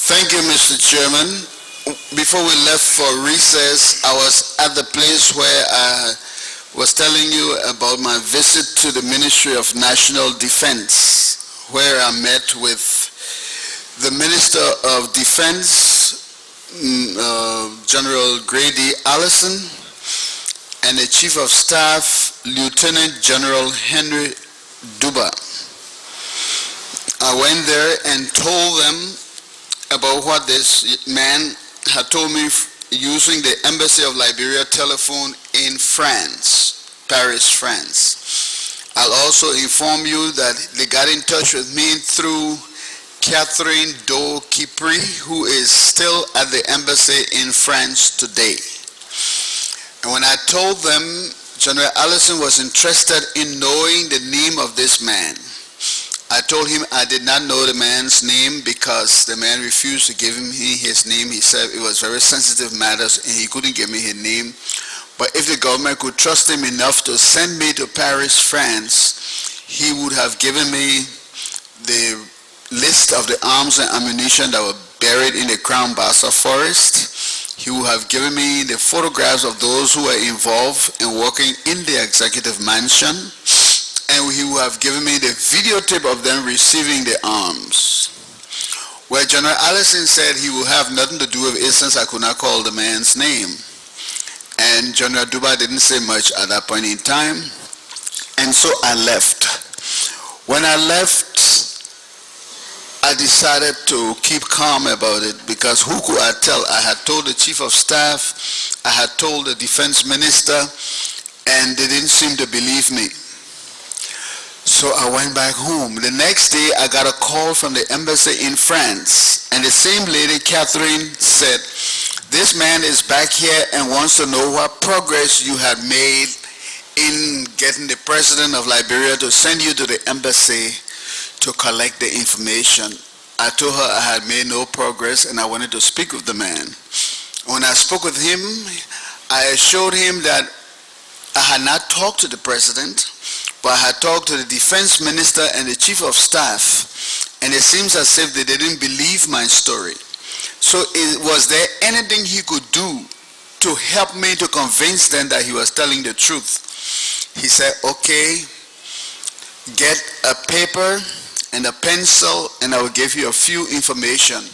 Thank you, Mr. Chairman. Before we left for recess, I was at the place where I was telling you about my visit to the Ministry of National Defense, where I met with the Minister of Defense, General Grady Allison, and the Chief of Staff, Lieutenant General Henry Duba. I went there and told them about what this man had told me using the Embassy of Liberia telephone in France, Paris, France. I'll also inform you that they got in touch with me through Catherine Doe Kipri, who is still at the embassy in France today. And when I told them General Allison was interested in knowing the name of this man, I told him I did not know the man's name because the man refused to give me his name. He said it was very sensitive matters and he couldn't give me his name. But if the government could trust him enough to send me to Paris, France, he would have given me the list of the arms and ammunition that were buried in the Crown Bassa forest. He would have given me the photographs of those who were involved in working in the executive mansion, and he would have given me the videotape of them receiving the arms. Well, General Allison said he would have nothing to do with it since I could not call the man's name. And General Duba didn't say much at that point in time, and so I left. When I left, I decided to keep calm about it because who could I tell? I had told the Chief of Staff, I had told the Defense Minister, and they didn't seem to believe me. So I went back home. The next day, I got a call from the embassy in France, and the same lady, Catherine, said, "This man is back here and wants to know what progress you had made in getting the President of Liberia to send you to the embassy to collect the information." I told her I had made no progress and I wanted to speak with the man. When I spoke with him, I assured him that I had not talked to the President, but I had talked to the Defense Minister and the Chief of Staff, and it seems as if they didn't believe my story. So was there anything he could do to help me to convince them that he was telling the truth? He said, "Okay, get a paper and a pencil and I will give you a few information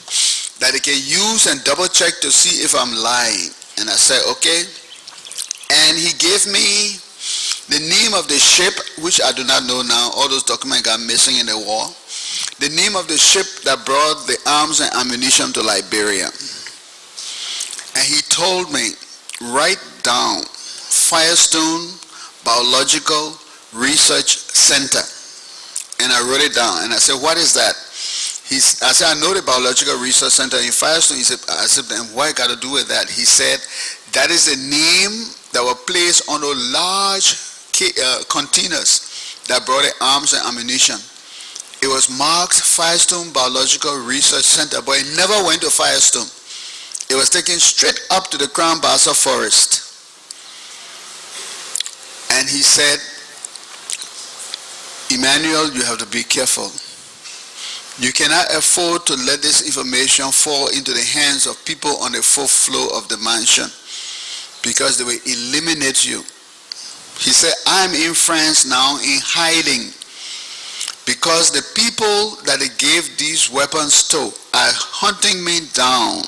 that they can use and double check to see if I'm lying." And I said, "Okay." And he gave me the name of the ship, which I do not know now. All those documents got missing in the war. The name of the ship that brought the arms and ammunition to Liberia. And he told me, write down Firestone Biological Research Center. And I wrote it down. And I said, "What is that?" I said, "I know the Biological Research Center in Firestone." He said, I said, "And what got to do with that?" He said, "That is the name that were placed on those large containers that brought the arms and ammunition. It was marked Firestone Biological Research Center, but it never went to Firestone. It was taken straight up to the Crown Bassa forest." And he said, "Emmanuel, you have to be careful. You cannot afford to let this information fall into the hands of people on the fourth floor of the mansion because they will eliminate you." He said, "I'm in France now in hiding because the people that they gave these weapons to are hunting me down.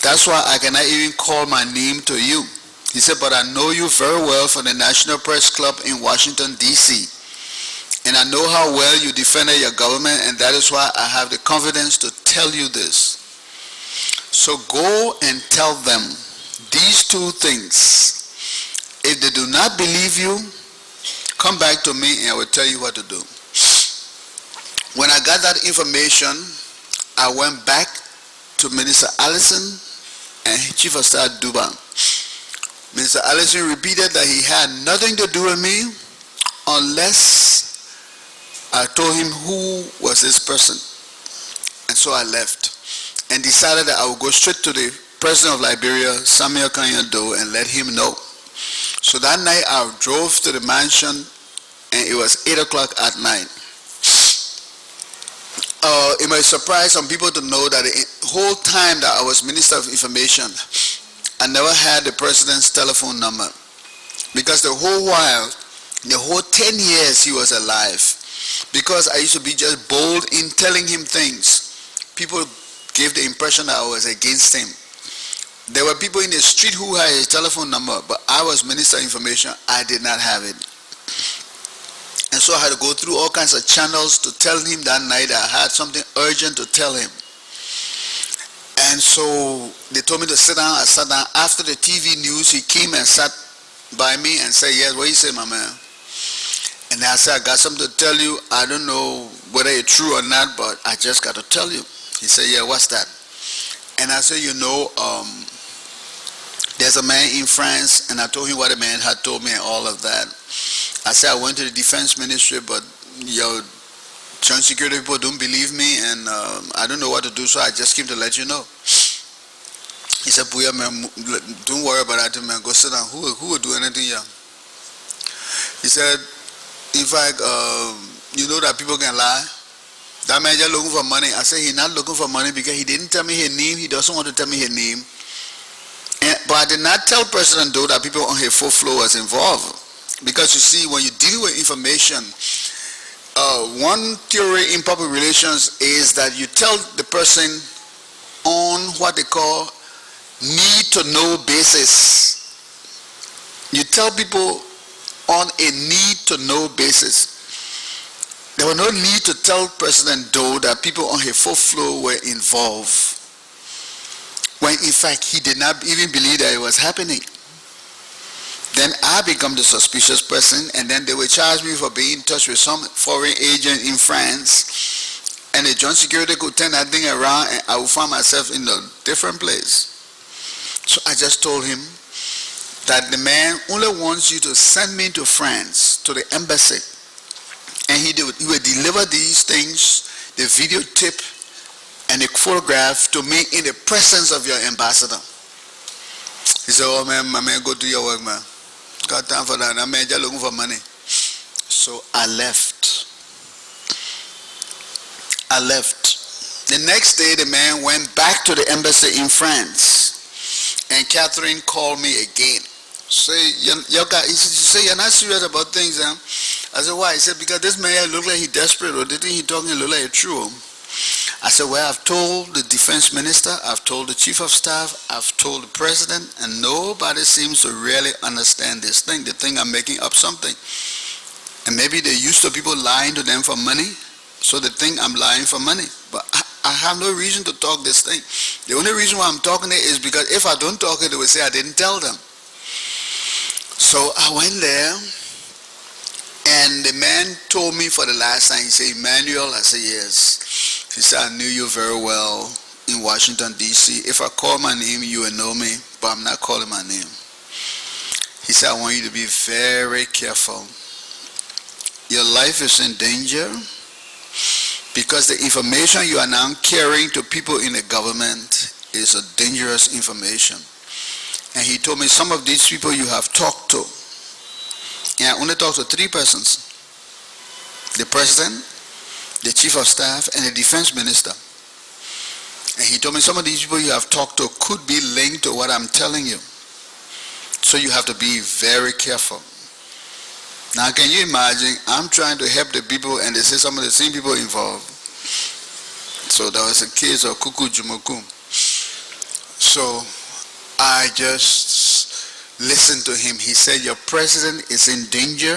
That's why I cannot even call my name to you." He said, "But I know you very well from the National Press Club in Washington, D.C. And I know how well you defended your government, and that is why I have the confidence to tell you this. So go and tell them these two things. If they do not believe you, come back to me and I will tell you what to do." When I got that information, I went back to Minister Allison and Chief of Staff Duba. Minister Allison repeated that he had nothing to do with me unless I told him who was this person. And so I left and decided that I would go straight to the President of Liberia, Samuel Kanyado, and let him know. So that night I drove to the mansion and it was 8 o'clock at night. it might surprise some people to know that the whole time that I was Minister of Information, I never had the president's telephone number. Because the whole while, the whole 10 years he was alive, because I used to be just bold in telling him things, people gave the impression that I was against him. There were people in the street who had his telephone number, but I was Minister of Information, I did not have it. And so I had to go through all kinds of channels to tell him that night I had something urgent to tell him. And so they told me to sit down. I sat down. After the TV news, he came and sat by me and said, yes, what you say, my man? And I said, I got something to tell you. I don't know whether it's true or not, but I just got to tell you. He said, yeah, what's that? And I said, there's a man in France, and I told him what the man had told me and all of that. I said, I went to the defense ministry, but your joint security people don't believe me, and I don't know what to do, so I just came to let you know. He said, Bowier, man, don't worry about that, man. Go sit down. Who will do anything here? He said, in fact, you know that people can lie. That man just looking for money. I said, he's not looking for money because he didn't tell me his name. He doesn't want to tell me his name. But I did not tell President Doe that people on his fourth floor was involved. Because you see, when you deal with information, one theory in public relations is that you tell the person on what they call need to know basis. You tell people on a need to know basis. There was no need to tell President Doe that people on his fourth floor were involved, when in fact he did not even believe that it was happening. Then I become the suspicious person, and then they will charge me for being in touch with some foreign agent in France, and the joint security could turn that thing around and I will find myself in a different place. So I just told him that the man only wants you to send me to France, to the embassy, and he will deliver these things, the videotape and the photograph, to me in the presence of your ambassador. He said, oh man, my man, go do your work, man. Got time for that. That man just looking for money. So I left. The next day, the man went back to the embassy in France, and Catherine called me again. Say, he said, you're not serious about things, huh? I said, why? He said, because this man looked like he's desperate, or the thing he talking look like it's true. I said, well, I've told the defense minister, I've told the chief of staff, I've told the president, and nobody seems to really understand this thing. They think I'm making up something. And maybe they're used to people lying to them for money, so they think I'm lying for money. But I have no reason to talk this thing. The only reason why I'm talking it is because if I don't talk it, they will say I didn't tell them. So I went there, and the man told me for the last time, he said, Emmanuel? I said, yes. He said, I knew you very well in Washington, D.C. If I call my name, you will know me, but I'm not calling my name. He said, I want you to be very careful. Your life is in danger because the information you are now carrying to people in the government is a dangerous information. And he told me some of these people you have talked to. And I only talked to 3 persons. The president, the chief of staff, and the defense minister. And he told me some of these people you have talked to could be linked to what I'm telling you. So you have to be very careful. Now can you imagine, I'm trying to help the people and they say some of the same people involved. So there was a case of Kuku Jumoku. So I just listened to him. He said, your president is in danger,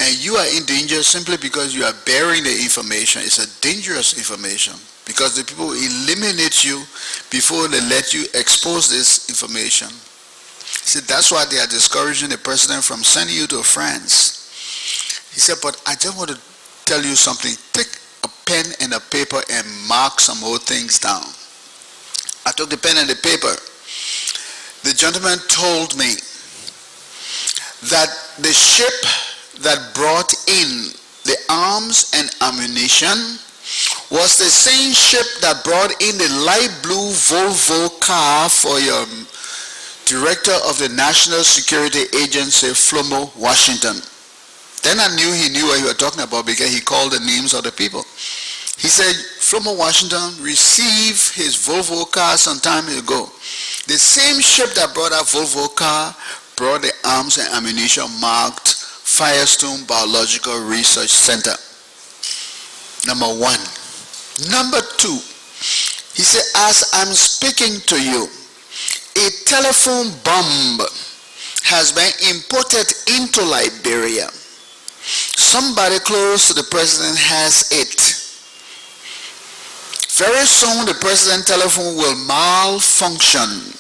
and you are in danger simply because you are bearing the information. It's a dangerous information because the people eliminate you before they let you expose this information. He said, that's why they are discouraging the president from sending you to France. He said, but I just want to tell you something. Take a pen and a paper and mark some more things down. I took the pen and the paper. The gentleman told me that the ship that brought in the arms and ammunition was the same ship that brought in the light blue Volvo car for your director of the National Security Agency, Flomo, Washington. Then I knew he knew what he was talking about because he called the names of the people. He said, Flomo Washington received his Volvo car some time ago. The same ship that brought that Volvo car brought the arms and ammunition marked Firestone Biological Research Center. Number one. Number two, he said, as I'm speaking to you, a telephone bomb has been imported into Liberia. Somebody close to the president has it. Very soon the president's telephone will malfunction,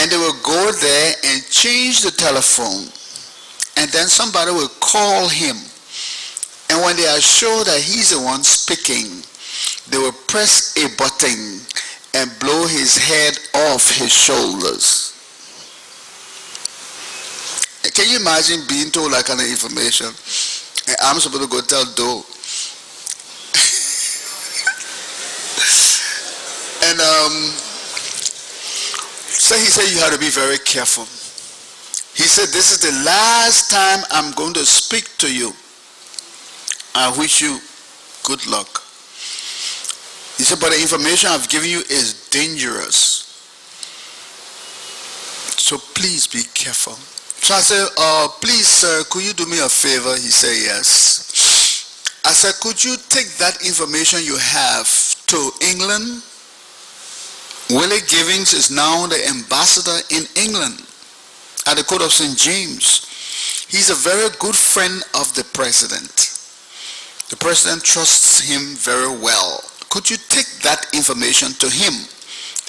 and they will go there and change the telephone, and then somebody will call him, and when they are sure that he's the one speaking, they will press a button and blow his head off his shoulders. Can you imagine being told that kind of information? And I'm supposed to go tell Doe. And so he said you have to be very careful. He said, this is the last time I'm going to speak to you. I wish you good luck. He said, but the information I've given you is dangerous. So please be careful. So I said, please sir, could you do me a favor? He said, yes. I said, could you take that information you have to England? Willie Givings is now the ambassador in England at the court of St. James. He's a very good friend of the president. The president trusts him very well. Could you take that information to him?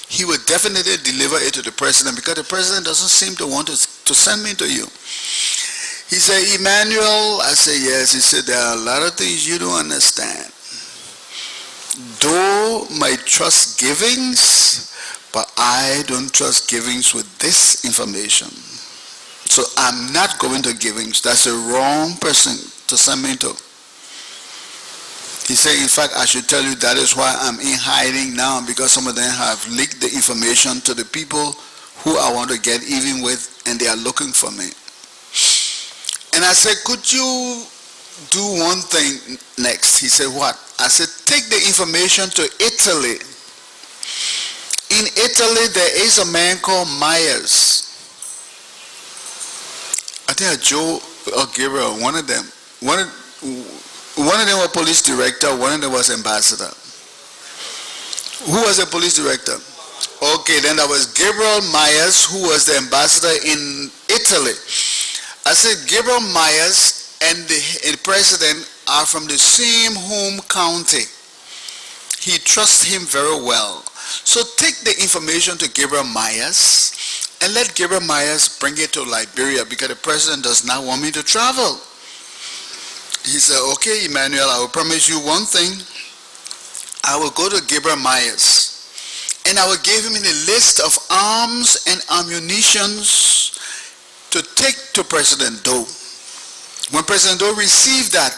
He will definitely deliver it to the president, because the president doesn't seem to want to send me to you. He said, Emmanuel, I said, yes. He said, there are a lot of things you don't understand. Though my trust Givings, but I don't trust Givings with this information. So I'm not going to Givings. That's the wrong person to send me to. He said, in fact, I should tell you that is why I'm in hiding now, because some of them have leaked the information to the people who I want to get even with, and they are looking for me. And I said, could you do one thing next? He said, what? I said, take the information to Italy. In Italy, there is a man called Myers. I think Joe or Gabriel, one of them. One of them was police director, one of them was ambassador. Who was the police director? Okay, then there was Gabriel Myers, who was the ambassador in Italy. I said, Gabriel Myers and the president are from the same home county. He trusts him very well. So take the information to Gabriel Myers and let Gabriel Myers bring it to Liberia, because the president does not want me to travel. He said, okay, Emmanuel, I will promise you one thing. I will go to Gabriel Myers and I will give him a list of arms and ammunitions to take to President Doe. When President Doe receives that,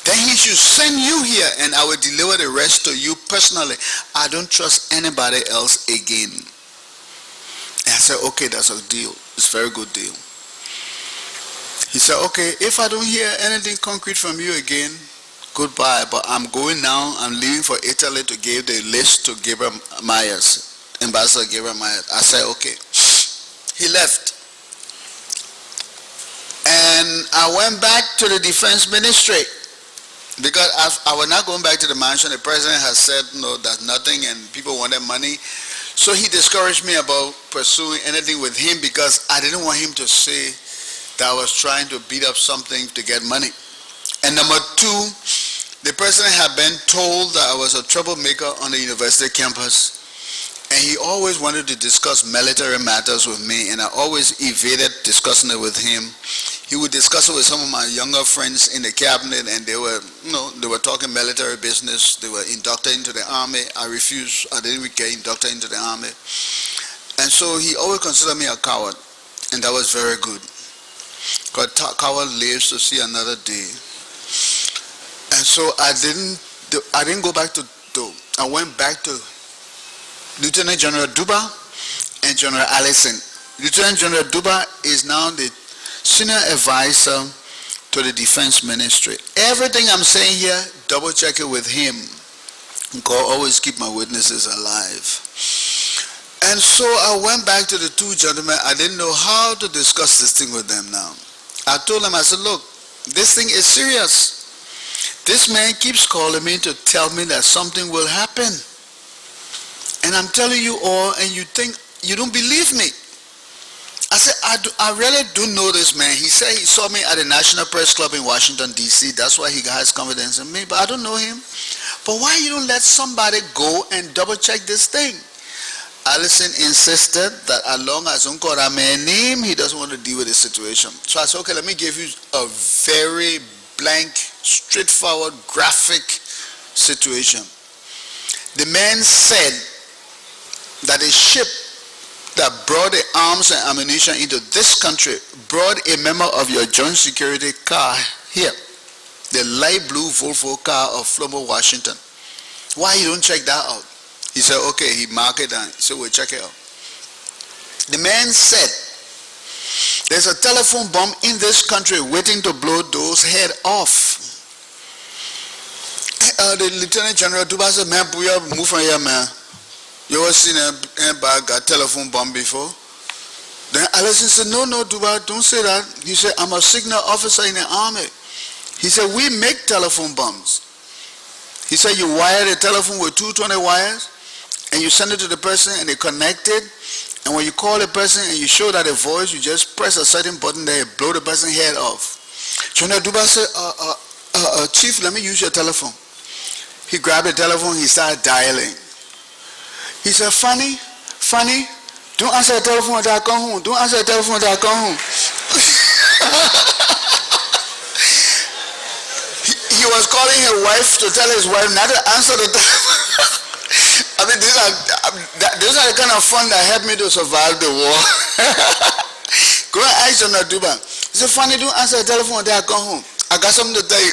then he should send you here and I will deliver the rest to you personally. I don't trust anybody else again. And I said, okay, that's a deal. It's a very good deal. He said, okay, if I don't hear anything concrete from you again, goodbye. But I'm going now. I'm leaving for Italy to give the list to Gabriel Myers, Ambassador Gabriel Myers. I said, okay. He left. And I went back to the defense ministry, because I was not going back to the mansion. The president has said, no, that's nothing, and people wanted money. So he discouraged me about pursuing anything with him, because I didn't want him to say that I was trying to beat up something to get money. And number two, the president had been told that I was a troublemaker on the university campus, and he always wanted to discuss military matters with me, and I always evaded discussing it with him. He would discuss it with some of my younger friends in the cabinet, and they were talking military business. They were inducted into the army. I refused. I didn't get inducted into the army. And so he always considered me a coward, and that was very good. Because coward lives to see another day. And so I didn't go back to Doe. I went back to Lieutenant General Duba and General Allison. Lieutenant General Duba is now the senior advisor to the defense ministry. Everything I'm saying here, double check it with him. God always keep my witnesses alive. And so I went back to the two gentlemen. I didn't know how to discuss this thing with them now. I told them, I said, look, this thing is serious. This man keeps calling me to tell me that something will happen. And I'm telling you all, and you think, you don't believe me. I said, I really do know this man. He said he saw me at the National Press Club in Washington, D.C. That's why he has confidence in me, but I don't know him. But why you don't let somebody go and double check this thing? Allison insisted that as long as Uncle Rame name, he doesn't want to deal with the situation. So I said, okay, let me give you a very blank, straightforward, graphic situation. The man said that a ship that brought the arms and ammunition into this country brought a member of your joint security car here, the light blue Volvo car of Flomo, Washington. Why you don't check that out? He said, okay, he marked it down. So we'll check it out. The man said, there's a telephone bomb in this country waiting to blow those head off. The Lieutenant General Duba said, man, Bowier, move from here, man. You ever seen a telephone bomb before? Then Allison said, no, Duba, don't say that. He said, I'm a signal officer in the army. He said, we make telephone bombs. He said, you wire the telephone with 220 wires, and you send it to the person, and they connect it. And when you call the person and you show that a voice, you just press a certain button there, blow the person's head off. General Duba said, Chief, let me use your telephone. He grabbed the telephone, he started dialing. He said, Funny, don't answer the telephone until I come home. Don't answer the telephone until I come home. He was calling his wife to tell his wife not to answer the telephone. I mean, these are the kind of fun that helped me to survive the war. Go and ask General Duba. He said, Funny, don't answer the telephone until I come home. I got something to tell you.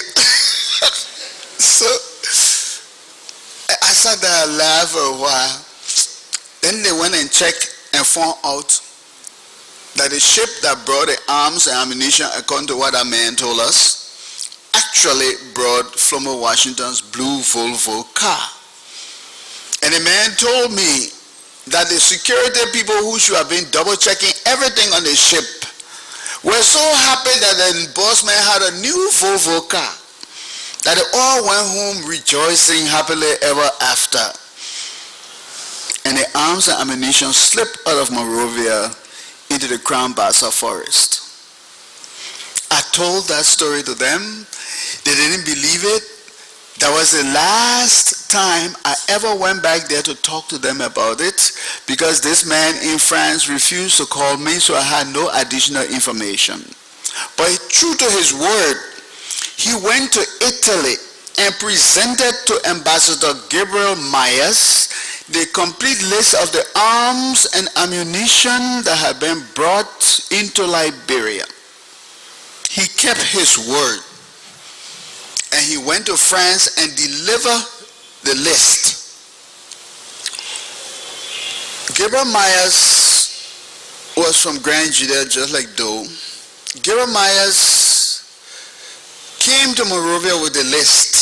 So, I sat there and laughed for a while. Then they went and checked and found out that the ship that brought the arms and ammunition, according to what that man told us, actually brought Flomo, Washington's blue Volvo car. And the man told me that the security people who should have been double checking everything on the ship were so happy that the boss man had a new Volvo car, that they all went home rejoicing happily ever after. And the arms and ammunition slipped out of Monrovia into the Crown Bassa forest. I told that story to them. They didn't believe it. That was the last time I ever went back there to talk to them about it, because this man in France refused to call me, so I had no additional information. But true to his word, he went to Italy and presented to Ambassador Gabriel Myers the complete list of the arms and ammunition that had been brought into Liberia. He kept his word. And he went to France and delivered the list. Gabriel Myers was from Grand Judea, just like Doe. Gabriel Myers came to Monrovia with the list.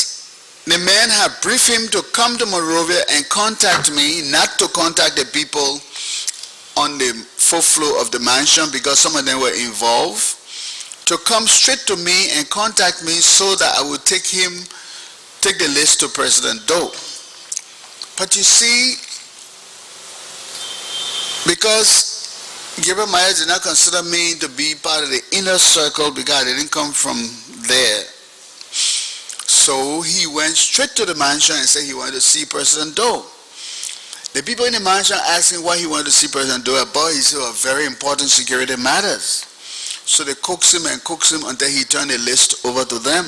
The man had briefed him to come to Monrovia and contact me, not to contact the people on the fourth floor of the mansion because some of them were involved, to come straight to me and contact me so that I would take the list to President Doe. But you see, because Gabriel Myers did not consider me to be part of the inner circle because I didn't come from there, so he went straight to the mansion and said he wanted to see President Doe. The people in the mansion asked him why he wanted to see President Doe about. He said, very important security matters. So they coaxed him until he turned the list over to them.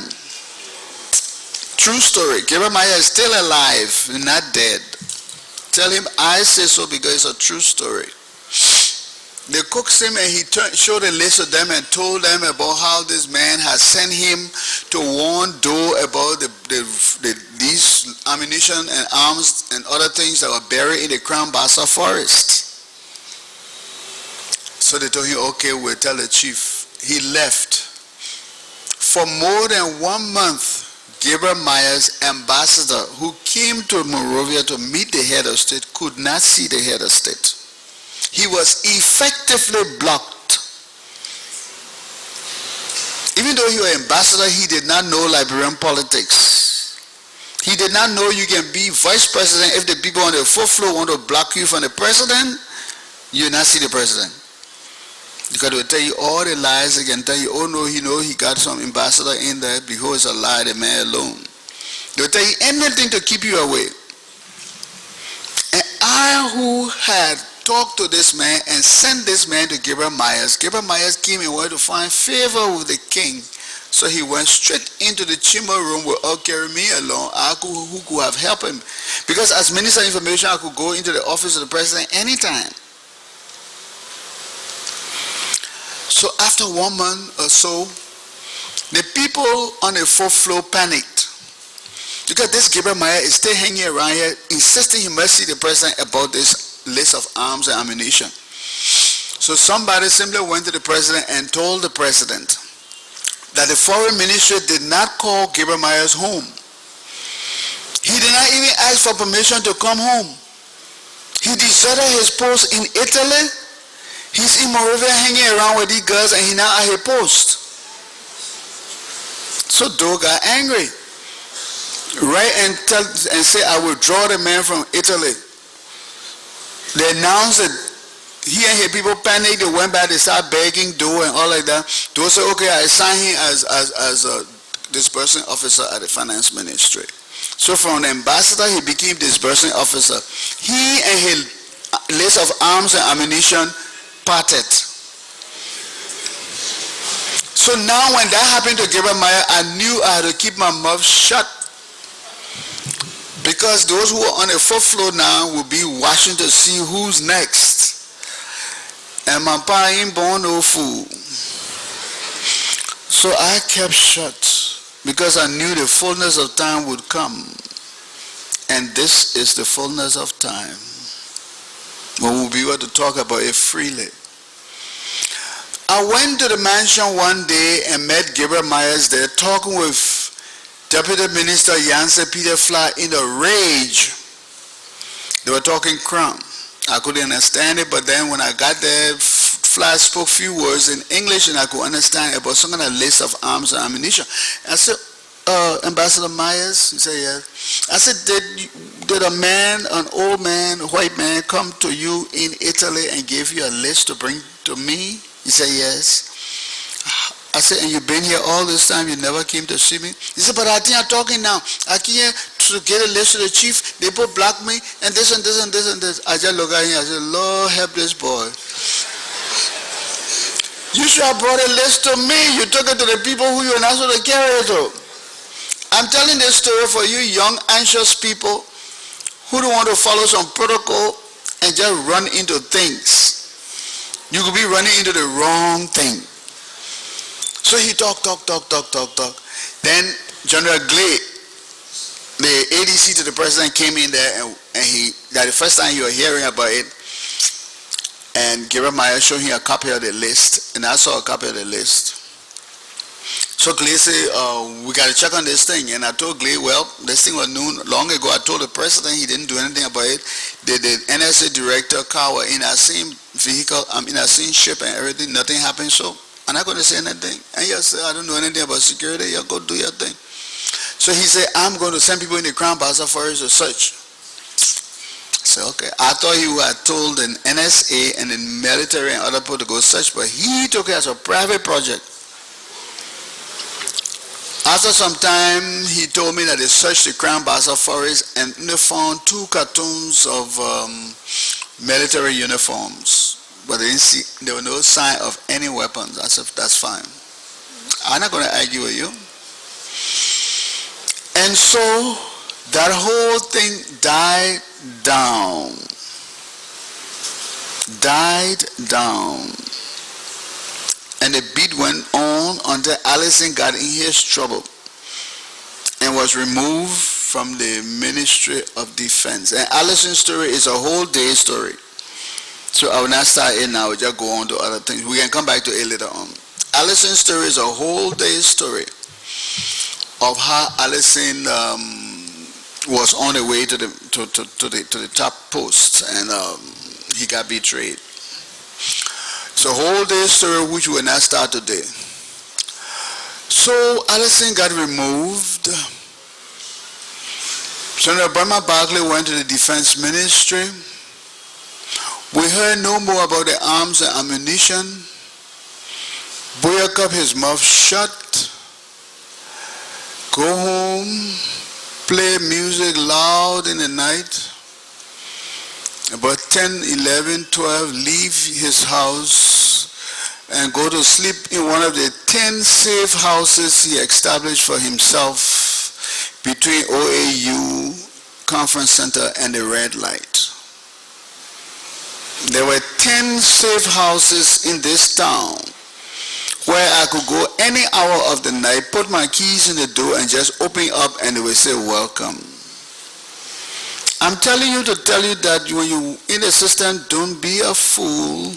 True story. Gabriel Myers is still alive, not dead. Tell him I say so because it's a true story. They coaxed him and he showed a list of them and told them about how this man had sent him to warn Doe about these ammunition and arms and other things that were buried in the Crown Bassa forest. So they told him, okay, we'll tell the chief. He left. For more than 1 month, Gabriel Myers' ambassador who came to Monrovia to meet the head of state could not see the head of state. He was effectively blocked. Even though he was ambassador, he did not know Liberian politics. He did not know you can be vice president if the people on the fourth floor want to block you from the president, you will not see the president. Because they will tell you all the lies. They can tell you, oh no, he got some ambassador in there. Behold, it's a lie, the man alone. They will tell you anything to keep you away. And I, who had talked to this man and sent this man to Gabriel Myers came and wanted to find favor with the king. So he went straight into the chamber room without carrying me along. Who could have helped him? Because as Minister of Information, I could go into the office of the president anytime. So after 1 month or so, the people on the fourth floor panicked. Because this Gabriel Myers is still hanging around here, insisting he must see the president about this list of arms and ammunition. So somebody simply went to the president and told the president that the foreign ministry did not call Gabriel Myers home. He did not even ask for permission to come home. He deserted his post in Italy. He's in Monrovia hanging around with these girls and he now at his post. So Doe got angry. Right and say, I will draw the man from Italy. They announced that he and his people panicked. They went back, they started begging Doe and all like that. Doe said, okay, I assign him as a disbursing officer at the finance ministry. So from the ambassador, he became disbursing officer. He and his list of arms and ammunition parted. So now when that happened to Gabriel Myers, I knew I had to keep my mouth shut. Because those who are on the fourth floor now will be watching to see who's next. And my pa ain't born no fool. So I kept shut because I knew the fullness of time would come. And this is the fullness of time, when we'll be able to talk about it freely. I went to the mansion one day and met Gabriel Myers there talking with Deputy Minister Janse Peter Fly in a rage. They were talking crown. I couldn't understand it, but then when I got there, Fly spoke few words in English and I could understand about some kind of list of arms and ammunition. I said, Ambassador Myers? He said, yes. I said, did a man, an old man, a white man, come to you in Italy and give you a list to bring to me? He said, yes. I said, and you've been here all this time, you never came to see me? He said, but I think I'm talking now. I came here to get a list to the chief. They both blocked me, and this and this and this and this. I just look at him, I said, Lord help this boy. You should have brought a list to me. You took it to the people who you were not supposed to carry it to. I'm telling this story for you young, anxious people who don't want to follow some protocol and just run into things. You could be running into the wrong thing. So he talked. Then General Glade, the ADC to the president, came in there and that the first time you were hearing about it, and Gabriel Myers showed him a copy of the list, and I saw a copy of the list. So Glade said, we got to check on this thing. And I told Glade, well, this thing was known long ago. I told the president, he didn't do anything about it. The NSA director, car was in that same vehicle, in that same ship and everything. Nothing happened, so I'm not going to say anything. And he said, I don't know anything about security. You go do your thing. So he said, I'm going to send people in the Crown Plaza Forest to search. I said, okay. I thought he had told the NSA and the military and other people to go search, but he took it as a private project. After some time, he told me that they searched the Crown Plaza Forest and they found 2 cartons of military uniforms. But they didn't see, there was no sign of any weapons. I said, that's fine. I'm not going to argue with you. And so that whole thing died down. And the beat went on until Allison got in his trouble and was removed from the Ministry of Defense. And Allison's story is a whole day story. So I will not start it now, we'll just go on to other things. We can come back to it later on. Allison's story is a whole day story of how Allison was on the way to the top post, and he got betrayed. It's a whole day story which we will not start today. So Allison got removed. Senator Burma Barkley went to the defense ministry. We heard no more about the arms and ammunition. Bowier kept his mouth shut, go home, play music loud in the night. About 10, 11, 12, leave his house and go to sleep in one of the 10 safe houses he established for himself between OAU Conference Center and the red light. There were 10 safe houses in this town where I could go any hour of the night, put my keys in the door and just open up and they would say, welcome. I'm telling you to tell you that when you're in the system, don't be a fool.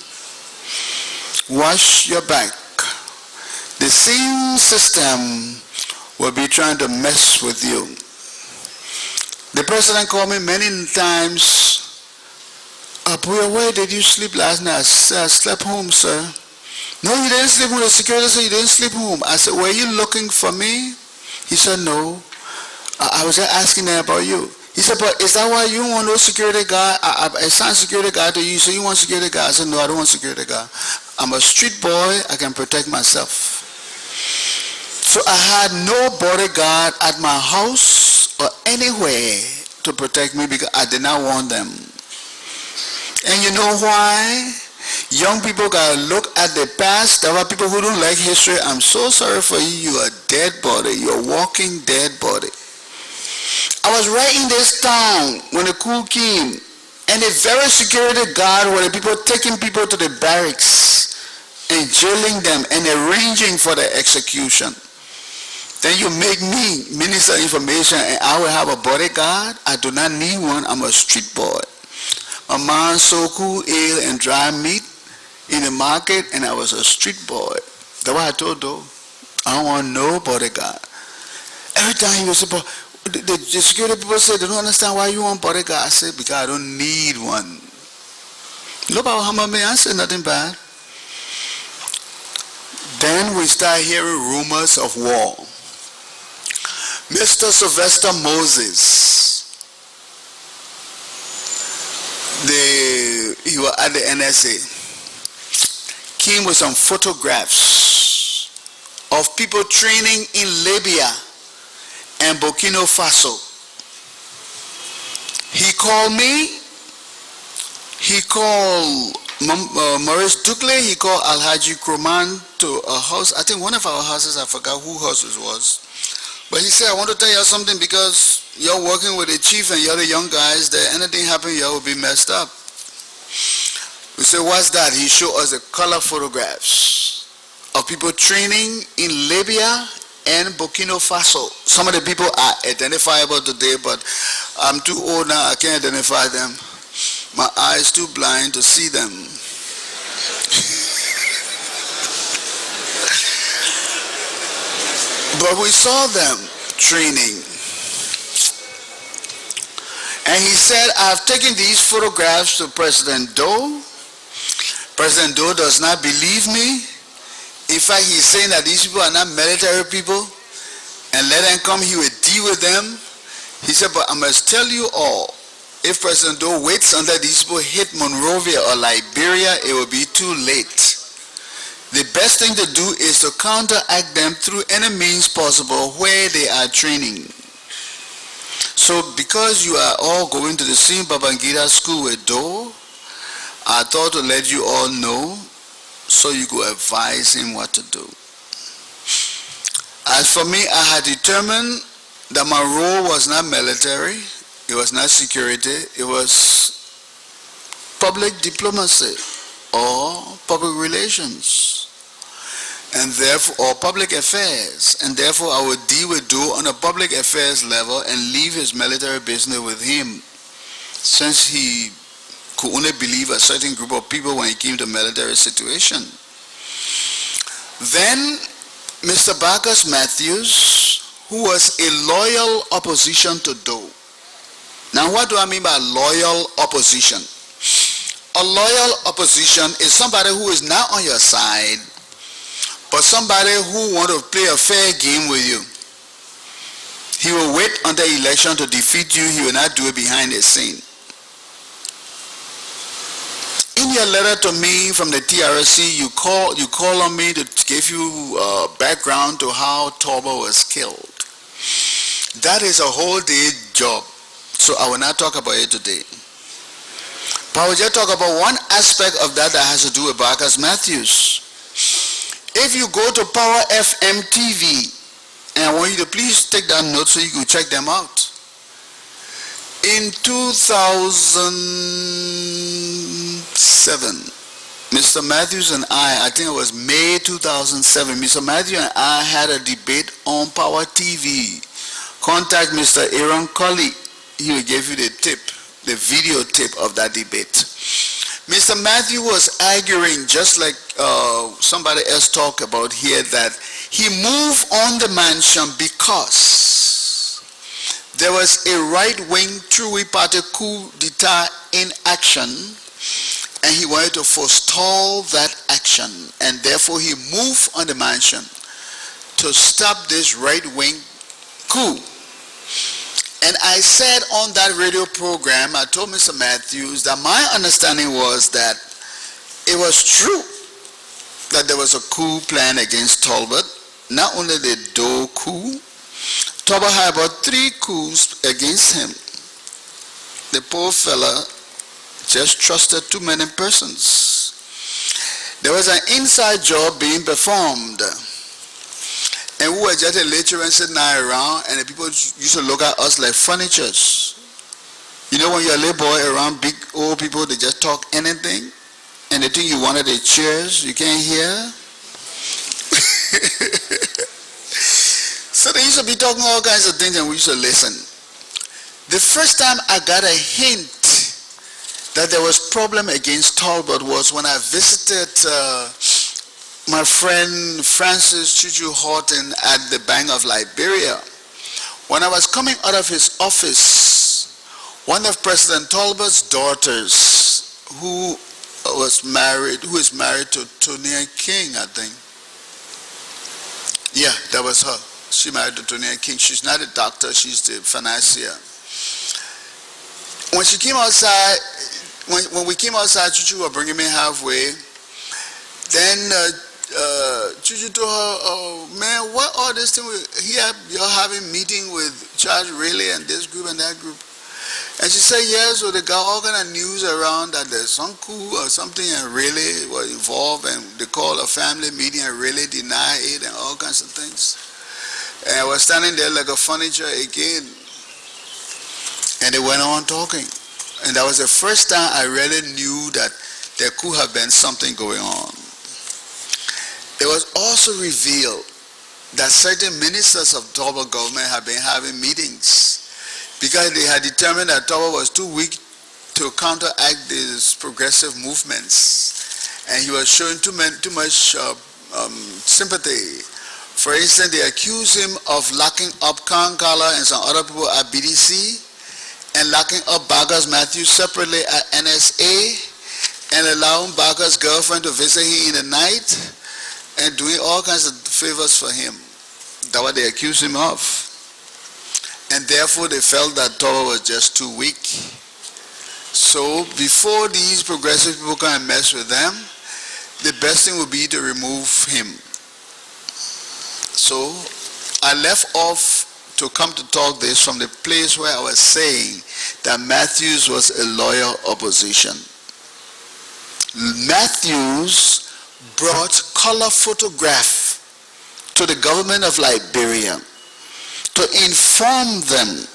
Wash your back. The same system will be trying to mess with you. The president called me many times. Bowier, where did you sleep last night? I said, I slept home, sir. No, you didn't sleep home. The security said you didn't sleep home. I said, were you looking for me? He said, no. I was just asking them about you. He said, but is that why you want no security guard? I assigned security guard to you, so you want security guard? I said, no, I don't want security guard. I'm a street boy. I can protect myself. So I had no bodyguard at my house or anywhere to protect me because I did not want them. And you know why? Young people gotta look at the past. There are people who don't like history. I'm so sorry for you. You're a dead body. You're a walking dead body. I was right in this town when the coup came, and the very security guard were the people taking people to the barracks and jailing them and arranging for the execution. Then you make me minister information and I will have a bodyguard? I do not need one. I'm a street boy. A man sold cool ale and dry meat in the market, and I was a street boy. That's what I told though. I don't want no bodyguard. Every time he was about, the security people said, they don't understand why you want bodyguard. I said, because I don't need one. Nobody hammer me. I said nothing bad. Then we start hearing rumors of war. Mr. Sylvester Moses, he was at the NSA, came with some photographs of people training in Libya and Burkina Faso. He called me, he called Maurice Dukley, he called Alhaji Kroman to a house, I think one of our houses, I forgot who house it was. But he said, I want to tell you something because you're working with the chief and you're the young guys, that anything happen here will be messed up. We said, what's that? He showed us the color photographs of people training in Libya and Burkina Faso. Some of the people are identifiable today, but I'm too old now, I can't identify them. My eyes too blind to see them. But we saw them training. And he said, I've taken these photographs to President Doe. President Doe does not believe me. In fact, he's saying that these people are not military people, and let them come, he will deal with them. He said, but I must tell you all, if President Doe waits until these people hit Monrovia or Liberia, it will be too late. The best thing to do is to counteract them through any means possible where they are training. So because you are all going to the same Babangida school with Doe, I thought to let you all know so you could advise him what to do. As for me, I had determined that my role was not military, it was not security, it was public diplomacy or public relations, and therefore, or public affairs, and therefore I would deal with Doe on a public affairs level and leave his military business with him, since he could only believe a certain group of people when it came to military situation. Then Mr. Barkus Matthews, who was a loyal opposition to Doe. Now, what do I mean by loyal opposition? A loyal opposition is somebody who is not on your side, but somebody who wants to play a fair game with you. He will wait until election to defeat you. He will not do it behind the scene. In your letter to me from the TRC, you call on me to give you background to how Torba was killed. That is a whole day job, so I will not talk about it today. But I will just talk about one aspect of that has to do with Barkas Matthews. If you go to Power FM TV, and I want you to please take that note so you can check them out. In 2007, Mr. Matthews and I think it was May 2007, Mr. Matthews and I had a debate on Power TV. Contact Mr. Aaron Colley. He will give you the tip, the video tip of that debate. Mr. Matthew was arguing, just like somebody else talked about here, that he moved on the mansion because there was a right-wing True Party coup d'etat in action, and he wanted to forestall that action, and therefore he moved on the mansion to stop this right-wing coup. And I said on that radio program, I told Mr. Matthews that my understanding was that it was true that there was a coup plan against Talbot. Not only the Doe coup, Talbot had about 3 coups against him. The poor fella just trusted too many persons. There was an inside job being performed. And we were just a lecturer sitting around, and the people used to look at us like furnitures. You know, when you're a little boy around big old people, they just talk anything, and they think you wanted their chairs, you can't hear. So they used to be talking all kinds of things, and we used to listen. The first time I got a hint that there was problem against Talbot was when I visited my friend Francis Chuchu Horton at the Bank of Liberia. When I was coming out of his office, one of President Talbot's daughters, who is married to Tonia King, I think. Yeah, that was her. She married to Tonia King. She's not a doctor, she's the financier. When she came outside, when we came outside, Chuchu was bringing me halfway. Then Chuchu told her, "Oh man, what all this thing here? You're having meeting with Charles Riley and this group and that group." And she said, "Yes, so they got all kind of news around that there's some coup or something, and Riley was involved, and they called a family meeting and Riley denied it and all kinds of things." And I was standing there like a furniture again, and they went on talking. And that was the first time I really knew that there could have been something going on. It was also revealed that certain ministers of Toba government had been having meetings because they had determined that Toba was too weak to counteract these progressive movements, and he was showing too much sympathy. For instance, they accused him of locking up Kankala and some other people at BDC, and locking up Barkas Matthews separately at NSA, and allowing Barkas' girlfriend to visit him in the night, and doing all kinds of favors for him. That's what they accused him of. And therefore they felt that Toba was just too weak. So before these progressive people come and mess with them, the best thing would be to remove him. So I left off to come to talk this from the place where I was saying that Matthews was a loyal opposition. Matthews brought color photograph to the government of Liberia to inform them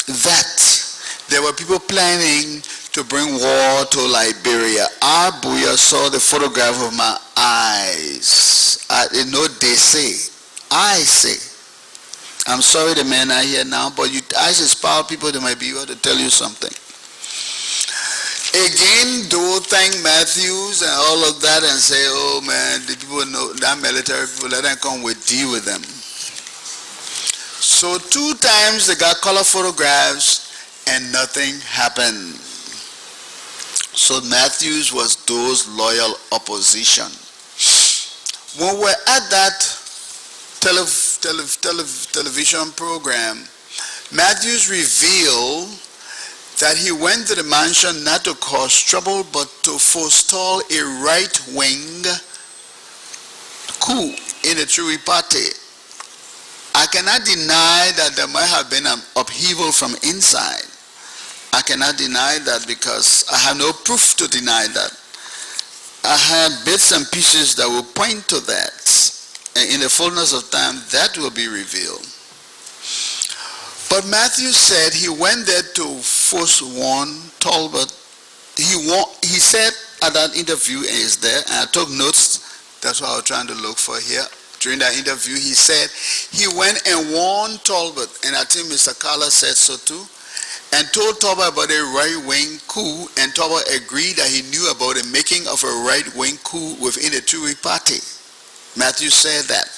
that there were people planning to bring war to Liberia. Our Bowier saw the photograph of my eyes. You know, they say, I say. I'm sorry the men are here now, but you ask inspired people, they might be able to tell you something. Again, do thank Matthews and all of that and say, oh man, the people know, that military people, let them come, we deal with them. So 2 times they got color photographs and nothing happened. So Matthews was those loyal opposition. When we're at that television program, Matthews revealed that he went to the mansion not to cause trouble but to forestall a right-wing coup in the Tory party. I cannot deny that there might have been an upheaval from inside. I cannot deny that because I have no proof to deny that. I have bits and pieces that will point to that. And in the fullness of time, that will be revealed. But Matthew said he went there to first warn Talbot. He said at that interview, and is there, and I took notes, that's what I was trying to look for here. During that interview, he said he went and warned Talbot, and I think Mr. Carla said so too, and told Talbot about a right-wing coup, and Talbot agreed that he knew about the making of a right-wing coup within the Tory party. Matthew said that.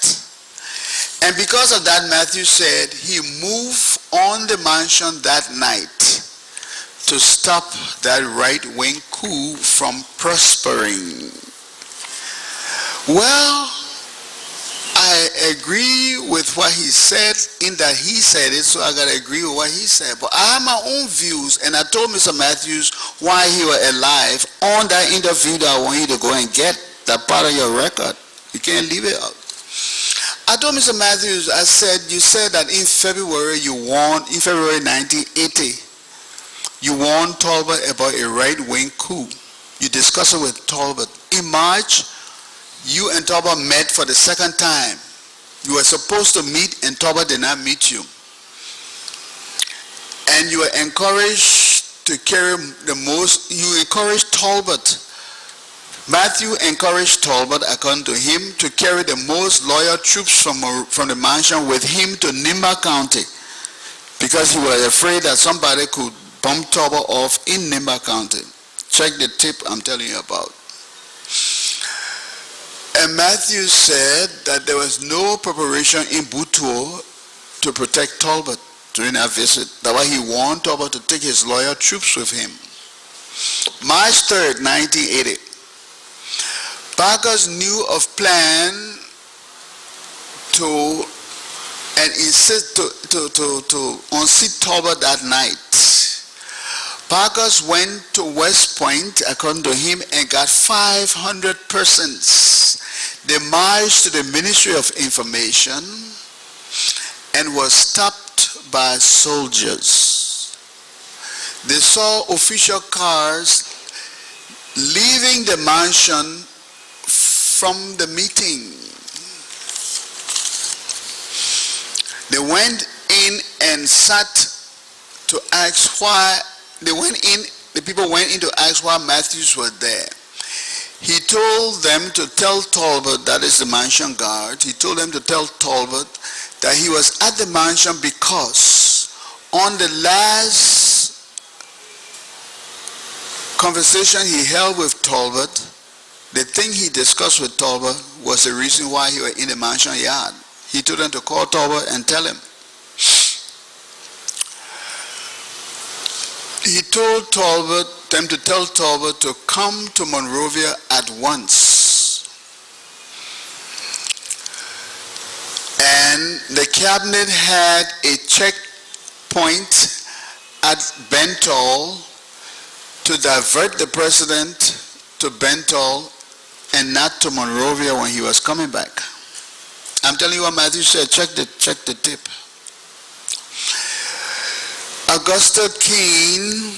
And because of that, Matthew said he moved on the mansion that night to stop that right-wing coup from prospering. Well, I agree with what he said in that he said it, so I got to agree with what he said. But I have my own views, and I told Mr. Matthews while he was alive on that interview that I want you to go and get that part of your record. You can't leave it out. I told Mr. Matthews, I said, you said that in February 1980, you warned Talbot about a right-wing coup. You discussed it with Talbot. In March, you and Talbot met for the second time. You were supposed to meet and Talbot did not meet you. And you were encouraged to carry you encouraged Talbot. Matthew encouraged Talbot, according to him, to carry the most loyal troops from the mansion with him to Nimba County because he was afraid that somebody could bump Talbot off in Nimba County. Check the tip I'm telling you about. And Matthew said that there was no preparation in Butuo to protect Talbot during that visit. That's why he warned Talbot to take his loyal troops with him. March 3rd, 1980. Parkers knew of plan to and insist to unseat Talbot that night. Parkers went to West Point, according to him, and got 500 persons. They marched to the Ministry of Information and was stopped by soldiers. They saw official cars leaving the mansion from the meeting. They went in and sat to ask why, the people went in to ask why Matthews was there. He told them to tell Talbot, that is the mansion guard, he told them to tell Talbot that he was at the mansion because on the last conversation he held with Talbot, the thing he discussed with Talbot was the reason why he was in the mansion yard. He told them to call Talbot and tell him. He told them to tell Talbot to come to Monrovia at once. And the cabinet had a checkpoint at Bentall to divert the president to Bentall and not to Monrovia when he was coming back. I'm telling you what Matthew said. Check the tip. Augusta Kane,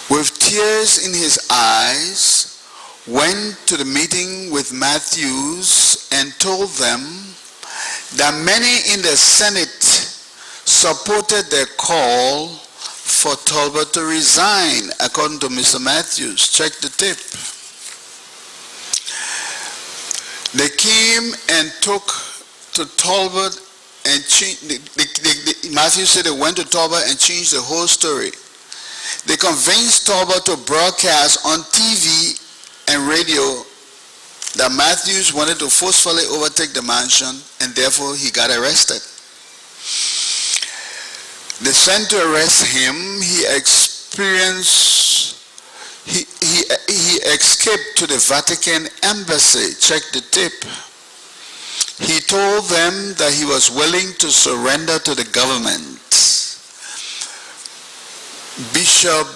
with tears in his eyes, went to the meeting with Matthews and told them that many in the Senate supported their call for Talbot to resign, according to Mr. Matthews. Check the tip. They came and took to Talbot and Matthew said they went to Talbot and changed the whole story. They convinced Talbot to broadcast on TV and radio that Matthews wanted to forcefully overtake the mansion and therefore he got arrested. They sent to arrest him. He escaped to the Vatican embassy. Check the tip. He told them that he was willing to surrender to the government. Bishop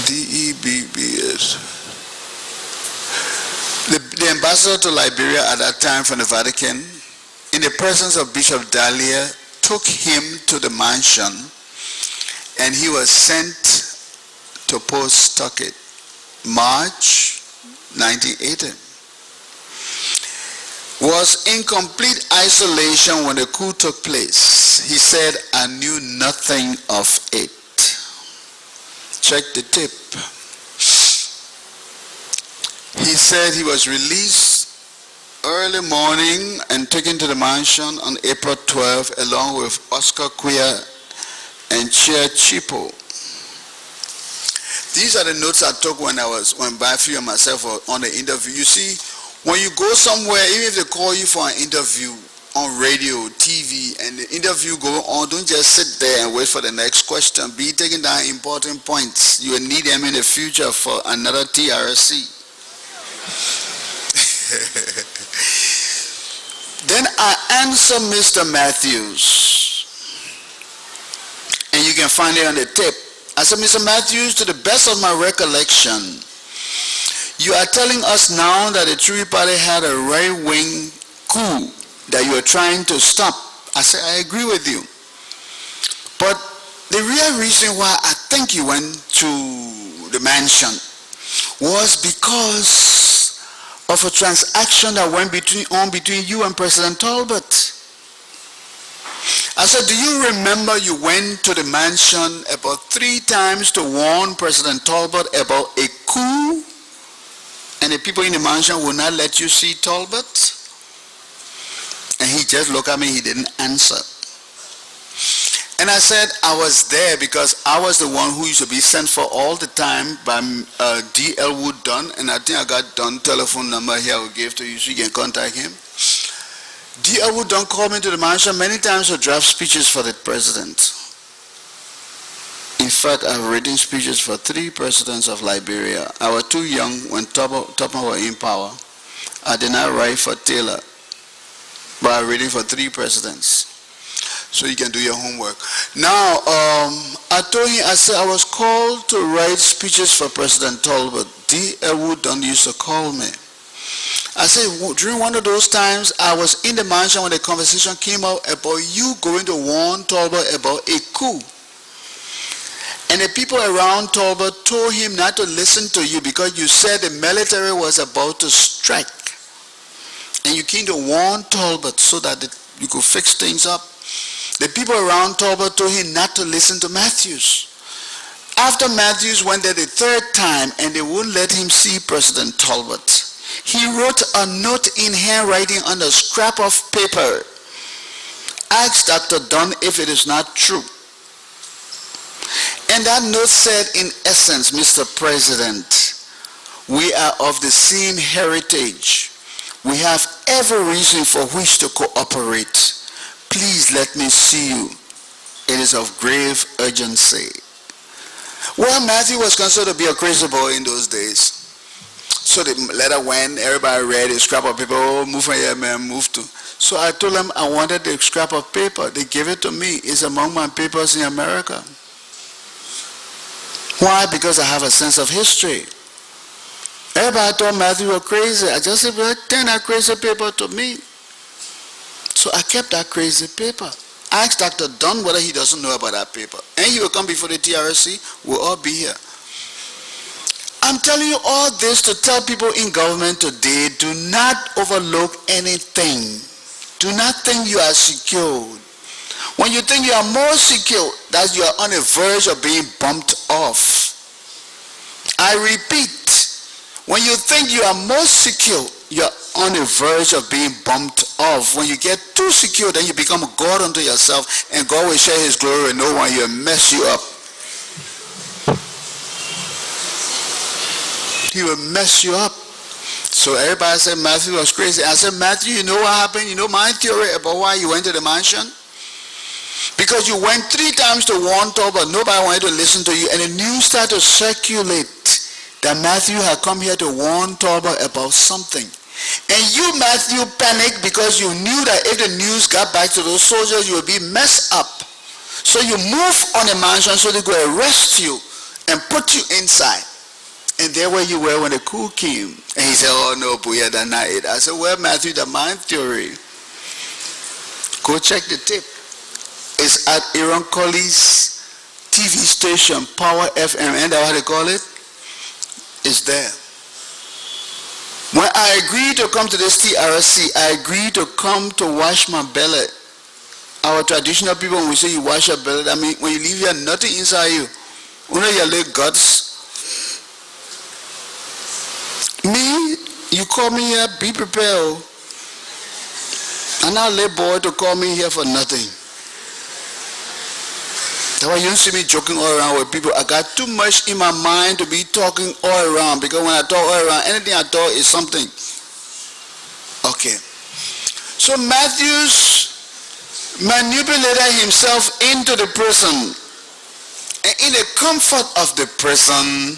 D.E.B.B.S. The ambassador to Liberia at that time from the Vatican, in the presence of Bishop Dahlia, took him to the mansion, and he was sent to Pawtucket, March 1980. Was in complete isolation when the coup took place. He said, I knew nothing of it. Check the tip. He said he was released early morning and taken to the mansion on April 12 along with Oscar Quia and Chair Chipo. These are the notes I took when Bafi and myself were on the interview. You see, when you go somewhere, even if they call you for an interview on radio, TV, and the interview go on, don't just sit there and wait for the next question. Be taking down important points. You will need them in the future for another TRC. Then I answer Mr. Matthews, and you can find it on the tape. I said, Mr. Matthews, to the best of my recollection, you are telling us now that the Tree Party had a right-wing coup that you are trying to stop. I said, I agree with you. But the real reason why I think you went to the mansion was because of a transaction that went between you and President Talbot. I said, do you remember you went to the mansion about 3 times to warn President Talbot about a coup? And the people in the mansion would not let you see Talbot? And he just looked at me, he didn't answer. And I said, I was there because I was the one who used to be sent for all the time by D.L. Wood Dunn, and I think I got Dunn telephone number here I will give to you so you can contact him. D.L. Wood Dunn called me to the mansion many times to draft speeches for the president. In fact, I've written speeches for 3 presidents of Liberia. I was too young when Tubman were in power. I did not write for Taylor, but I'm reading for 3 presidents. So you can do your homework. Now, I told him, I said, I was called to write speeches for President Talbot. D.L. Wood Dunn used to call me. I said, during one of those times, I was in the mansion when the conversation came out about you going to warn Talbot about a coup. And the people around Talbot told him not to listen to you because you said the military was about to strike. And you came to warn Talbot so that you could fix things up. The people around Talbot told him not to listen to Matthews. After Matthews went there the 3rd time and they wouldn't let him see President Talbot, he wrote a note in handwriting on a scrap of paper. Ask Dr. Dunn if it is not true. And that note said, in essence, Mr. President, we are of the same heritage. We have every reason for which to cooperate. Please let me see you. It is of grave urgency. Well, Matthew was considered to be a crazy boy in those days. So the letter went, everybody read it, scrap of paper, oh, move from here, man, move to. So I told them I wanted the scrap of paper. They gave it to me. It's among my papers in America. Why? Because I have a sense of history. Everybody thought Matthew was crazy. I just said, well, turn that crazy paper to me. So I kept that crazy paper. I asked Dr. Dunn whether he doesn't know about that paper. And he will come before the TRC. We'll all be here. I'm telling you all this to tell people in government today, do not overlook anything. Do not think you are secured. When you think you are more secure, that you are on the verge of being bumped off. I repeat, when you think you are most secure, you are on the verge of being bumped off. When you get too secure, then you become a God unto yourself, and God will share his glory with no one. He'll mess you up. He will mess you up. So everybody said Matthew was crazy. I said, Matthew, you know what happened? You know my theory about why you went to the mansion? Because you went 3 times to warn Toba, but nobody wanted to listen to you, and the news started to circulate that Matthew had come here to warn Toba about something. And you, Matthew, panicked because you knew that if the news got back to those soldiers, you would be messed up. So you moved on a mansion so they could arrest you and put you inside. And there where you were when the coup came. And he said, oh no, Bowier, that's not it. I said, well, Matthew, the mind theory. Go check the tape. It's at Aaron Colley's TV station, Power FM, and that's what they call it. It's there. When I agreed to come to this TRC, I agreed to come to wash my belly. Our traditional people, when we say you wash your belly, I mean when you leave here, nothing inside you. Only your little guts. Me, you call me here, be prepared. I'm not a little boy to call me here for nothing. That's why you don't see me joking all around with people. I got too much in my mind to be talking all around, because when I talk all around, anything I talk is something. Okay. So Matthews manipulated himself into the prison. And in the comfort of the prison,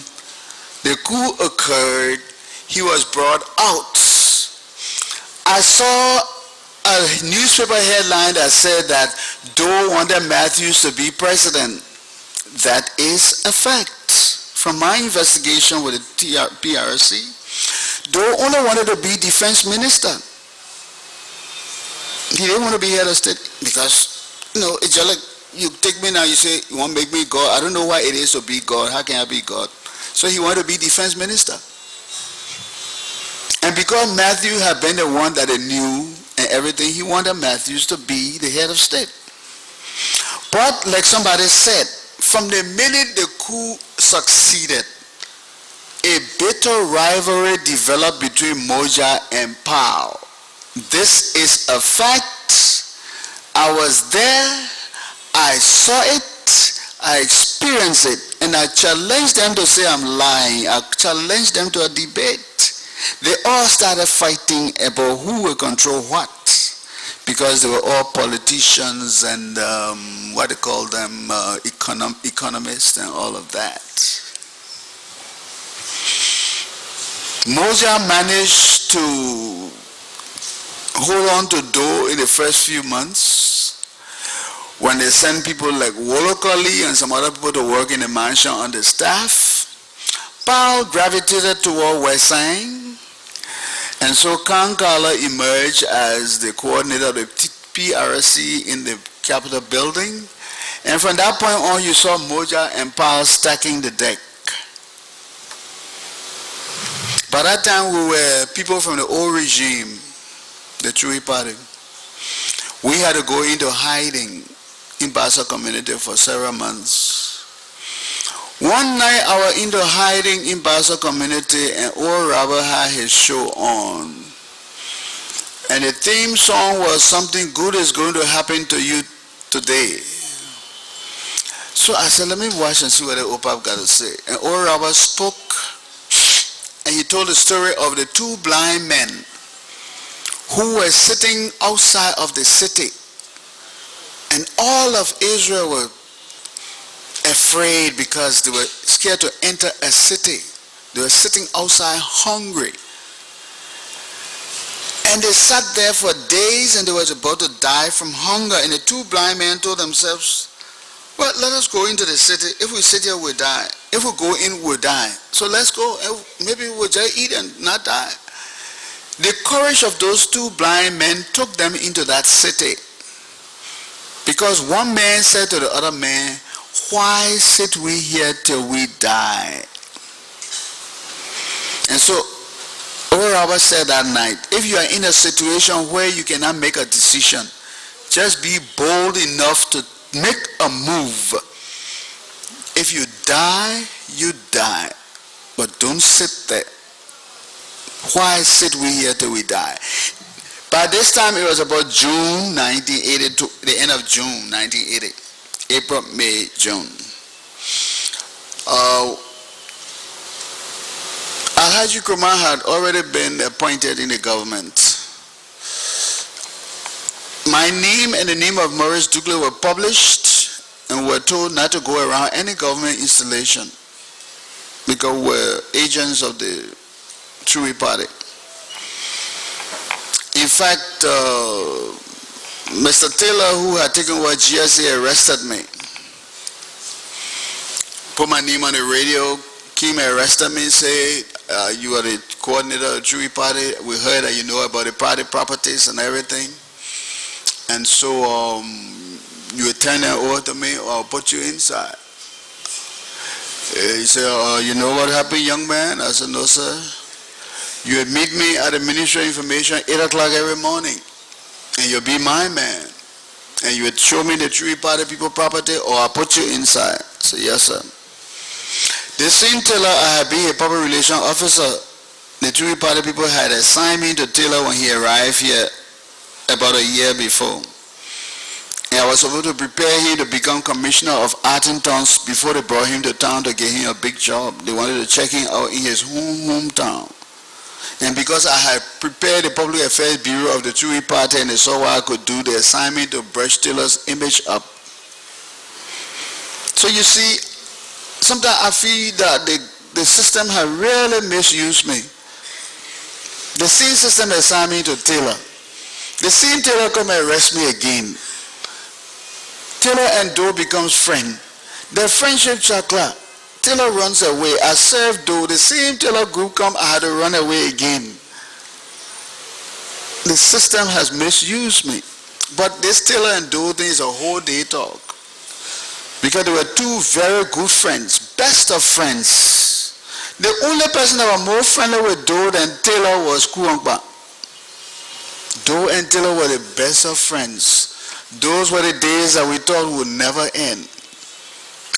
the coup occurred. He was brought out. I saw a newspaper headline that said that Doe wanted Matthews to be president. That is a fact. From my investigation with the PRC, Doe only wanted to be defense minister. He didn't want to be head of state because, it's just like you take me now, you say, you want to make me God. I don't know why it is to be God. How can I be God? So he wanted to be defense minister. And because Matthew had been the one that they knew and everything, he wanted Matthews to be the head of state. But like somebody said, from the minute the coup succeeded, a bitter rivalry developed between Moja and Powell. This is a fact. I was there, I saw it, I experienced it, and I challenged them to say I'm lying. I challenged them to a debate. They all started fighting about who will control what, because they were all politicians and what they call them, economists and all of that. Moja managed to hold on to Doe in the first few months when they sent people like Wolokoli and some other people to work in the mansion on the staff. Powell gravitated toward Westside. And so Kankala emerged as the coordinator of the PRC in the Capitol building. And from that point on, you saw Moja and Powell stacking the deck. By that time, we were people from the old regime, the Chui party. We had to go into hiding in Basa community for several months. One night I was into hiding in Basa community and old Robert had his show on. And the theme song was "Something Good Is Going to Happen to You Today." So I said, let me watch and see what the OPAP got to say. And old Robert spoke and he told the story of the 2 blind men who were sitting outside of the city. And all of Israel were afraid because they were scared to enter a city. They were sitting outside hungry. And they sat there for days and they were about to die from hunger. And the 2 blind men told themselves, well, let us go into the city. If we sit here, we'll die. If we go in, we'll die. So let's go. Maybe we'll just eat and not die. The courage of those 2 blind men took them into that city. Because one man said to the other man, why sit we here till we die? And so, old Robert said that night, if you are in a situation where you cannot make a decision, just be bold enough to make a move. If you die, you die. But don't sit there. Why sit we here till we die? By this time, it was about June 1980, to the end of June 1980. April, May, June. Alhaji Kumar had already been appointed in the government. My name and the name of Maurice Douglas were published, and we were told not to go around any government installation because we're agents of the Chewy Party. In fact, Mr. Taylor, who had taken over GSA, arrested me. Put my name on the radio, came and arrested me and said, you are the coordinator of the Chewy Party. We heard that you know about the party properties and everything. And so you will turn that over to me or I'll put you inside. He said, you know what happened, young man? I said, no, sir. You would meet me at the Ministry of Information 8 o'clock every morning. And you'll be my man. And you would show me the Chewy Party people property or I'll put you inside. I said, yes, sir. The same Taylor I had been a public relations officer. The Chewy Party people had assigned me to Taylor when he arrived here about a year before. And I was supposed to prepare him to become commissioner of art and towns before they brought him to town to get him a big job. They wanted to check him out in his hometown. And because I had prepared the Public Affairs Bureau of the Chewy Party and they saw what I could do, they assigned me to brush Taylor's image up. So you see, sometimes I feel that the system has really misused me. The same system assigned me to Taylor. The same Taylor come and arrest me again. Taylor and Doe becomes friend. Their friendship chakra. Taylor runs away. I served Doe. The same Taylor group come, I had to run away again. The system has misused me. But this Taylor and Doe thing is a whole day talk. Because they were two very good friends, best of friends. The only person that was more friendly with Doe than Taylor was Kuangba. Doe and Taylor were the best of friends. Those were the days that we thought would never end.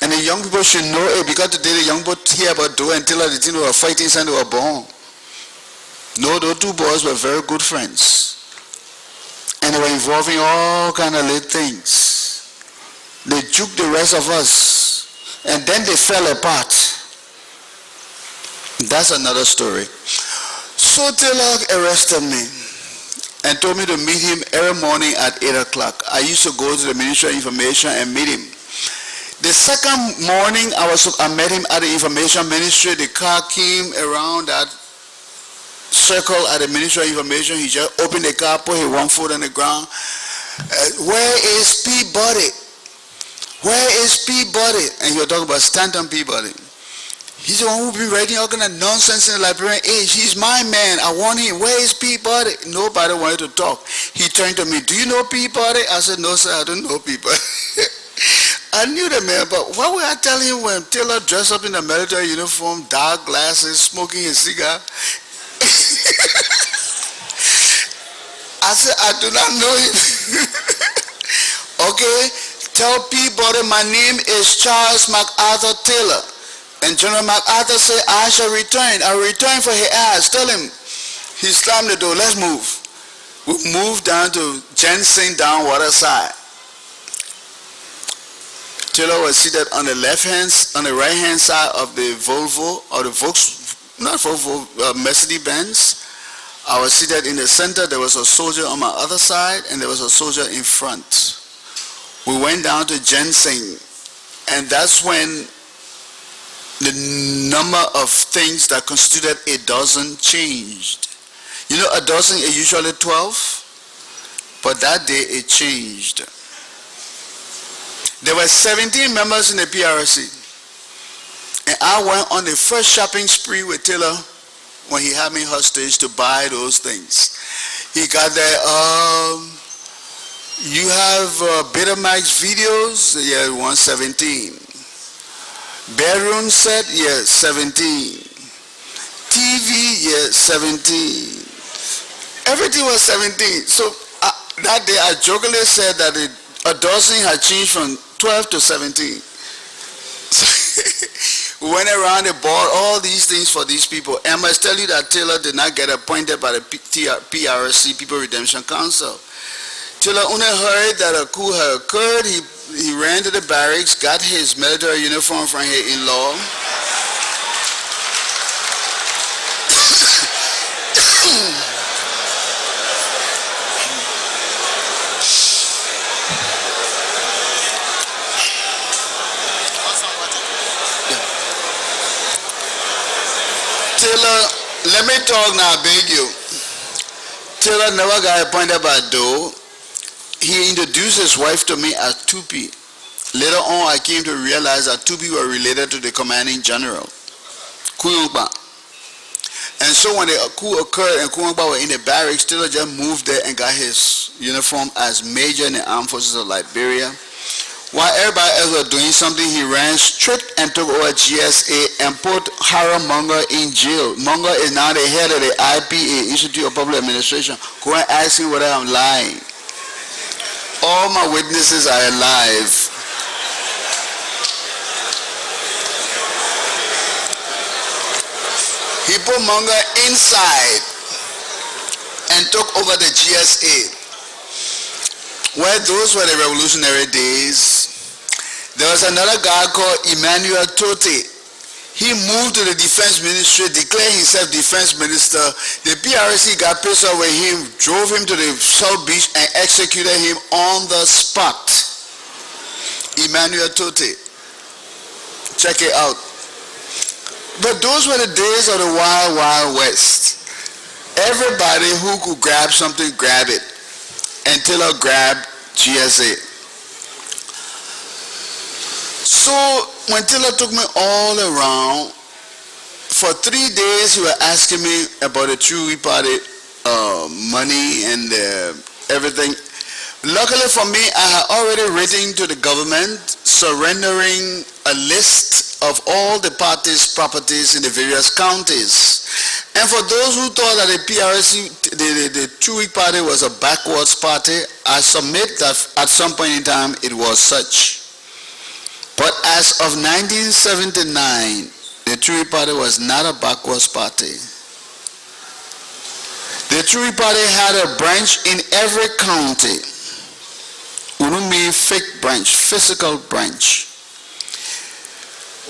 And the young people should know it because today the young people hear about Doe and Taylor, they think they were fighting since they were born. No, those two boys were very good friends. And they were involved in all kind of little things. They juked the rest of us. And then they fell apart. That's another story. So Taylor arrested me and told me to meet him every morning at 8 o'clock. I used to go to the Ministry of Information and meet him. The second morning I met him at the Information Ministry. The car came around that circle at the Ministry of Information. He just opened the car, put his one foot on the ground. Where is Peabody? Where is Peabody? And he was talking about Stanton Peabody. He's the one who been writing all kind of nonsense in the librarian age. He's my man. I want him. Where is Peabody? Nobody wanted to talk. He turned to me, do you know Peabody? I said, no, sir, I don't know Peabody. I knew the man, but what would I tell him when Taylor dressed up in a military uniform, dark glasses, smoking a cigar? I said, I do not know him. Okay, tell Peabody my name is Charles MacArthur Taylor. And General MacArthur said, I shall return. I will return for his ass. Tell him. He slammed the door. Let's move. We moved down to Jensen down water side. Taylor was seated on the right hand side of the Volvo, or the Mercedes-Benz. I was seated in the center. There was a soldier on my other side, and there was a soldier in front. We went down to Jensen, and that's when the number of things that constituted a dozen changed. You know, a dozen is usually 12, but that day it changed. There were 17 members in the PRC, and I went on the first shopping spree with Taylor when he had me hostage to buy those things. He got there, you have Betamax videos? Yeah, 117. Bedroom set, yes, 17. TV, yes, 17. Everything was 17. So that day I jokingly said that a dozen had changed from 12 to 17. So we went around and bought all these things for these people. And I must tell you that Taylor did not get appointed by the PRC, People Redemption Council. Taylor only heard that a coup had occurred. He ran to the barracks, got his military uniform from his in-law. Taylor, let me talk now, I beg you. Taylor never got appointed by Doe. He introduced his wife to me as Tupi. Later on, I came to realize that Tupi were related to the commanding general, Kuyungba. And so when the coup occurred and Kuyungba were in the barracks, Taylor just moved there and got his uniform as major in the armed forces of Liberia. While everybody else was doing something, he ran straight and took over GSA and put Harold Munger in jail. Munger is now the head of the IPA, Institute of Public Administration. Go and ask him whether I'm lying. All my witnesses are alive. He put Munger inside and took over the GSA. Well, those were the revolutionary days. There was another guy called Emmanuel Tote. He moved to the defense ministry, declared himself defense minister. The PRC got pissed off with him, drove him to the South Beach and executed him on the spot. Emmanuel Tote. Check it out. But those were the days of the wild, wild west. Everybody who could grab something, grab it. And Taylor grabbed GSA. So when Taylor took me all around, for 3 days he was asking me about the True Party money and everything. Luckily for me, I had already written to the government surrendering a list of all the party's properties in the various counties. And for those who thought that the PRC, the True Party was a backwards party, I submit that at some point in time it was such. But as of 1979, the True Party was not a backwards party. The True Party had a branch in every county. We don't mean fake branch, physical branch.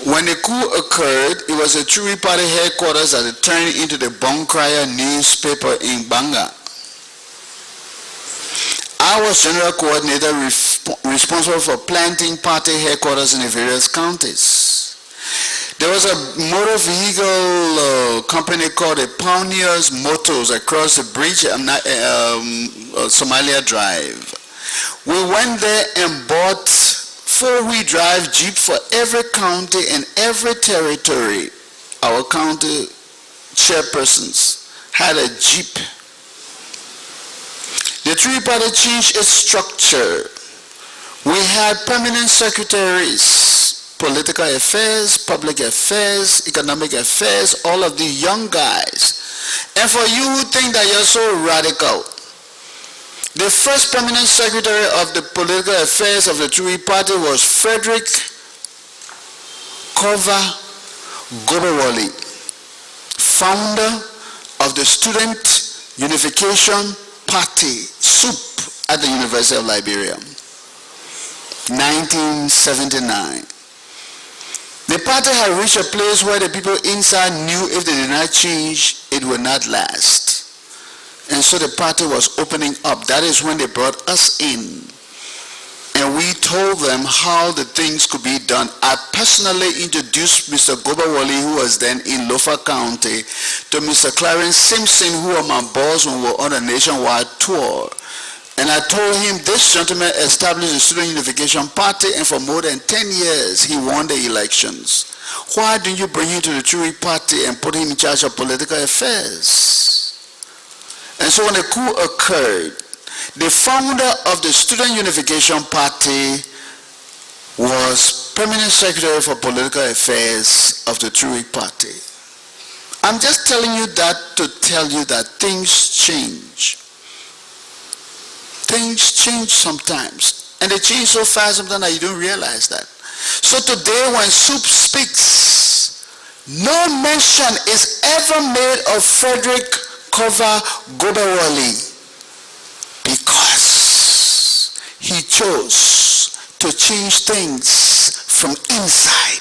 When the coup occurred, it was the True Party headquarters that it turned into the Bonkraya newspaper in Banga. I was general coordinator responsible for planting party headquarters in the various counties. There was a motor vehicle company called the Pioneers Motors across the bridge, Somalia Drive. We went there and bought 4-wheel drive Jeep for every county and every territory. Our county chairpersons had a Jeep. The True Party changed its structure. We had permanent secretaries, political affairs, public affairs, economic affairs, all of the young guys. And for you who think that you're so radical, the first permanent secretary of the political affairs of the True Party was Frederick Kova Gobewali, founder of the Student Unification Party, SUP, at the University of Liberia, 1979. The party had reached a place where the people inside knew if they did not change, it would not last. And so the party was opening up. That is when they brought us in. And we told them how the things could be done. I personally introduced Mr. Gobawali, who was then in Lofa County, to Mr. Clarence Simpson, who were my boss when we were on a nationwide tour. And I told him this gentleman established the Student Unification Party, and for more than 10 years he won the elections. Why didn't you bring him to the True Party and put him in charge of political affairs? And so when the coup occurred, the founder of the Student Unification Party was Permanent Secretary for Political Affairs of the True Party. I'm just telling you that to tell you that things change. Things change sometimes. And they change so fast sometimes that you don't realize that. So today when SUP speaks, no mention is ever made of Frederick Kova Gobewali, because he chose to change things from inside.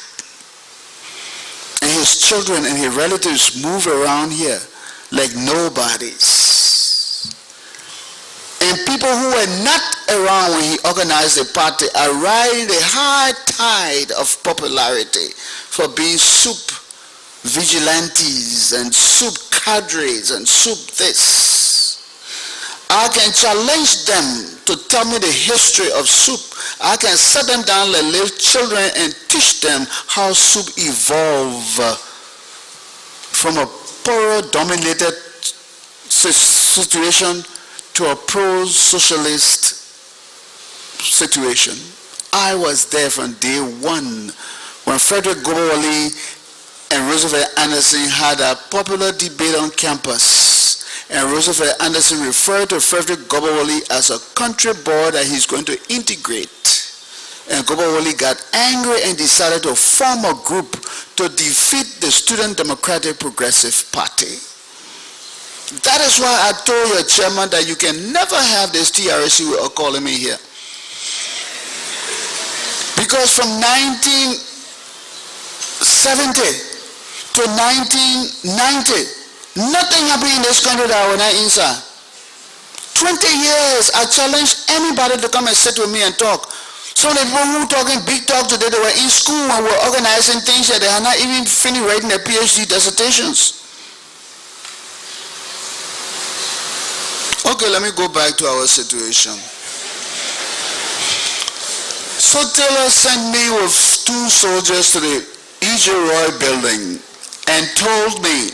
And his children and his relatives move around here like nobodies. And people who were not around when he organized the party are riding the high tide of popularity for being SUP vigilantes and soup cadres and soup this. I can challenge them to tell me the history of soup. I can set them down like little children and teach them how soup evolved from a poorer-dominated situation to a pro-socialist situation. I was there from day one when Frederick Gobowale and Roosevelt Anderson had a popular debate on campus. And Roosevelt Anderson referred to Frederick Gobowale as a country boy that he's going to integrate. And Gobowale got angry and decided to form a group to defeat the Student Democratic Progressive Party. That is why I told your chairman that you can never have this TRC without calling me here. Because from 1970 to 1990, nothing happened in this country that I was not inside. 20 years, I challenged anybody to come and sit with me and talk. Some of the people who talking big talk today, they were in school and were organizing things that they had not even finished writing their PhD dissertations. Okay, let me go back to our situation. So Taylor sent me with 2 soldiers to the E.J. Roy building and told me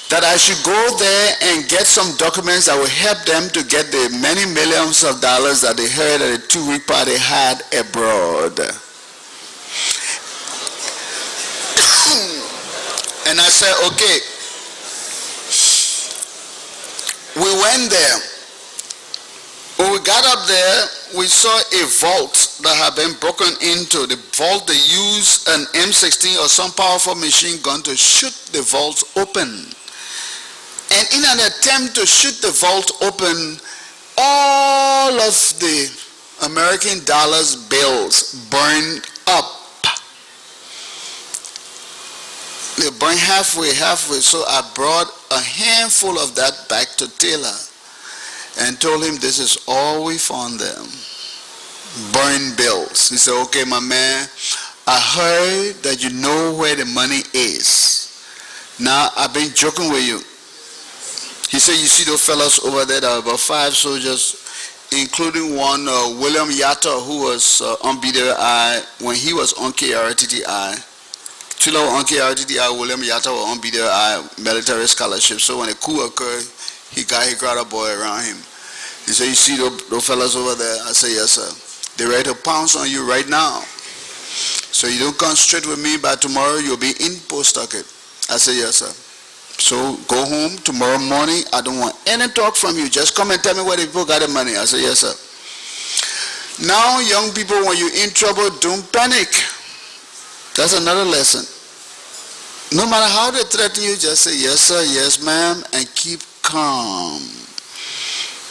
that I should go there and get some documents that will help them to get the many millions of dollars that they heard that the 2-week party had abroad. And I said, okay. We went there. When we got up there, we saw a vault that had been broken into. The vault, they used an M16 or some powerful machine gun to shoot the vault open. And in an attempt to shoot the vault open, all of the American dollars bills burned up. They burned halfway. So I brought a handful of that back to Taylor and told him this is all we found there. Burned bills. He said, okay, my man, I heard that you know where the money is. Now, I've been joking with you. He said, you see those fellas over there, there are about 5 soldiers, including one, William Yatta, who was on BDI when he was on KRTTI. Chilo on KRTTI, William Yatta was on BDI military scholarship. So when a coup occurred, he got a boy around him. He said, you see those fellas over there? I said, yes, sir. They're ready to pounce on you right now. So you don't come straight with me, by tomorrow you'll be in Post-Tucket. I said, yes, sir. So go home tomorrow morning. I don't want any talk from you. Just come and tell me where the people got the money. I said, yes, sir. Now, young people, when you're in trouble, don't panic. That's another lesson. No matter how they threaten you, just say, yes, sir, yes, ma'am, and keep calm.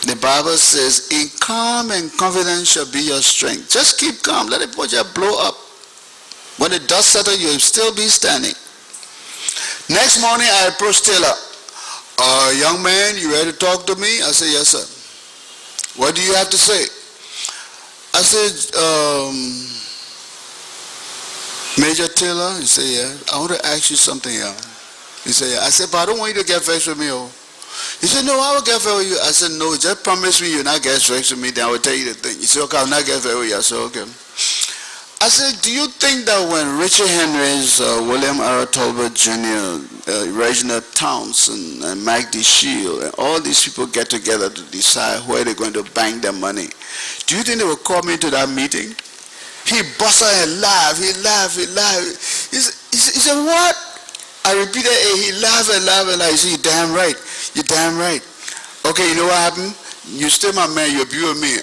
The Bible says, in calm and confidence shall be your strength. Just keep calm. Let the project blow up. When the dust settles, you'll still be standing. Next morning, I approached Taylor. Young man, you ready to talk to me? I said, yes, sir. What do you have to say? I said, Major Taylor? He said, yeah. I want to ask you something, yeah. He said, yeah. I said, but I don't want you to get vexed with me, oh. He said, no, I will get vexed with you. I said, no, just promise me you'll not get vexed with me, then I will tell you the thing. He said, okay, I'll not get vexed with you. I said, okay. I said, do you think that when Richard Henry's, William R. Talbot Jr., Reginald Townsend, and Mike DeShield, and all these people get together to decide where they're going to bank their money, do you think they will call me to that meeting? He busted and laughed. He laughed. He said, what? I repeated it. He laughed and laughed and laughed. He said, you're damn right. You're damn right. Okay, you know what happened? You still my man. You're with me.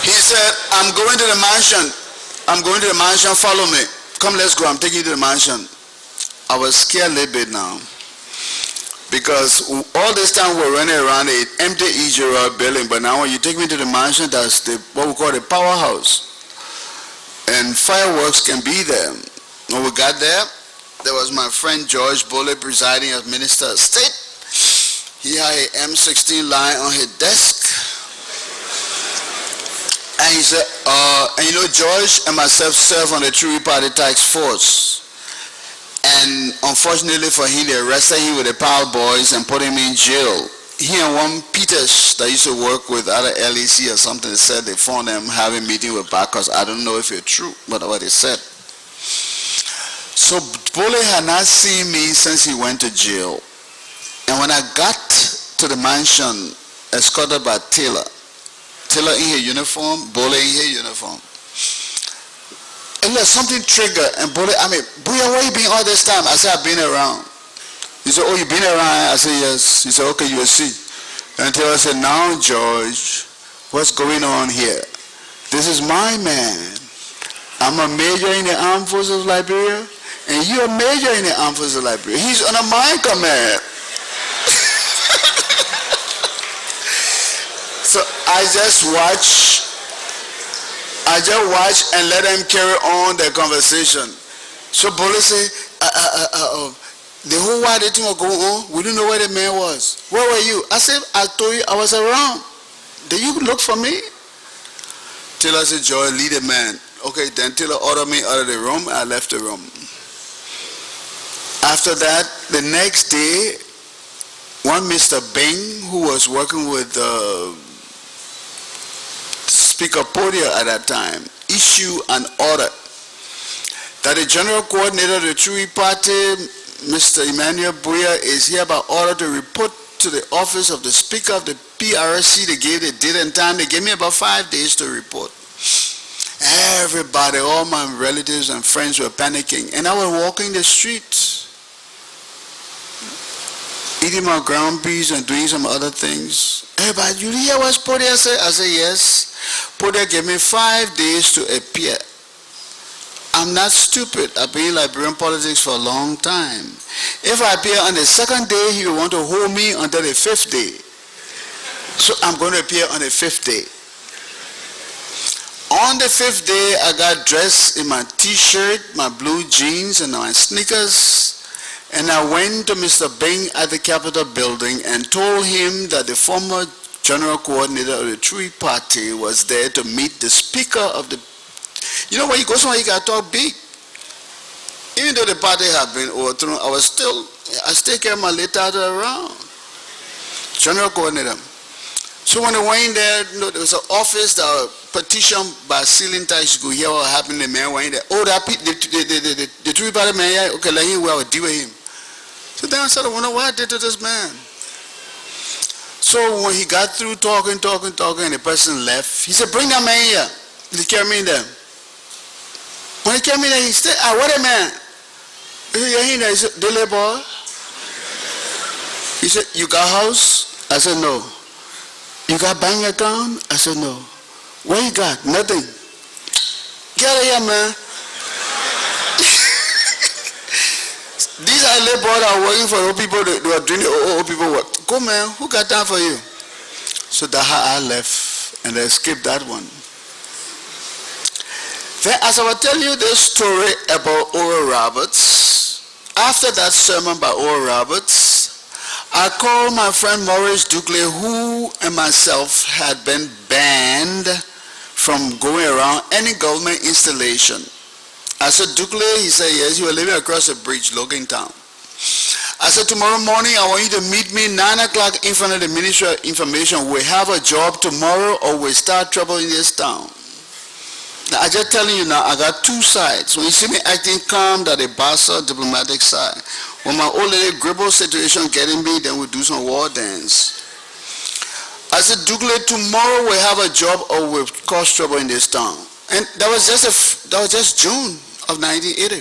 He said, I'm going to the mansion. I'm going to the mansion. Follow me. Come, let's go. I'm taking you to the mansion. I was scared a little bit now. Because all this time we're running around an empty E.J. Roy building. But now when you take me to the mansion, that's what we call the powerhouse. And fireworks can be there. When we got there was my friend George Bowier presiding as Minister of State. He had an M16 lying on his desk. And he said, and you know, George and myself served on the Tree Party Task Force. And unfortunately for him, they arrested him with the Power Boys and put him in jail. He and one Peters that used to work with other LEC or something, they said they found them having meeting with backers. I don't know if it's true, but what they said. So Bowier had not seen me since he went to jail. And when I got to the mansion, escorted by Taylor in her uniform, Bowier in her uniform. And there's something triggered, and Bowier, where you been all this time? I said, I've been around. He said, oh, you been around? I said, yes. He said, okay, you will see. And Taylor said, now, George, what's going on here? This is my man. I'm a major in the Armed Forces of Liberia, and you're a major in the Armed Forces of Liberia. He's under my command. So I just watch and let them carry on their conversation. So Bowier said, the whole while the thing was going on, we didn't know where the man was. Where were you? I said, I told you I was around. Did you look for me? Taylor said, Joy, lead the man. Okay, then Taylor ordered me out of the room. I left the room. After that, the next day, one Mr. Bing, who was working with Speaker Bowier at that time, issued an order that the general coordinator of the Tree Party, Mr. Emmanuel Bowier, is hereby ordered to report to the office of the Speaker of the TRC. They gave the date and time. They gave me about 5 days to report. Everybody, all my relatives and friends were panicking. And I was walking the streets, eating my ground beef and doing some other things. Everybody, you hear what Bowier said? I said, yes. Bowier gave me 5 days to appear. I'm not stupid. I've been in Liberian politics for a long time. If I appear on the second day, he will want to hold me until the 5th day. So I'm going to appear on the 5th day. On the 5th day, I got dressed in my t-shirt, my blue jeans, and my sneakers. And I went to Mr. Bing at the Capitol building and told him that the former general coordinator of the Tree Party was there to meet the Speaker of the... You know, when you go somewhere, you got to talk big. Even though the party had been overthrown, I still kept my little title around. General coordinator. So when I went in there, you know, there was an office that was petitioned by ceiling tax. You could hear what happened. The man went in there. Oh, the Tree Party man, yeah, okay, let him, well, deal with him. So then I started wondering what I did to this man. So when he got through talking, and the person left, he said, bring that man here. He carried me in there. When he came in there, he said, what a man. He said, Dele boy. He said, you got house? I said, no. You got bank account? I said, no. What you got? Nothing. Get out of here, man. These are labor that are working for old people. They are doing the old people work. Go, man. Who got time for you? So that's how I left and I skipped that one. Then, as I will tell you this story about Oral Roberts, after that sermon by Oral Roberts, I called my friend Maurice Dukley, who and myself had been banned from going around any government installation. I said, Dukley? He said, yes, you were living across the bridge, Logan Town. I said, tomorrow morning, I want you to meet me 9 o'clock in front of the Ministry of Information. We have a job tomorrow or we start trouble in this town. Now, I'm just telling you now, I got two sides. When you see me acting calm, that a Bassa diplomatic side. When my old lady Gribble situation getting me, then we do some war dance. I said, Dukley, tomorrow we have a job or we'll cause trouble in this town. And that was just June of 1980.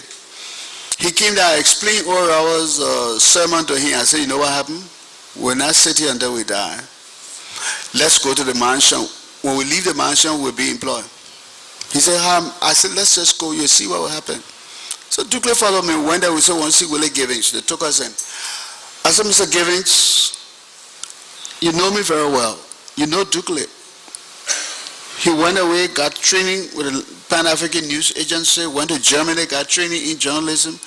He came there, I explained Oral Roberts' sermon to him. I said, you know what happened? We'll not sit here until we die. Let's go to the mansion. When we leave the mansion, we'll be employed. He said, I said, let's just go. You'll see what will happen. So Dukley followed me. When they we said, want to see Willie Givings. They took us in. I said, Mr. Givings, you know me very well. You know Dukley. He went away, got training with the Pan-African News Agency, went to Germany, got training in journalism.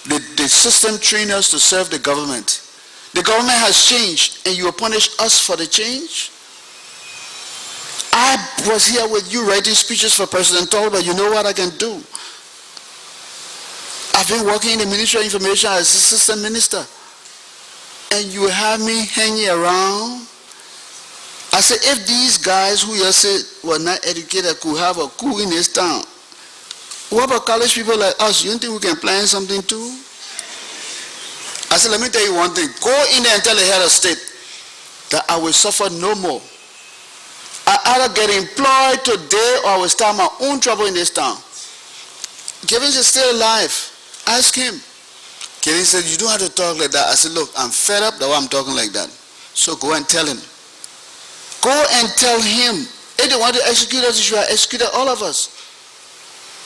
The system trained us to serve the government. The government has changed, and you will punish us for the change? I was here with you writing speeches for President Tolba. You know what I can do? I've been working in the Ministry of Information as Assistant Minister, and you have me hanging around. I said, if these guys who you said were not educated could have a coup in this town, what about college people like us? You don't think we can plan something too? I said, let me tell you one thing. Go in there and tell the head of state that I will suffer no more. I either get employed today or I will start my own trouble in this town. Givens is still alive. Ask him. Givens said, you don't have to talk like that. I said, look, I'm fed up that I'm talking like that. So go and tell him. Go and tell him. If they want to execute us, you should have executed all of us.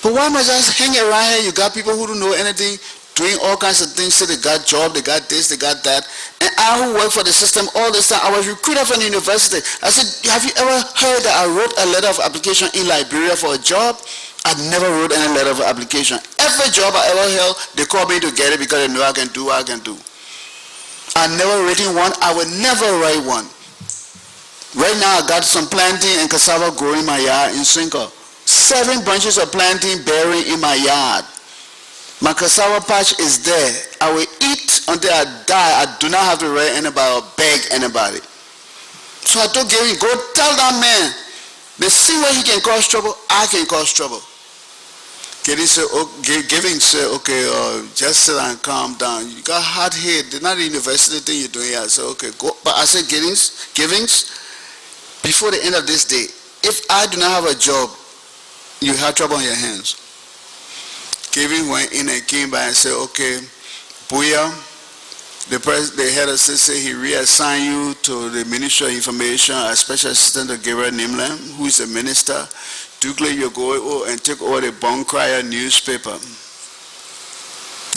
But why must I just hang around here? You got people who don't know anything, doing all kinds of things. So they got job, they got this, they got that. And I who work for the system all this time, I was recruited from the university. I said, have you ever heard that I wrote a letter of application in Liberia for a job? I never wrote any letter of application. Every job I ever held, they call me to get it because they know I can do what I can do. I never written one. I would never write one. Right now, I got some plantain and cassava growing in my yard in Cinco. 7 bunches of plantain bearing in my yard. My cassava patch is there. I will eat until I die. I do not have to write anybody or beg anybody. So I told Gary, go tell that man, the same way he can cause trouble, I can cause trouble. Gary said, Giving said, okay, just sit and calm down. You got hard head. They're not the university thing you're doing. I said, okay, go. But I said, Givings, before the end of this day, if I do not have a job, you have trouble on your hands. Giving went in and came by and said, okay, Bowier, the head of state said he reassigned you to the Ministry of Information as Special Assistant to Gabriel Nimlam, who is a minister. Dukley, you go and take over the Bon Crier newspaper.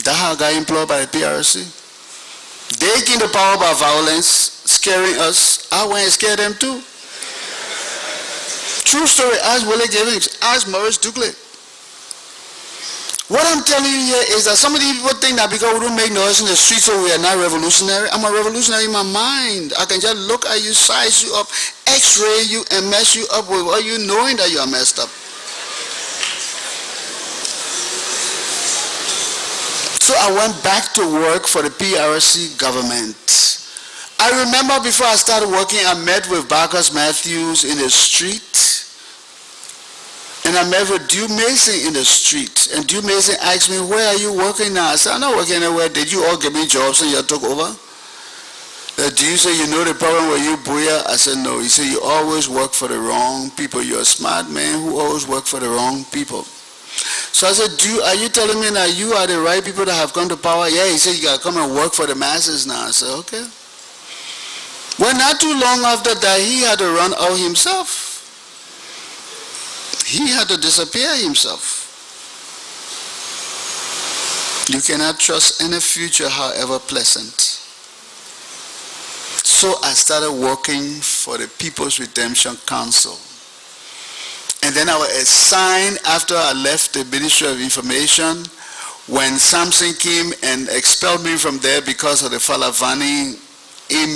That's how I got employed by the TRC. They gained the power by violence, scaring us. I went and scared them too. True story. Ask Willie Givings. Ask Maurice Dukley. What I'm telling you here is that some of these people think that because we don't make noise in the streets so we are not revolutionary. I'm a revolutionary in my mind. I can just look at you, size you up, x-ray you, and mess you up with you knowing that you are messed up. So I went back to work for the PRC government. I remember before I started working, I met with Barkus Matthews in the street. And I met with Dew Mason in the street. And Dew Mason asked me, where are you working now? I said, I'm not working anywhere. Did you all give me jobs and you took over? Dew said, you know the problem with you, Bowier? I said, no. He said, you always work for the wrong people. You're a smart man who always work for the wrong people. So I said, Dew, are you telling me that you are the right people that have come to power? Yeah, he said, you got to come and work for the masses now. I said, okay. Well, not too long after that, he had to run out himself. He had to disappear himself. You cannot trust any future, however pleasant. So I started working for the People's Redemption Council. And then I was assigned after I left the Ministry of Information when Samson came and expelled me from there because of the Falavani in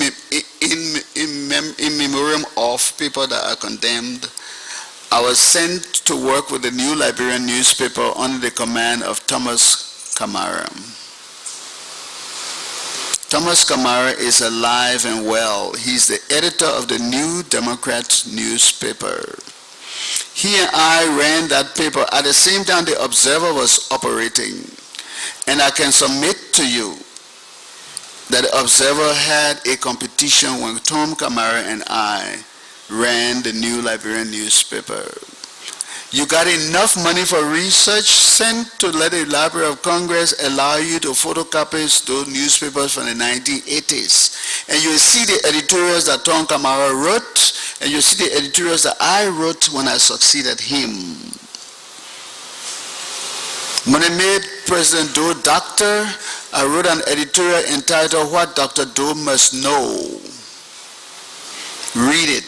memoriam of people that are condemned. I was sent to work with the New Liberian newspaper under the command of Thomas Kamara. Thomas Kamara is alive and well. He's the editor of the New Democrat newspaper. He and I ran that paper at the same time the Observer was operating. And I can submit to you that the Observer had a competition when Tom Kamara and I ran the New Liberian newspaper. You got enough money for research, sent to let the Library of Congress allow you to photocopy those newspapers from the 1980s. And you see the editorials that Tom Kamara wrote, and you see the editorials that I wrote when I succeeded him. When I made President Doe doctor, I wrote an editorial entitled What Dr. Doe Must Know. Read it.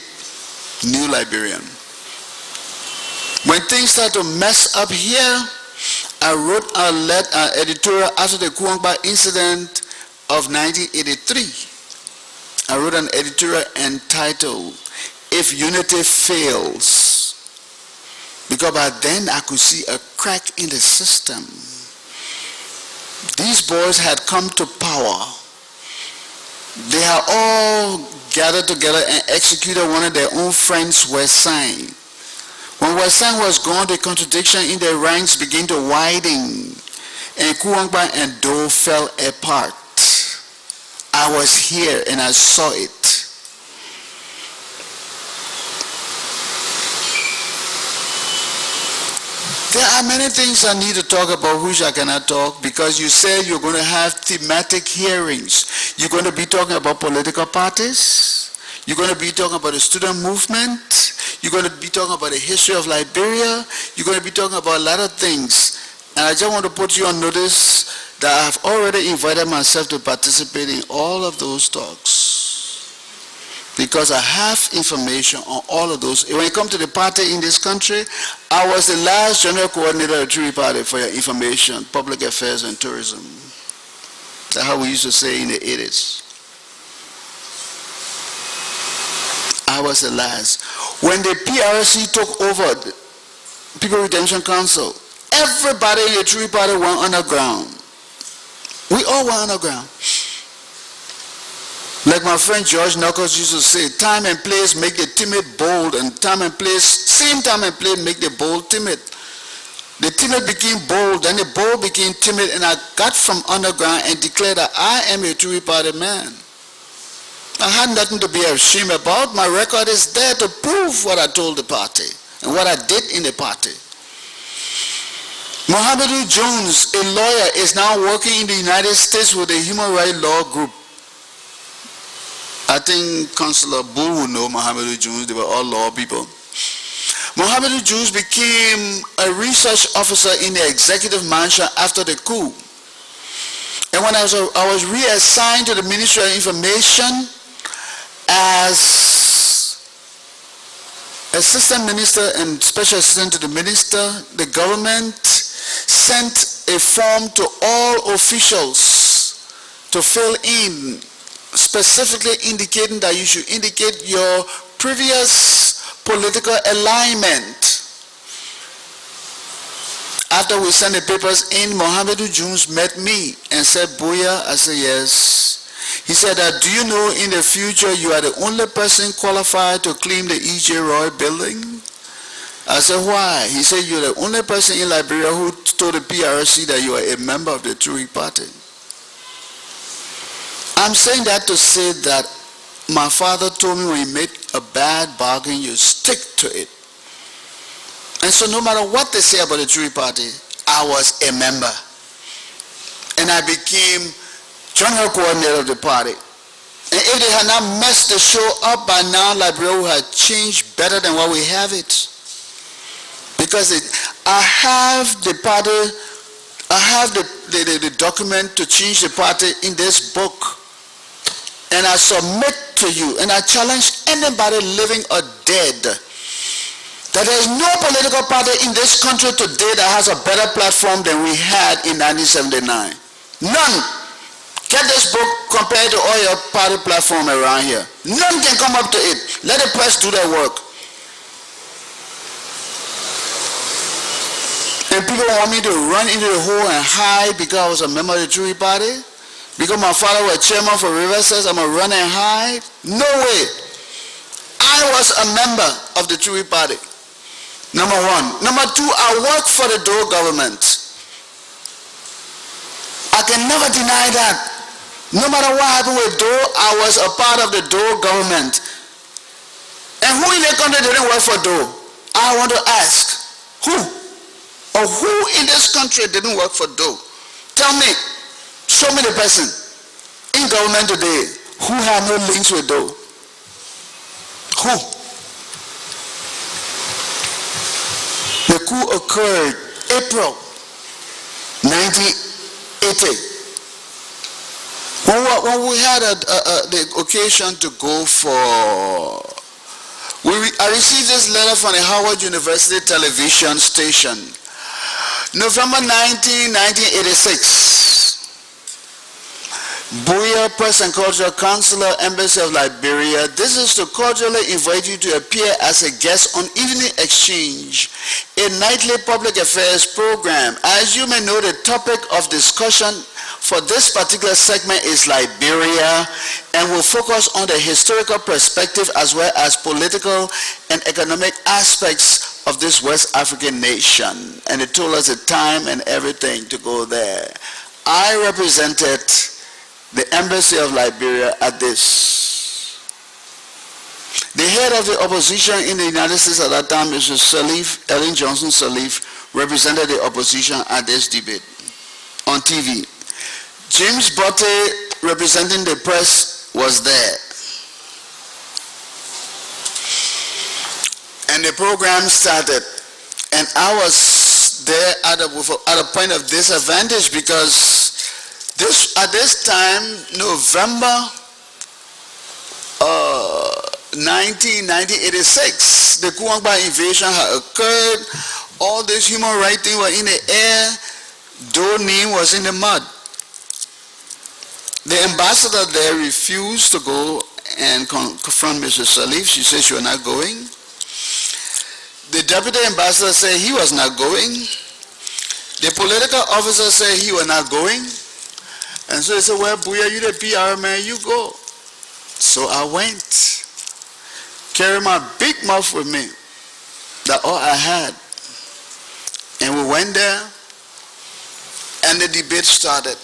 New Liberian. When things start to mess up here, I wrote an editorial after the Kuangba incident of 1983. I wrote an editorial entitled, "If Unity Fails," because by then I could see a crack in the system. These boys had come to power. They had all gathered together and executed one of their own friends, Westside. When Westside was gone, the contradiction in their ranks began to widen, and Kuwangba and Do fell apart. I was here and I saw it. There are many things I need to talk about which I cannot talk, because you said you're going to have thematic hearings. You're going to be talking about political parties. You're going to be talking about the student movement. You're going to be talking about the history of Liberia. You're going to be talking about a lot of things. And I just want to put you on notice that I have already invited myself to participate in all of those talks, because I have information on all of those. When it comes to the party in this country, I was the last general coordinator of the Tree Party, for your information, public affairs and tourism. That's how we used to say in the 80s. I was the last. When the TRC took over, the People Redemption Council, everybody in the Tree Party went underground. We all went underground. Like my friend George Knuckles used to say, time and place make the timid bold, and time and place, same time and place make the bold timid. The timid became bold, then the bold became timid, and I got from underground and declared that I am a Tree Party man. I had nothing to be ashamed about. My record is there to prove what I told the party and what I did in the party. Mohamedou Jones, a lawyer, is now working in the United States with a human rights law group. I think Councillor Bull would know Mohamedou Jones. They were all law people. Mohamedou Jones became a research officer in the executive mansion after the coup. And when I was reassigned to the Ministry of Information as assistant minister and special assistant to the minister, the government sent a form to all officials to fill in, specifically indicating that you should indicate your previous political alignment. After we sent the papers in, Mohamedou Jones met me and said, "Bowier?" I said, "Yes." He said, "Do you know in the future you are the only person qualified to claim the E.J. Roy building?" I said, "Why?" He said, "You're the only person in Liberia who told the PRC that you are a member of the Tree Party." I'm saying that to say that my father told me when you make a bad bargain, you stick to it. And so no matter what they say about the Tree Party, I was a member. And I became general coordinator of the party. And if they had not messed the show up by now, Liberia would have changed better than what we have it. Because I have the party, I have the document to change the party in this book. And I submit to you, and I challenge anybody living or dead, that there is no political party in this country today that has a better platform than we had in 1979. None. Get this book compared to all your party platform around here. None can come up to it. Let the press do their work. And people want me to run into the hole and hide because I was a member of the Tree Party. Because my father was chairman for Riverside, I'm going to run and hide? No way. I was a member of the Tree Party. Number one. Number two, I work for the Doe government. I can never deny that. No matter what happened with Doe, I was a part of the Doe government. And who in the country didn't work for Doe? I want to ask. Who? Or who in this country didn't work for Doe? Tell me. Show me the person in government today who had no links with Doe. Who? The coup occurred April 1980. When we had the occasion to go for, I received this letter from the Howard University television station, November 19, 1986. Bowier Liberia Press and Cultural Councilor, Embassy of Liberia. This is to cordially invite you to appear as a guest on Evening Exchange, a nightly public affairs program. As you may know, the topic of discussion for this particular segment is Liberia, and will focus on the historical perspective as well as political and economic aspects of this West African nation. And they told us the time and everything to go there. I represented the Embassy of Liberia at this. The head of the opposition in the United States at that time, Mr. Sirleaf, Ellen Johnson Sirleaf, represented the opposition at this debate on TV. James Botte, representing the press, was there. And the program started. And I was there at a point of disadvantage because at this time, November 1986, the Kuangba invasion had occurred. All this human rights thing were in the air. Donin was in the mud. The ambassador there refused to go and confront Mrs. Sirleaf. She said she was not going. The deputy ambassador said he was not going. The political officer said he was not going. And so he said, well, Bowier, you the PR man, you go. So I went. Carried my big mouth with me. That's all I had. And we went there, and the debate started.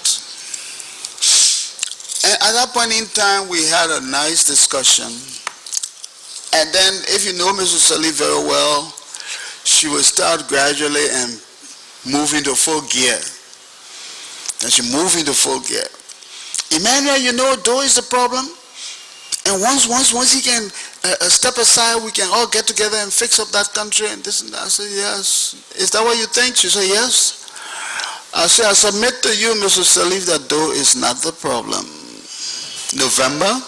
And at that point in time, we had a nice discussion. And then, if you know Mrs. Sirleaf very well, she would start gradually and move into full gear. And she moved into full gear. Emmanuel, you know, Doe is the problem. And once he can step aside, we can all get together and fix up that country and this and that. I said, yes. Is that what you think? She said, yes. I said, I submit to you, Mrs. Sirleaf, that Doe is not the problem. November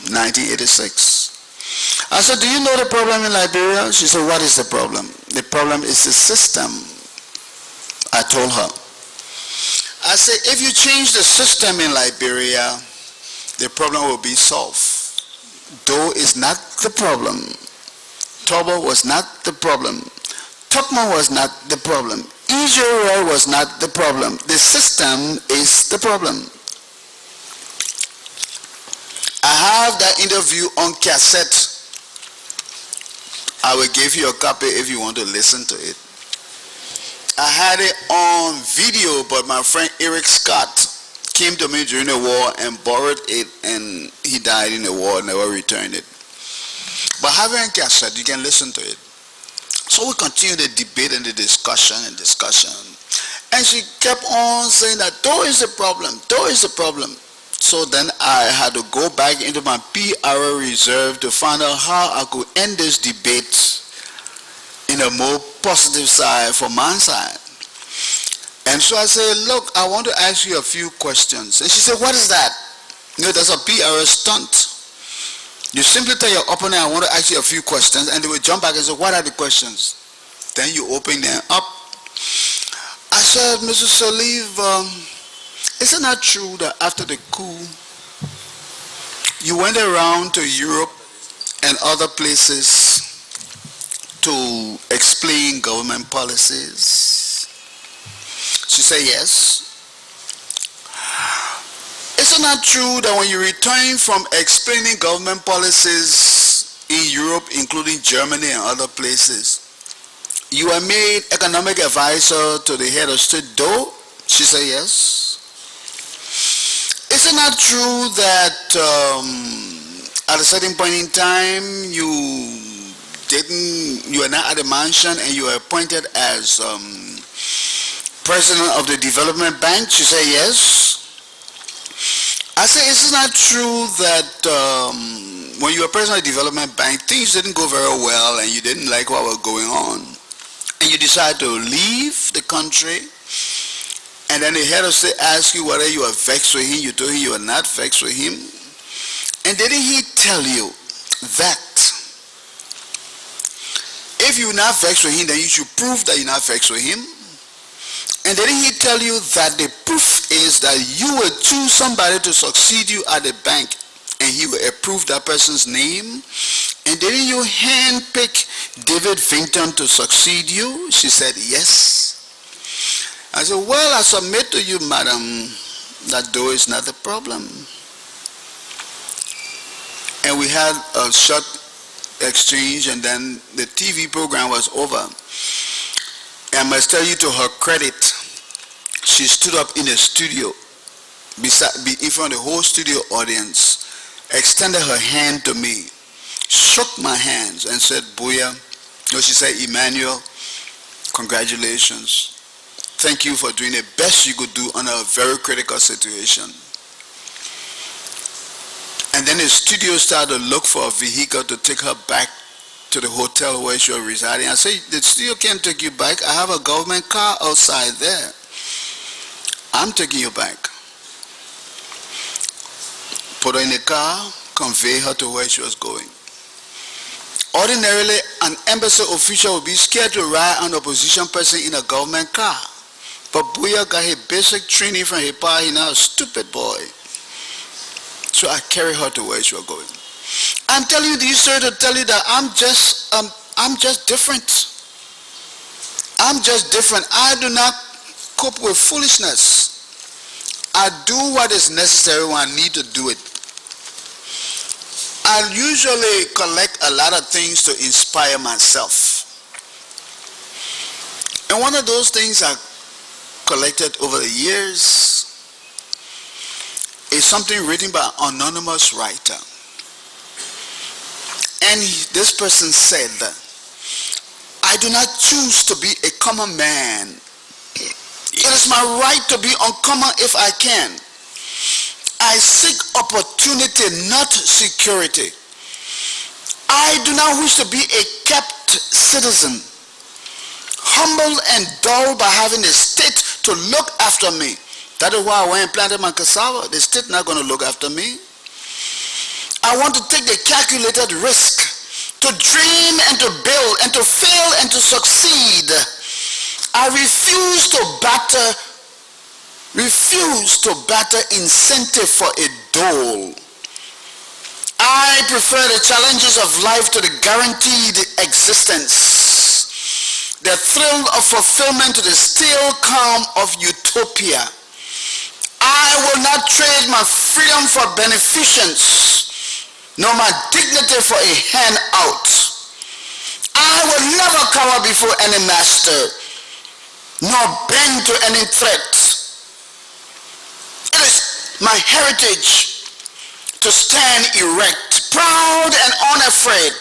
1986. I said, do you know the problem in Liberia? She said, what is the problem? The problem is the system. I told her. I said, if you change the system in Liberia, the problem will be solved. Doe is not the problem. Tobo was not the problem. Topman was not the problem. Israel was not the problem. The system is the problem. I have that interview on cassette. I will give you a copy if you want to listen to it. I had it on video, but my friend Eric Scott came to me during the war and borrowed it, and he died in the war, never returned it. But having a cassette, you can listen to it. So we continued the debate and the discussion. And she kept on saying that Doe is the problem, Doe is the problem. So then I had to go back into my PR reserve to find out how I could end this debate in a more positive side for my side. And so I said, look, I want to ask you a few questions. And she said, what is that? You know, that's a PR stunt. You simply tell your opponent, I want to ask you a few questions, and they will jump back and say, what are the questions? Then you open them up. I said, Mrs. Sirleaf, isn't that true that after the coup, you went around to Europe and other places to explain government policies? She said, yes. Isn't that true that when you return from explaining government policies in Europe, including Germany and other places, you are made economic advisor to the head of state Doe? She said, yes. Isn't that true that at a certain point in time you were not at the mansion and you were appointed as president of the development bank? She said, yes. I said, isn't that true that when you were president of the development bank, things didn't go very well and you didn't like what was going on, and you decided to leave the country, and then the head of state asked you whether you were vexed with him? You told him you were not vexed with him. And didn't he tell you that if you're not vexed with him, then you should prove that you're not vexed with him? And didn't he tell you that the proof is that you will choose somebody to succeed you at the bank, and he will approve that person's name, and didn't you handpick David Vinton to succeed you? She said, yes. I said, well, I submit to you, madam, that door is not the problem. And we had a short exchange, and then the TV program was over. And I must tell you, to her credit, she stood up in the studio, in front of the whole studio audience, extended her hand to me, shook my hands, and said, Bowier, no, she said, Emmanuel, congratulations. Thank you for doing the best you could do under a very critical situation. And then the studio started to look for a vehicle to take her back to the hotel where she was residing. I said, the studio can't take you back. I have a government car outside there. I'm taking you back. Put her in the car, convey her to where she was going. Ordinarily, an embassy official would be scared to ride an opposition person in a government car. But Bowier got his basic training from his pa. He's not a stupid boy. So I carried her to where she was going. I'm telling you this story to tell you that I'm just different. I'm just different. I do not cope with foolishness. I do what is necessary when I need to do it. I usually collect a lot of things to inspire myself. And one of those things I collected over the years is something written by an anonymous writer. And this person said, I do not choose to be a common man. It is my right to be uncommon if I can. I seek opportunity, not security. I do not wish to be a kept citizen, humbled and dulled by having the state to look after me. That is why I went and planted my cassava. The state not going to look after me. I want to take the calculated risk to dream and to build and to fail and to succeed. I refuse to batter incentive for a dole. I prefer the challenges of life to the guaranteed existence, the thrill of fulfillment to the still calm of utopia. I will not trade my freedom for beneficence, nor my dignity for a handout. I will never cower before any master, nor bend to any threat. It is my heritage to stand erect, proud and unafraid,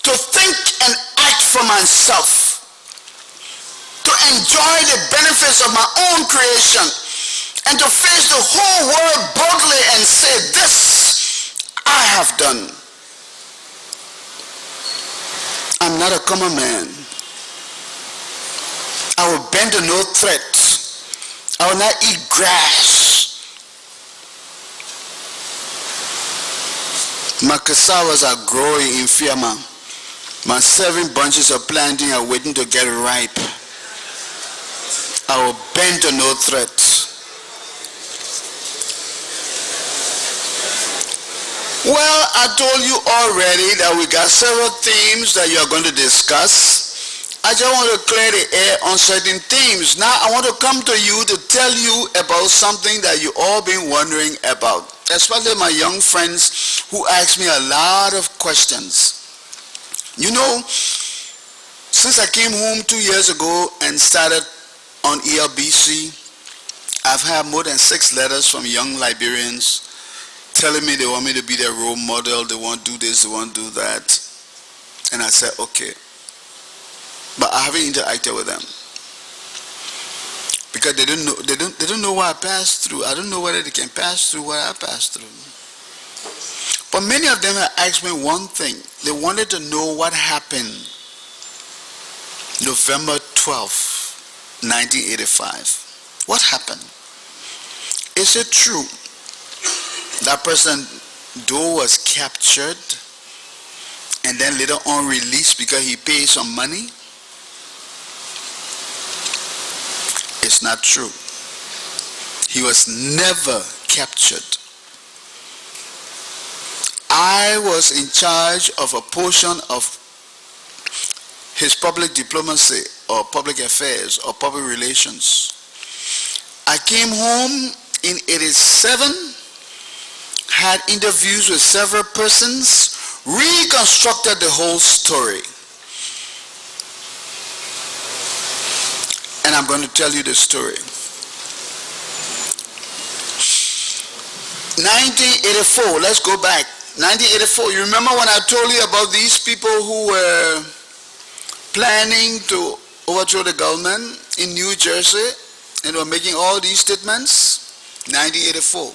to think and act for myself, to enjoy the benefits of my own creation, and to face the whole world boldly and say, this I have done. I'm not a common man. I will bend to no threat. I will not eat grass. My cassavas are growing in Fiamma. My 7 bunches of planting are waiting to get ripe. I will bend to no threat. Well, I told you already that we got several themes that you are going to discuss. I just want to clear the air on certain themes. Now I want to come to you to tell you about something that you all been wondering about, especially my young friends who ask me a lot of questions. You know, since I came home 2 years ago and started on ELBC, I've had more than 6 letters from young Liberians telling me they want me to be their role model, they want to do this, they want to do that. And I said, okay. But I haven't interacted with them. Because they don't know what I passed through. I don't know whether they can pass through what I passed through. But many of them have asked me one thing. They wanted to know what happened November 12th, 1985. What happened? Is it true that President Doe was captured and then later on released because he paid some money? It's not true. He was never captured. I was in charge of a portion of his public diplomacy or public affairs or public relations. I came home in 87, had interviews with several persons, reconstructed the whole story. And I'm going to tell you the story. 1984, let's go back. 1984, you remember when I told you about these people who were planning to overthrow the government in New Jersey and were making all these statements? 1984.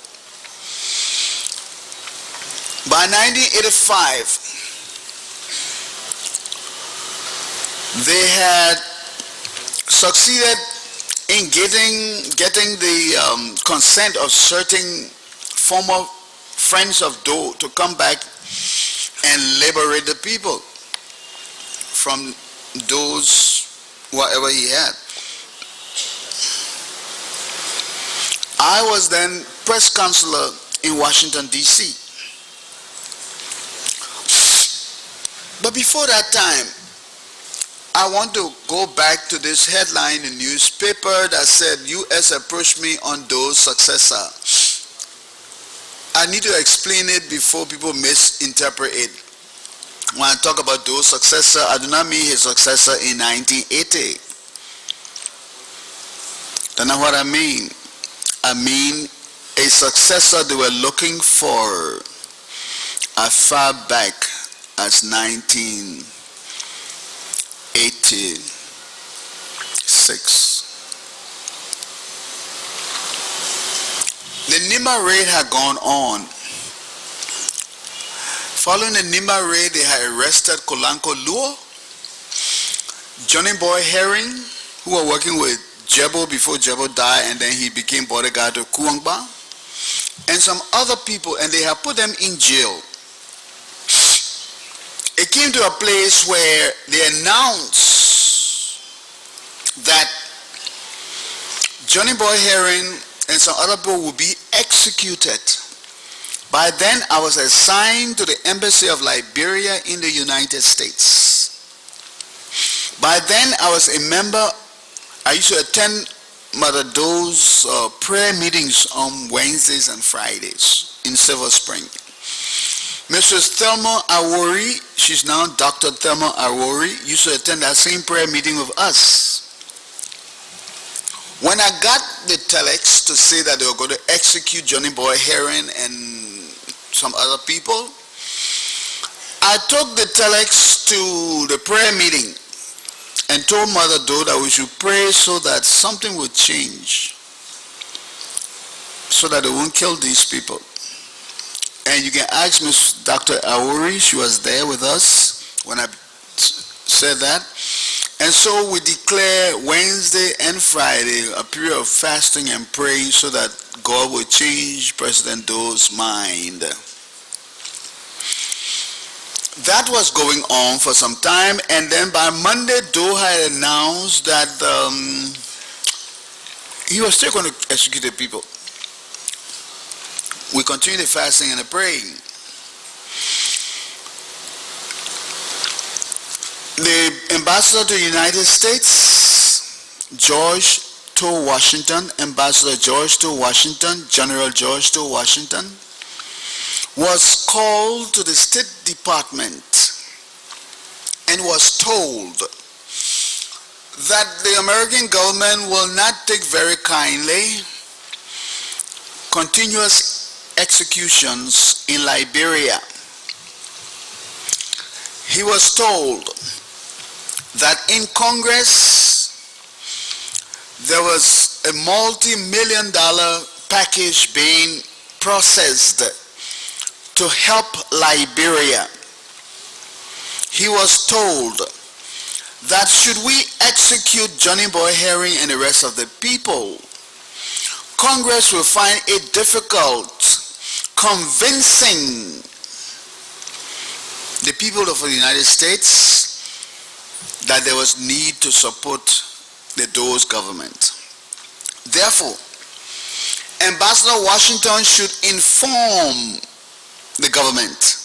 By 1985, they had succeeded in getting the consent of certain former friends of Doe to come back and liberate the people from those whatever he had. I was then press counselor in Washington, D.C. But before that time, I want to go back to this headline in the newspaper that said, U.S. approached me on Doe's successor. I need to explain it before people misinterpret it. When I talk about Doe's successor, I do not mean his successor in 1980. That's not what I mean. I mean a successor they were looking for as far back as 1986. The Nima raid had gone on. Following the Nima raid, they had arrested Kolanko Luo, Johnny Boy Hearing, who were working with Jebo before Jebo died, and then he became bodyguard to Kuangba, and some other people, and they had put them in jail. It came to a place where they announced that Johnny Boy Hearing and some other people would be executed. By then, I was assigned to the Embassy of Liberia in the United States. By then, I was a member. I used to attend Mother Doe's prayer meetings on Wednesdays and Fridays in Silver Spring. Mrs. Thelma Awori, she's now Dr. Thelma Awori, used to attend that same prayer meeting with us. When I got the telex to say that they were going to execute Johnny Boy Heron and some other people, I took the telex to the prayer meeting and told Mother Doe that we should pray so that something would change, so that they won't kill these people. And you can ask Miss Dr. Awori, she was there with us when I said that. And so we declare Wednesday and Friday a period of fasting and praying so that God will change President Doe's mind. That was going on for some time, and then by Monday, Doe had announced that he was still going to execute the people. We continued the fasting and the praying. The ambassador to the United States, George to Washington, Ambassador George to Washington, General George to Washington, was called to the State Department and was told that the American government will not take very kindly continuous executions in Liberia. He was told that in Congress there was a multi-million-dollar package being processed to help Liberia. He was told that should we execute Johnny Boy Hearing and the rest of the people, Congress will find it difficult convincing the people of the United States that there was need to support the Doe's government. Therefore, Ambassador Washington should inform the government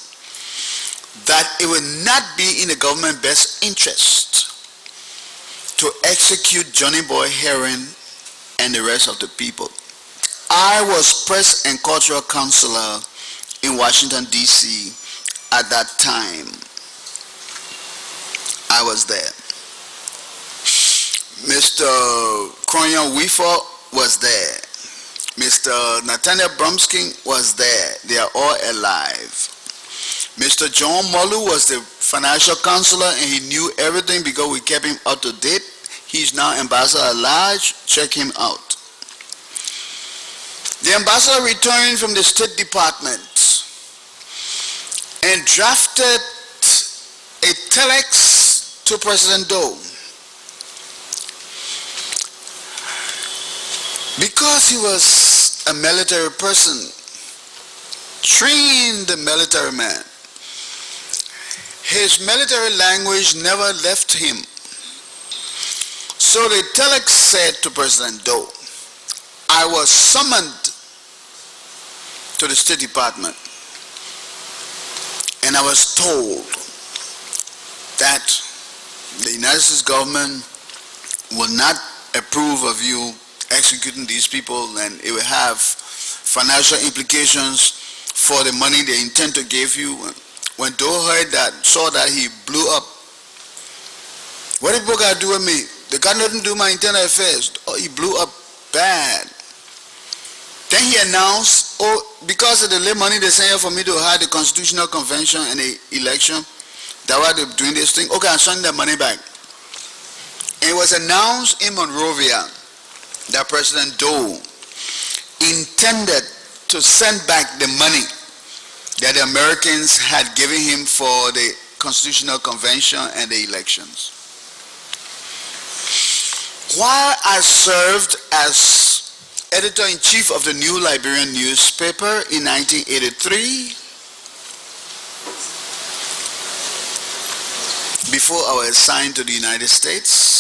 that it will not be in the government best interest to execute Johnny Boy Hearing and the rest of the people. I was press and cultural counselor in Washington, D.C. at that time. I was there. Mr. Cronyon Weefor was there. Mr. Nathaniel Bromsky was there. They are all alive. Mr. John Molu was the financial counselor, and he knew everything because we kept him up to date. He's now ambassador at large. Check him out. The ambassador returned from the State Department and drafted a telex to President Doe. Because he was a military person, trained military man, his military language never left him. So the telex said to President Doe, I was summoned to the State Department and I was told that the United States government will not approve of you executing these people, and it will have financial implications for the money they intend to give you. When Doe heard that, saw that, he blew up. What did people got to do with me? They got nothing to do with my internal affairs. Oh, he blew up bad. Then he announced, oh, because of the late money they sent for me to hide the Constitutional Convention and the election, that's why they're doing this thing. Okay, I'm sending that money back. And it was announced in Monrovia that President Doe intended to send back the money that the Americans had given him for the Constitutional Convention and the elections. While I served as editor-in-chief of the New Liberian newspaper in 1983, before I was assigned to the United States,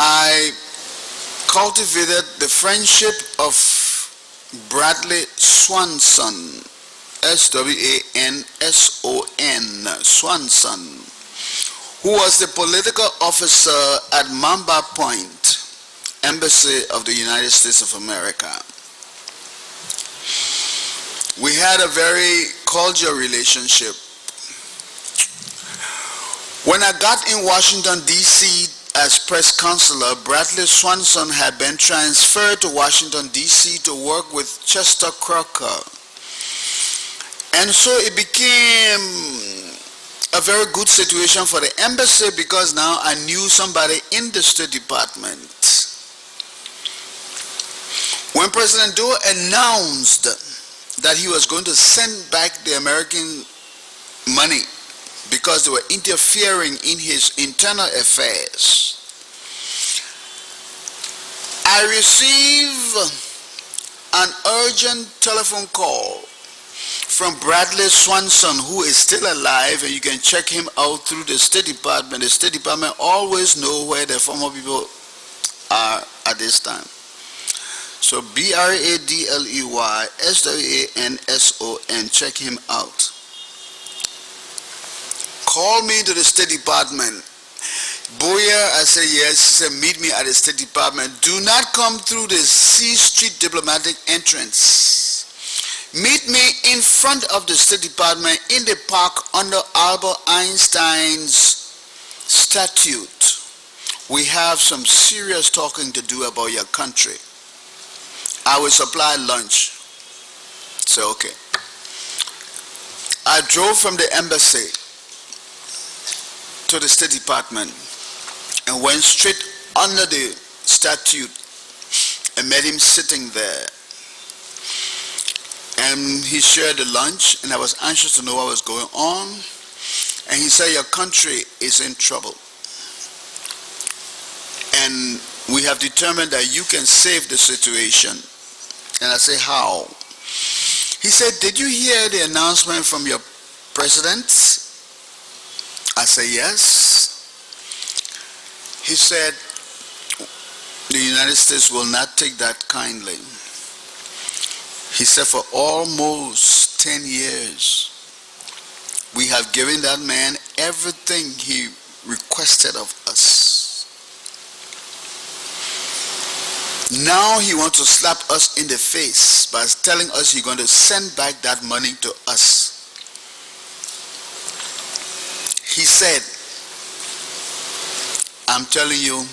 I cultivated the friendship of Bradley Swanson, S-W-A-N-S-O-N, Swanson, who was the political officer at Mamba Point, Embassy of the United States of America. We had a very cordial relationship. When I got in Washington, D.C. as press counselor, Bradley Swanson had been transferred to Washington, D.C. to work with Chester Crocker. And so it became a very good situation for the embassy because now I knew somebody in the State Department. When President Doe announced that he was going to send back the American money because they were interfering in his internal affairs, I received an urgent telephone call from Bradley Swanson, who is still alive, and you can check him out through the State Department. The State Department always know where the former people are at this time. So Bradley Swanson, check him out. Call me to the State Department. Bowier, I said yes. He said meet me at the State Department. Do not come through the C Street diplomatic entrance. Meet me in front of the State Department in the park under Albert Einstein's statue. We have some serious talking to do about your country. I will supply lunch. So okay. I drove from the embassy to the State Department and went straight under the statue and met him sitting there. And he shared the lunch, and I was anxious to know what was going on. And he said, your country is in trouble. And we have determined that you can save the situation. And I say, how? He said, did you hear the announcement from your president? I say, yes. He said, the United States will not take that kindly. He said for almost 10 years, we have given that man everything he requested of us. Now he wants to slap us in the face by telling us he's going to send back that money to us. He said, I'm telling you,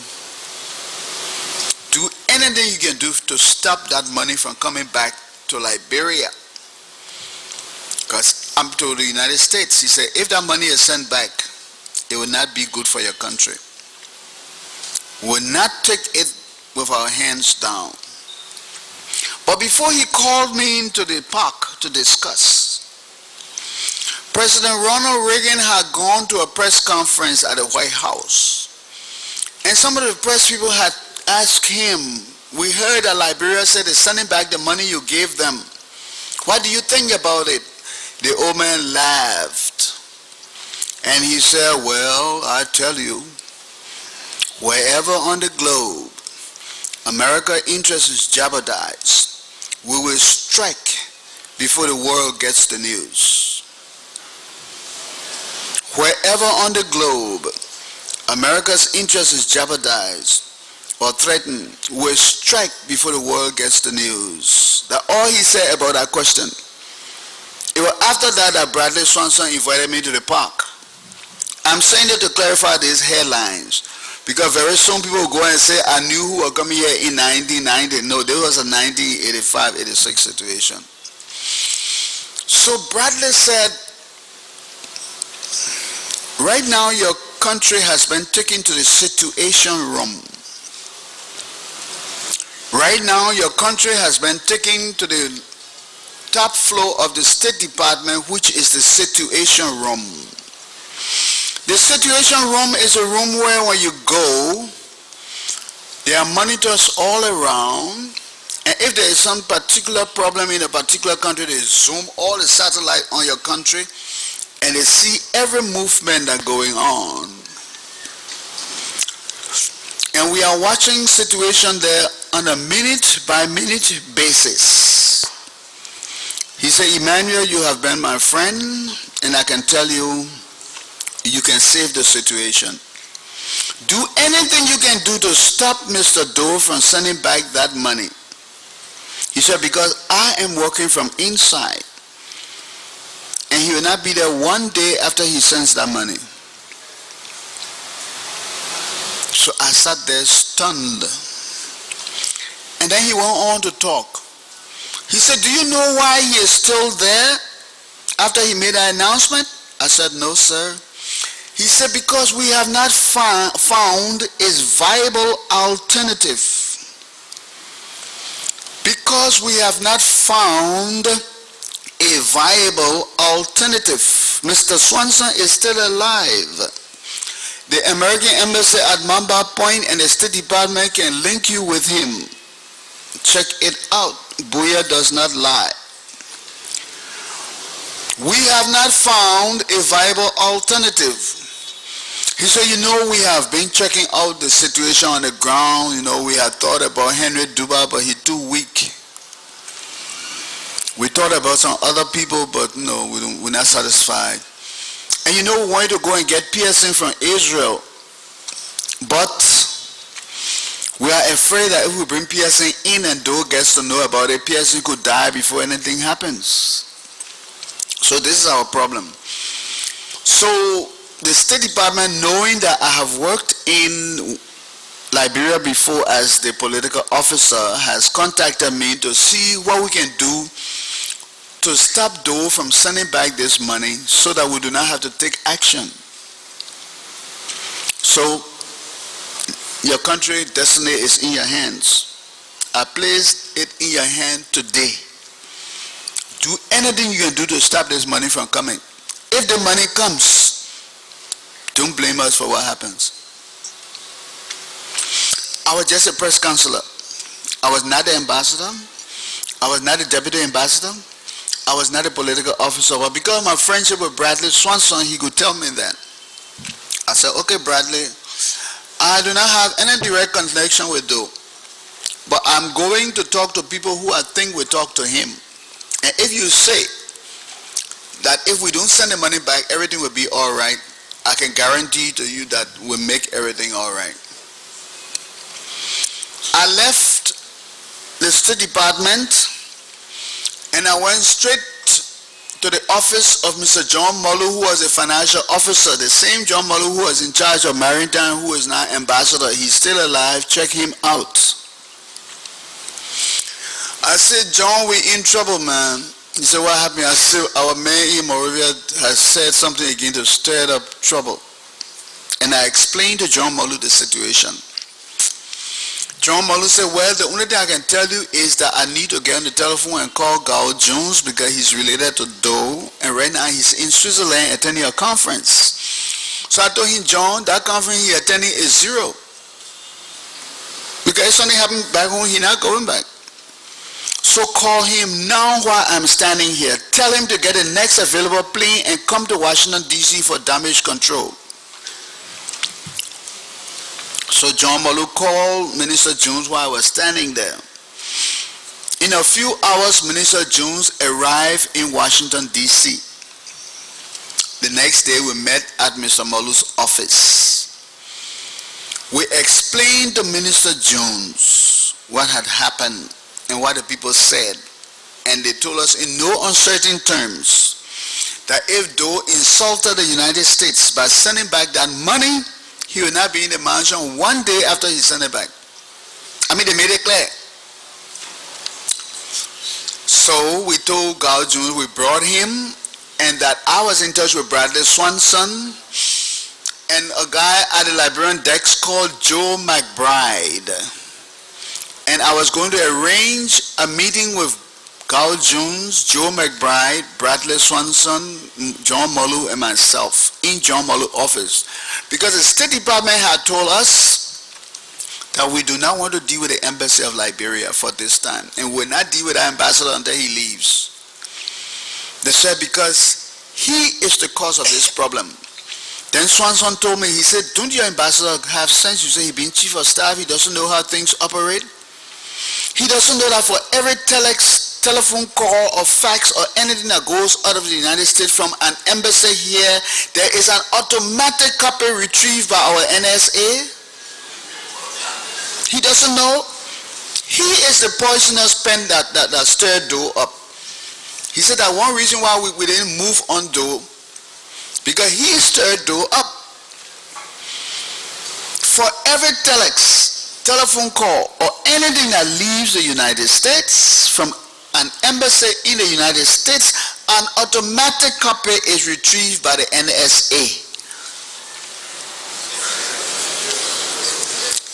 do anything you can do to stop that money from coming back to Liberia. Because I'm to the United States. He said, if that money is sent back, it will not be good for your country. We will not take it with our hands down. But before he called me into the park to discuss, President Ronald Reagan had gone to a press conference at the White House. And some of the press people had asked him, we heard that Liberia said they're sending back the money you gave them. What do you think about it? The old man laughed. And he said, well, I tell you, wherever on the globe America's interest is jeopardized, we will strike before the world gets the news. Wherever on the globe America's interest is jeopardized or threatened, we will strike before the world gets the news. That's all he said about that question. It was after that Bradley Swanson invited me to the park. I'm saying it to clarify these headlines, because very soon people will go and say, I knew who were coming here in 1990. No, there was a 1985-86 situation. So Bradley said, right now your country has been taken to the situation room. Right now your country has been taken to the top floor of the State Department, which is the situation room. The situation room is a room where when you go, there are monitors all around, and if there is some particular problem in a particular country, they zoom all the satellite on your country and they see every movement that's going on. And we are watching situation there on a minute by minute basis. He said, Emmanuel, you have been my friend, and I can tell you, you can save the situation. Do anything you can do to stop Mr. Doe from sending back that money. He said, because I am working from inside, and he will not be there one day after he sends that money. So I sat there stunned. And then he went on to talk. He said, do you know why he is still there after he made that announcement? I said, no, sir. He said, because we have not found a viable alternative. Because we have not found a viable alternative. Mr. Swanson is still alive. The American Embassy at Mamba Point and the State Department can link you with him. Check it out. Bowier does not lie. We have not found a viable alternative. He said, you know, we have been checking out the situation on the ground. You know, we had thought about Henry Duba, but he's too weak. We thought about some other people, but no, we're not satisfied. And you know, we wanted to go and get piercing from Israel, but we are afraid that if we bring piercing in and Doe gets to know about it, piercing could die before anything happens. So this is our problem. So the State Department, knowing that I have worked in Liberia before as the political officer, has contacted me to see what we can do to stop Doe from sending back this money so that we do not have to take action. So your country destiny is in your hands. I place it in your hand today. Do anything you can do to stop this money from coming. If the money comes, don't blame us for what happens. I was just a press counselor. I was not the ambassador. I was not the deputy ambassador. I was not a political officer. But because of my friendship with Bradley Swanson, he could tell me that. I said, okay, Bradley, I do not have any direct connection with Doe. But I'm going to talk to people who I think will talk to him. And if you say that if we don't send the money back, everything will be all right, I can guarantee to you that we'll make everything all right. I left the State Department and I went straight to the office of Mr. John Molu, who was a financial officer, the same John Molu who was in charge of Maritime, who is now ambassador. He's still alive. Check him out. I said, John, we're in trouble, man. He said, what happened? I said, our mayor in Moravia has said something again to stir up trouble. And I explained to John Molu the situation. John Molu said, well, the only thing I can tell you is that I need to get on the telephone and call Gao Jones because he's related to Doe, and right now he's in Switzerland attending a conference. So I told him, John, that conference he attending is zero. Because if something happened back home, he's not going back. So call him now while I'm standing here. Tell him to get the next available plane and come to Washington, D.C. for damage control. So John Molu called Minister Jones while I was standing there. In a few hours, Minister Jones arrived in Washington, D.C. The next day, we met at Mr. Molu's office. We explained to Minister Jones what had happened and what the people said. And they told us in no uncertain terms that if Doe insulted the United States by sending back that money, he will not be in the mansion one day after he sent it back. I mean, they made it clear. So we told Gao Jones, we brought him, and that I was in touch with Bradley Swanson and a guy at the Liberian desk called Joe McBride. And I was going to arrange a meeting with Gao Jones, Joe McBride, Bradley Swanson, John Molu, and myself in John Molu's office. Because the State Department had told us that we do not want to deal with the embassy of Liberia for this time. And we'll not deal with the ambassador until he leaves. They said because he is the cause of this problem. Then Swanson told me, he said, don't your ambassador have sense? You say he's been chief of staff, he doesn't know how things operate. He doesn't know that for every telephone call or fax or anything that goes out of the United States from an embassy here, there is an automatic copy retrieved by our NSA. He doesn't know. He is the poisonous pen that stirred Doe up. He said that one reason why we didn't move on Doe, because he stirred Doe up. For every telephone call or anything that leaves the United States from an embassy in the United States, an automatic copy is retrieved by the NSA.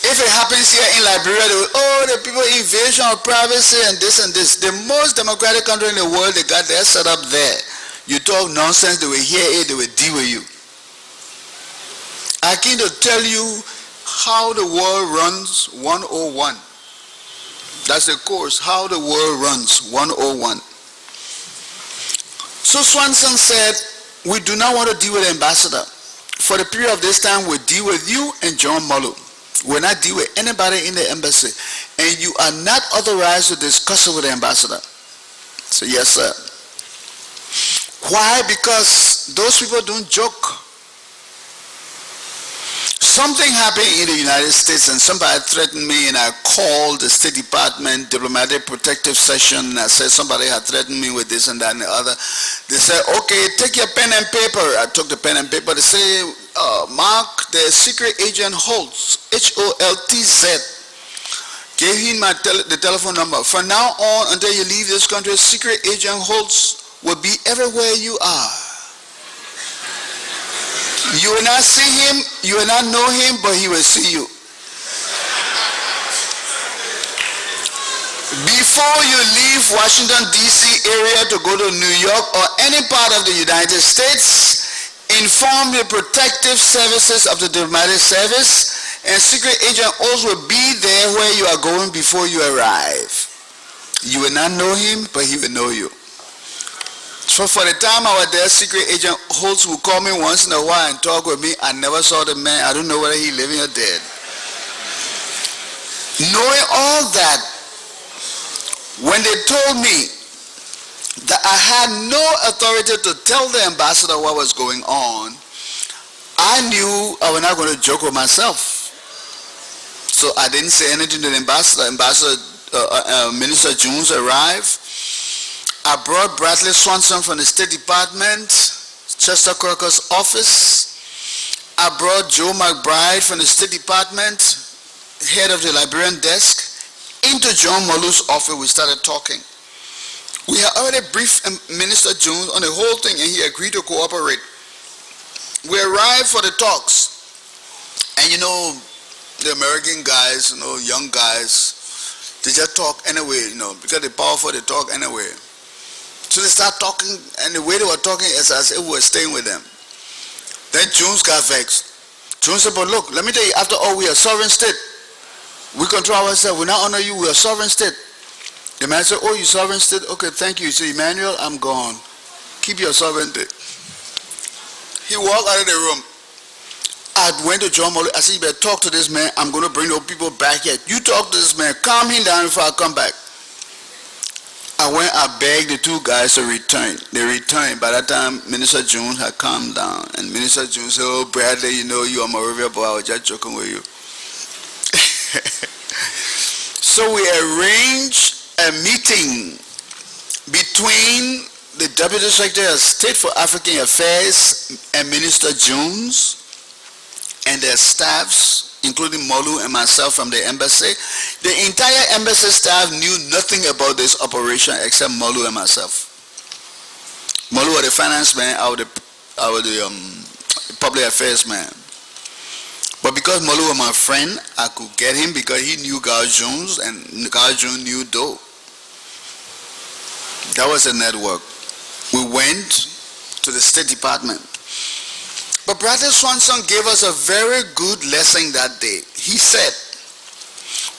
If it happens here in Liberia, they will, the people invasion of privacy and this and this. The most democratic country in the world, they got their setup there. You talk nonsense, they will hear it, they will deal with you. I came to tell you how the world runs 101. That's the course, how the world runs 101. So Swanson said, we do not want to deal with the ambassador. For the period of this time, we deal with you and John Molu. We'll not deal with anybody in the embassy. And you are not authorized to discuss it with the ambassador. So yes, sir. Why? Because those people don't joke. Something happened in the United States and somebody threatened me, and I called the State Department Diplomatic Protective Session, and I said somebody had threatened me with this and that and the other. They said, okay, take your pen and paper. I took the pen and paper. They say, Mark, the secret agent Holtz, H-O-L-T-Z, gave him the telephone number. From now on, until you leave this country, secret agent Holtz will be everywhere you are. You will not see him, you will not know him, but he will see you. Before you leave Washington, D.C. area to go to New York or any part of the United States, inform the protective services of the diplomatic service, and secret agent Holtz will be there where you are going before you arrive. You will not know him, but he will know you. So for the time I was there, secret agent Holtz would call me once in a while and talk with me. I never saw the man. I don't know whether he living or dead. Knowing all that, when they told me that I had no authority to tell the ambassador what was going on, I knew I was not going to joke with myself. So I didn't say anything to the ambassador. Minister Jones arrived. I brought Bradley Swanson from the State Department, Chester Croker's office. I brought Joe McBride from the State Department, head of the Liberian desk, into John Molu's office. We started talking. We had already briefed Minister Jones on the whole thing, and he agreed to cooperate. We arrived for the talks, and the American guys, young guys, they just talk anyway, because they're powerful, they talk anyway. So they start talking, and the way they were talking is as if we were staying with them. Then Jones got vexed. Jones said, but look, let me tell you, after all, we are a sovereign state. We control ourselves. We not honor you. We are a sovereign state. The man said, oh, you sovereign state? Okay, thank you. He said, Emmanuel, I'm gone. Keep your sovereignty. He walked out of the room. I went to John Molu. I said, you better talk to this man. I'm going to bring those people back here. You talk to this man. Calm him down before I come back. I begged the two guys to return. They returned. By that time, Minister Jones had calmed down. And Minister Jones said, oh, Bradley, you are my river boy. I was just joking with you. So we arranged a meeting between the Deputy Secretary of State for African Affairs and Minister Jones and their staffs, including Molu and myself from the embassy. The entire embassy staff knew nothing about this operation except Molu and myself. Molu was the finance man, I was the public affairs man. But because Molu was my friend, I could get him because he knew Gar Jones and Gar Jones knew Doe. That was a network. We went to the State Department. But Brother Swanson gave us a very good lesson that day. He said,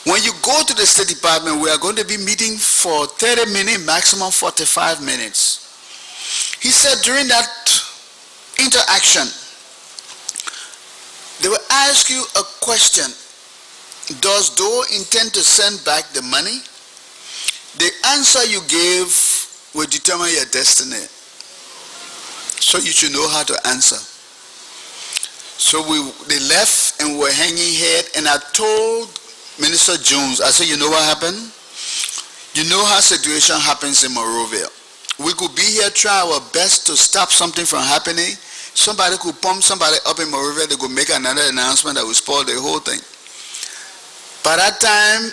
when you go to the State Department, we are going to be meeting for 30 minutes, maximum 45 minutes. He said during that interaction, they will ask you a question. Does Doe intend to send back the money? The answer you gave will determine your destiny. So you should know how to answer. So they left and were hanging head, and I told Minister Jones, I said, you know what happened? You know how situation happens in Monrovia. We could be here, try our best to stop something from happening. Somebody could pump somebody up in Monrovia, they could make another announcement that would spoil the whole thing. By that time,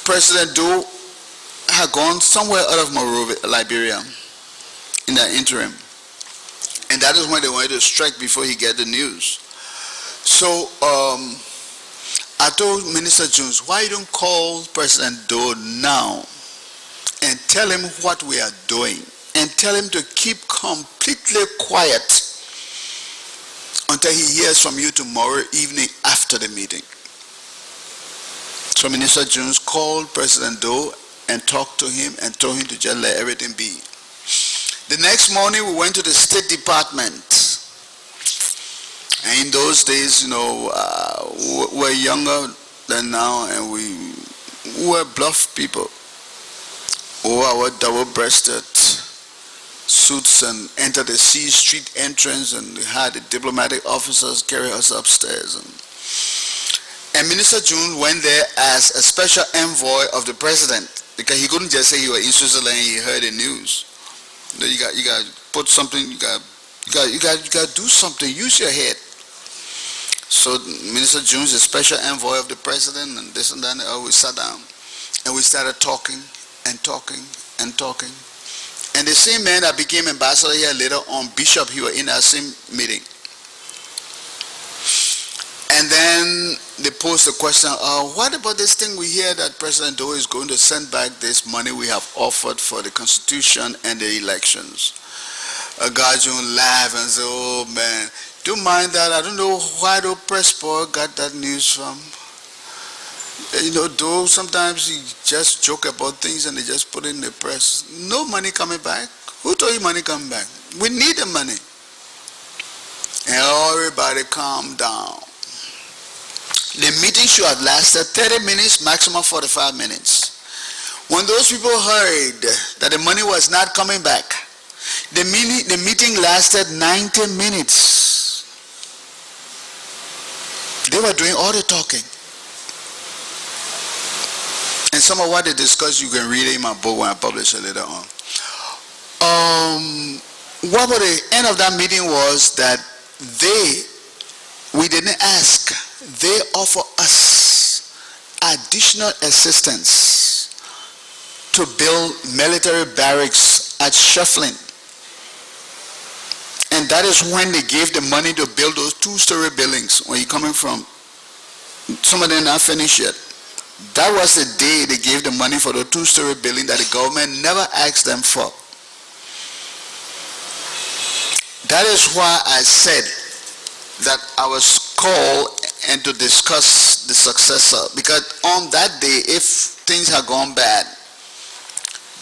President Doe had gone somewhere out of Monrovia, Liberia, in that interim. And that is when they wanted to strike before he get the news. So I told Minister Jones, why you don't call President Doe now and tell him what we are doing and tell him to keep completely quiet until he hears from you tomorrow evening after the meeting. So Minister Jones called President Doe and talked to him and told him to just let everything be. The next morning we went to the State Department. And in those days, we were younger than now, and we were bluff people. We wore double-breasted suits and entered the C Street entrance, and we had the diplomatic officers carry us upstairs. And Minister Jones went there as a special envoy of the president, because he couldn't just say he was in Switzerland and he heard the news. You got to put something. You got to do something. Use your head. So Minister Jones, the special envoy of the president, and this and that, and we sat down and we started talking and talking and talking. And the same man that became ambassador here later on, Bishop, he was in that same meeting. And then they posed the question, what about this thing we hear that President Doe is going to send back this money we have offered for the Constitution and the elections? Gajon laughed and said, oh man, don't mind that. I don't know why the press boy got that news from. Though sometimes he just joke about things and they just put it in the press. No money coming back. Who told you money coming back? We need the money. And everybody calm down. The meeting should have lasted 30 minutes, maximum 45 minutes. When those people heard that the money was not coming back, the meeting lasted 90 minutes. They were doing all the talking. And some of what they discussed, you can read it in my book when I publish it later on. What the end of that meeting was that we didn't ask, they offer us additional assistance to build military barracks at Shuffling. And that is when they gave the money to build those 2-story buildings. When you're coming from, some of them not finished yet. That was the day they gave the money for the 2-story building that the government never asked them for. That is why I said that I was called and to discuss the successor, because on that day, if things had gone bad,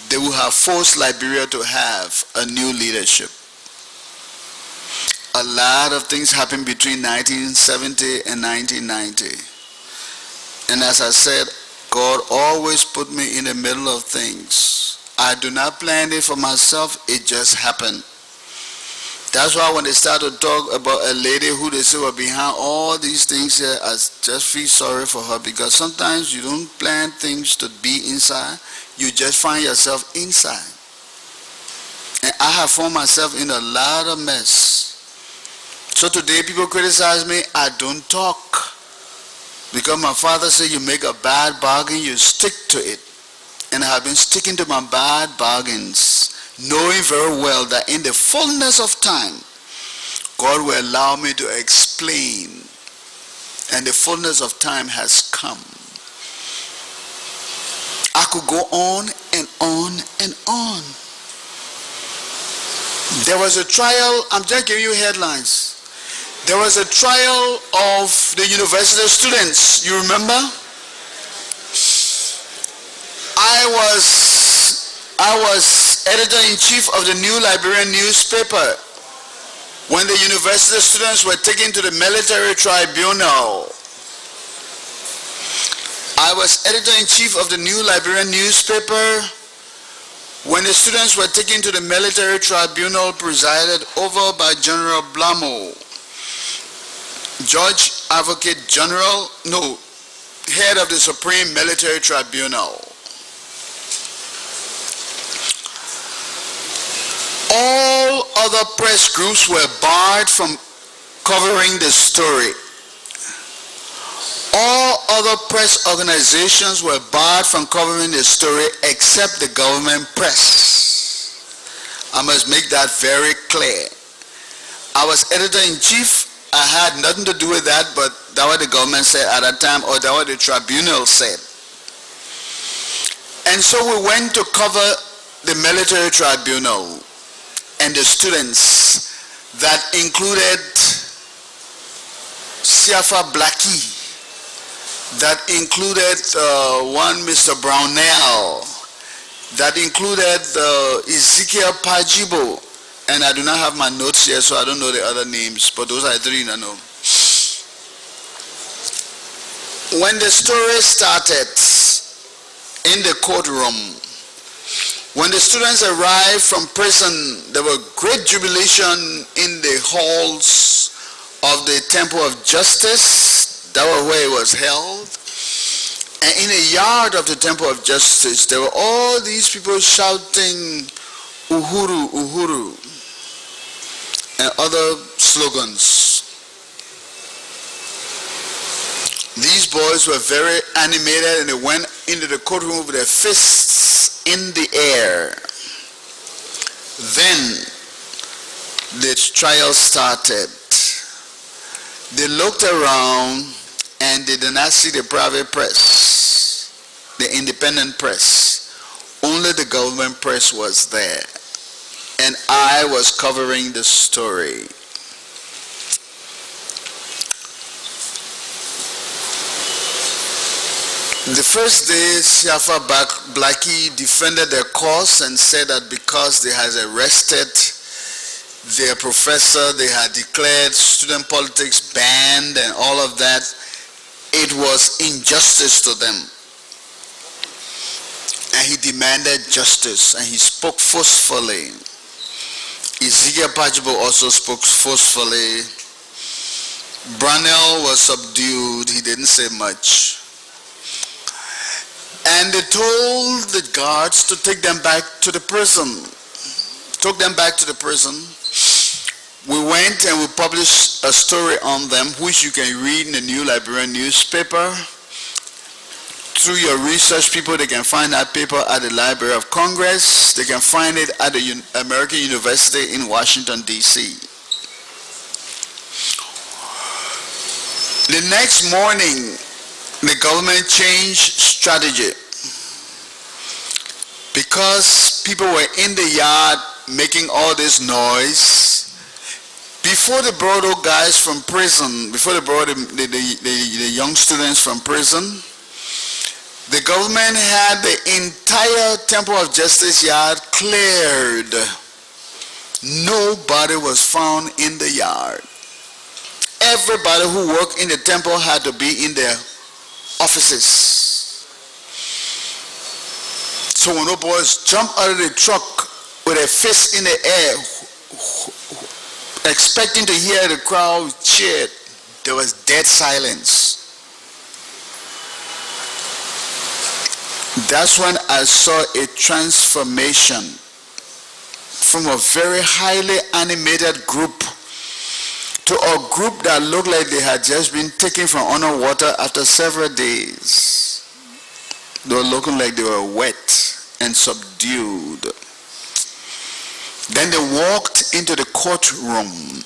they would have forced Liberia to have a new leadership. A lot of things happened between 1970 and 1990. And as I said, God always put me in the middle of things. I do not plan it for myself, it just happened. That's why when they start to talk about a lady who they say were behind all these things here, I just feel sorry for her, because sometimes you don't plan things to be inside, you just find yourself inside. And I have found myself in a lot of mess. So today people criticize me, I don't talk. Because my father said you make a bad bargain, you stick to it. And I have been sticking to my bad bargains, knowing very well that in the fullness of time, God will allow me to explain. And the fullness of time has come. I could go on and on and on. There was a trial, I'm just giving you headlines. There was a trial of the university students, you remember? I was editor-in-chief of the New Liberian newspaper when the university students were taken to the military tribunal. I was editor-in-chief of the New Liberian newspaper when the students were taken to the military tribunal presided over by General Blamo. Judge Advocate General, no, head of the Supreme Military Tribunal. All other press groups were barred from covering the story. All other press organizations were barred from covering the story except the government press. I must make that very clear. I was editor-in-chief. I had nothing to do with that, but that's what the government said at that time, or that's what the tribunal said. And so we went to cover the military tribunal and the students that included Siafa Blackie, that included one Mr. Brownell, that included Ezekiel Pajibo, and I do not have my notes here, so I don't know the other names, but those are the three I know. When the story started in the courtroom, when the students arrived from prison, there was great jubilation in the halls of the Temple of Justice. That was where it was held. And in the yard of the Temple of Justice, there were all these people shouting, Uhuru, Uhuru, and other slogans. These boys were very animated, and they went into the courtroom with their fists in the air. Then the trial started. They looked around and they did not see the private press, the independent press. Only the government press was there. And I was covering the story. The first day, Siafa Blackie defended their cause and said that because they had arrested their professor, they had declared student politics banned and all of that, it was injustice to them. And he demanded justice, and he spoke forcefully. Ezekiel Pajibo also spoke forcefully. Brownell was subdued, he didn't say much. And they told the guards to take them back to the prison. Took them back to the prison. We went and we published a story on them, which you can read in the New Liberian newspaper. Through your research people, they can find that paper at the Library of Congress. They can find it at the American University in Washington, D.C. The next morning, the government changed strategy because people were in the yard making all this noise. Before they brought those guys from prison, before they brought the young students from prison, the government had the entire Temple of Justice yard cleared. Nobody was found in the yard. Everybody who worked in the temple had to be in their offices. So when those boys jumped out of the truck with their fists in the air, expecting to hear the crowd cheer, there was dead silence. That's when I saw a transformation from a very highly animated group to a group that looked like they had just been taken from underwater after several days. They were looking like they were wet and subdued. Then they walked into the courtroom,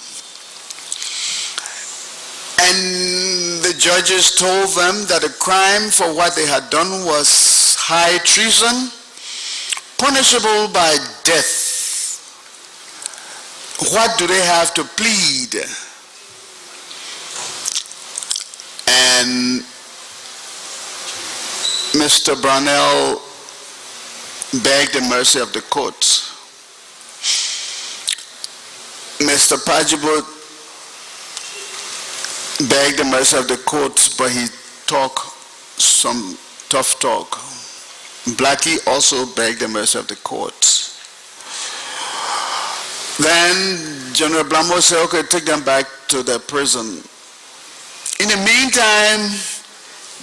and the judges told them that the crime for what they had done was high treason, punishable by death. What do they have to plead? And Mr. Brownell begged the mercy of the court. Mr. Pajibo begged the mercy of the court, but he talked some tough talk. Blackie also begged the mercy of the court. Then General Blambo said, okay, take them back to the prison. In the meantime,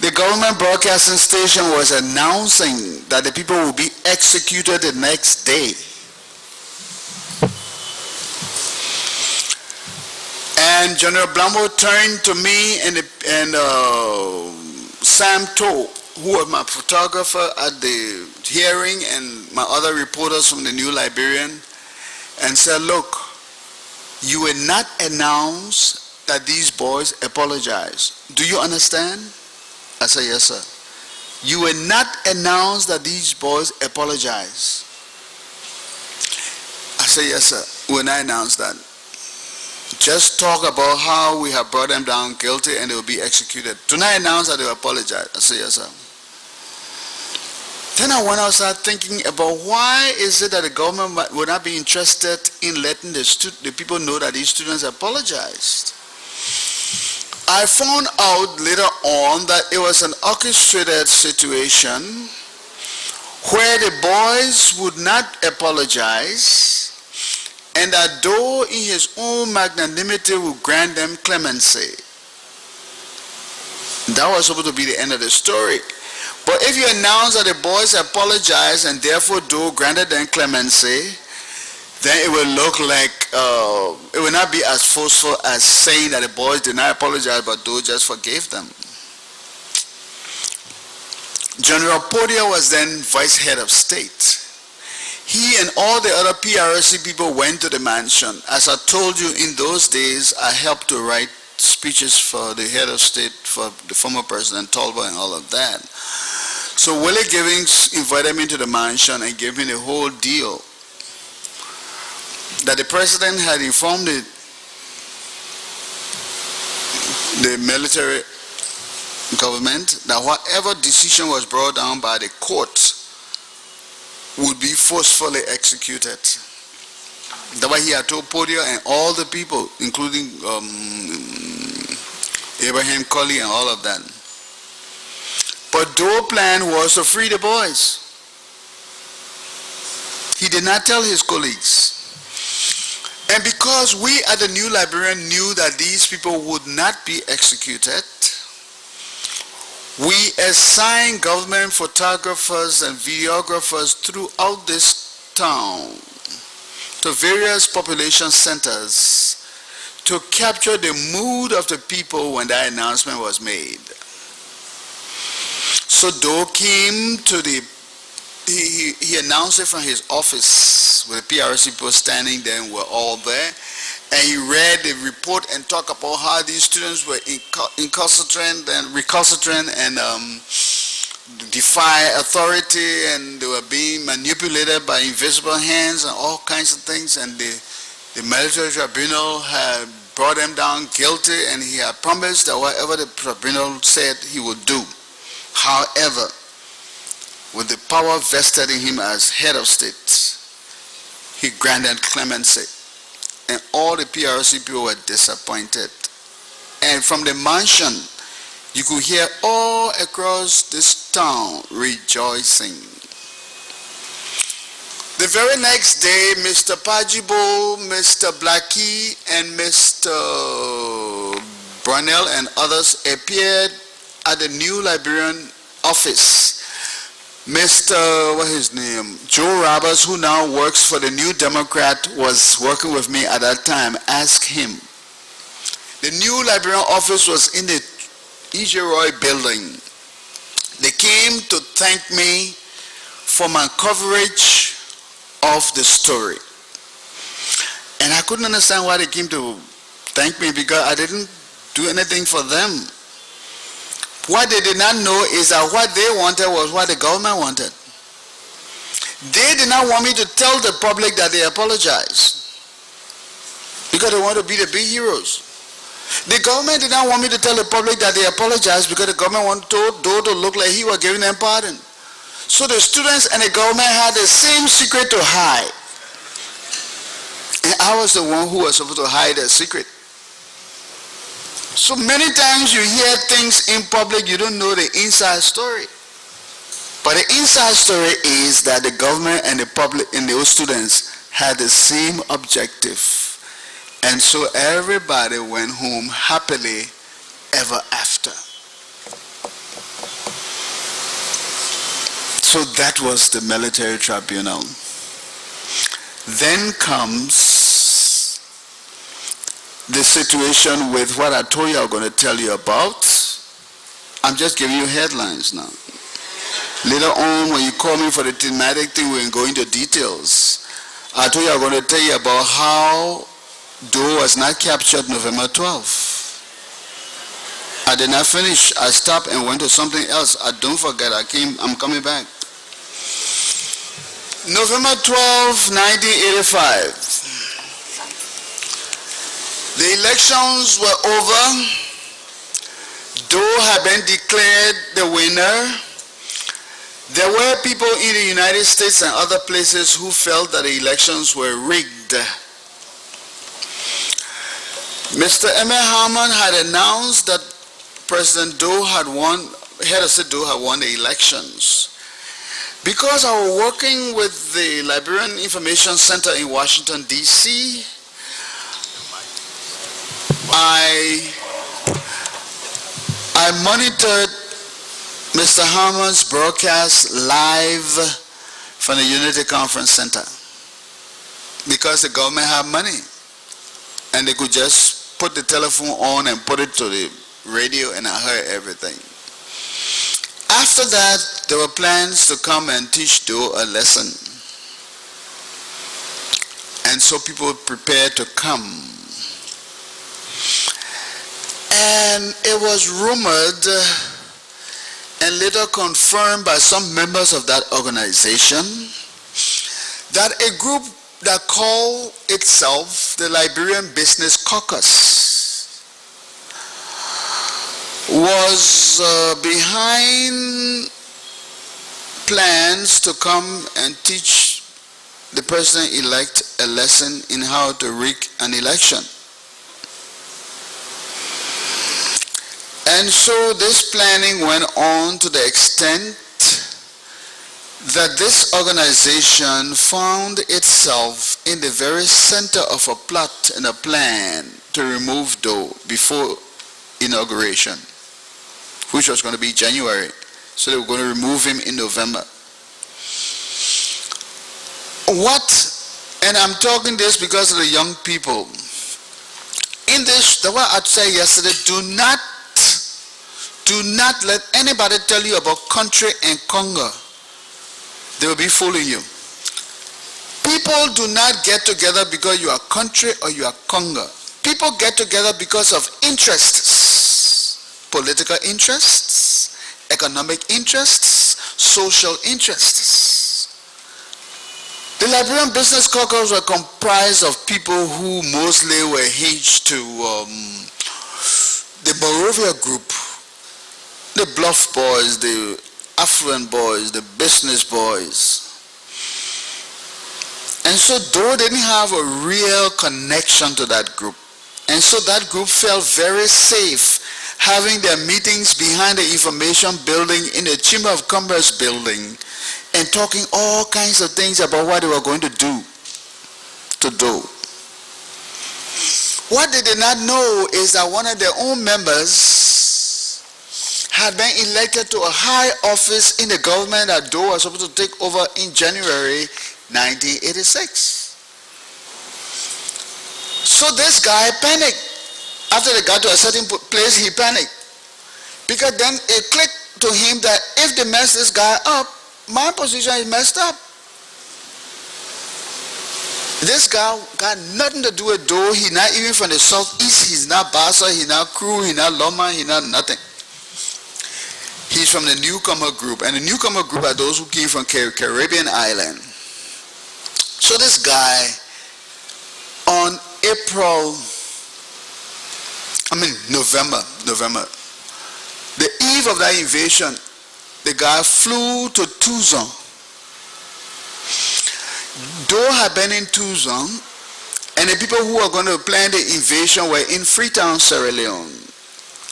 the government broadcasting station was announcing that the people would be executed the next day. And General Blambo turned to me and Sam Toe, who was my photographer at the hearing, and my other reporters from the New Liberian, and said, look, you will not announce that these boys apologize. Do you understand? I said, yes, sir. You will not announce that these boys apologize. I said, yes, sir. We will not announce that. Just talk about how we have brought them down guilty and they will be executed. Do not announce that they will apologize. I said, yes, sir. Then I went outside thinking about why is it that the government would not be interested in letting the people know that these students apologized. I found out later on that it was an orchestrated situation where the boys would not apologize, and that though in his own magnanimity would grant them clemency. That was supposed to be the end of the story. But if you announce that the boys apologize and therefore though granted them clemency, then it will look like, it will not be as forceful as saying that the boys did not apologize but though just forgave them. General Bowier was then vice head of state. He and all the other TRC people went to the mansion. As I told you, in those days, I helped to write speeches for the head of state, for the former President Tolba and all of that. So Willie Givings invited me to the mansion and gave me the whole deal. That the president had informed the military government that whatever decision was brought down by the court would be forcefully executed. That's why he had told Bowier and all the people, including Abraham Colley and all of that. But Doe's plan was to free the boys. He did not tell his colleagues. And because we at the New Liberian knew that these people would not be executed, we assigned government photographers and videographers throughout this town to various population centers to capture the mood of the people when that announcement was made. So Doe came to he announced it from his office with the PRC people standing there and were all there. And he read the report and talked about how these students were recalcitrant and defy authority, and they were being manipulated by invisible hands and all kinds of things. And the military tribunal had brought them down guilty, and he had promised that whatever the tribunal said he would do. However, with the power vested in him as head of state, he granted clemency. And all the PRC people were disappointed. And from the mansion, you could hear all across this town rejoicing. The very next day, Mr. Pajibo, Mr. Blackie, and Mr. Brunel and others appeared at the New Liberian office. Mr. Joe Roberts, who now works for the New Democrat, was working with me at that time. Asked him. The New Liberian office was in the E.J. Roy building. They came to thank me for my coverage of the story. And I couldn't understand why they came to thank me, because I didn't do anything for them. What they did not know is that what they wanted was what the government wanted. They did not want me to tell the public that they apologized, because they want to be the big heroes. The government did not want me to tell the public that they apologized, because the government wanted Doe to look like he was giving them pardon. So the students and the government had the same secret to hide. And I was the one who was supposed to hide the secret. So many times you hear things in public, you don't know the inside story. But the inside story is that the government and the public and those students had the same objective. And so everybody went home happily ever after. So that was the military tribunal. Then comes the situation with what I told you I'm going to tell you about. I'm just giving you headlines now. Later on, when you call me for the thematic thing, we'll go into details. I told you I'm going to tell you about how Doe was not captured November 12th. I did not finish. I stopped and went to something else. Don't forget, I'm coming back. November 12, 1985. The elections were over. Doe had been declared the winner. There were people in the United States and other places who felt that the elections were rigged. Mr. Emmett Harmon had announced that President Doe had won, head of state Doe had won the elections. Because I was working with the Liberian Information Center in Washington, D.C., I monitored Mr. Harmon's broadcast live from the Unity Conference Center, because the government had money and they could just put the telephone on and put it to the radio, and I heard everything. After that, there were plans to come and teach Doe a lesson, and so people prepared to come. And it was rumored and later confirmed by some members of that organization that a group that called itself the Liberian Business Caucus was behind plans to come and teach the president-elect a lesson in how to rig an election. And so this planning went on to the extent that this organization found itself in the very center of a plot and a plan to remove Doe before inauguration, which was going to be January. So they were going to remove him in November. And I'm talking this because of the young people. In this, the way I'd say yesterday, do not let anybody tell you about country and Congo. They will be fooling you. People do not get together because you are country or you are Congo. People get together because of interests. Political interests, economic interests, social interests. The Liberian Business Caucus were comprised of people who mostly were hitched to the Bowier group, the bluff boys, the affluent boys, the business boys. And so Doe didn't have a real connection to that group. And so that group felt very safe having their meetings behind the information building in the Chamber of Commerce building and talking all kinds of things about what they were going to do to Doe. What they did not know is that one of their own members had been elected to a high office in the government that Doe was supposed to take over in January 1986. So this guy panicked. After they got to a certain place, he panicked. Because then it clicked to him that if they mess this guy up, my position is messed up. This guy got nothing to do with Doe. He's not even from the southeast. He's not Bassa, he's not Crew, he's not Loma, he's not nothing. He's from the newcomer group. And the newcomer group are those who came from Caribbean island. So this guy, on November, the eve of that invasion, the guy flew to Tucson. Doe had been in Tucson, and the people who were going to plan the invasion were in Freetown, Sierra Leone.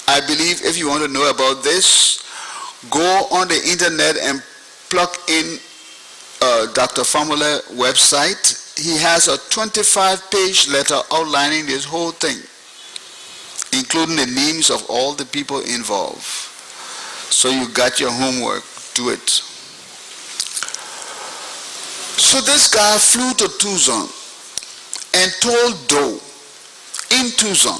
I believe if you want to know about this, go on the internet and plug in Dr. Famule's website. He has a 25-page letter outlining this whole thing, including the names of all the people involved. So you got your homework, do it. So this guy flew to Tucson and told Doe in Tucson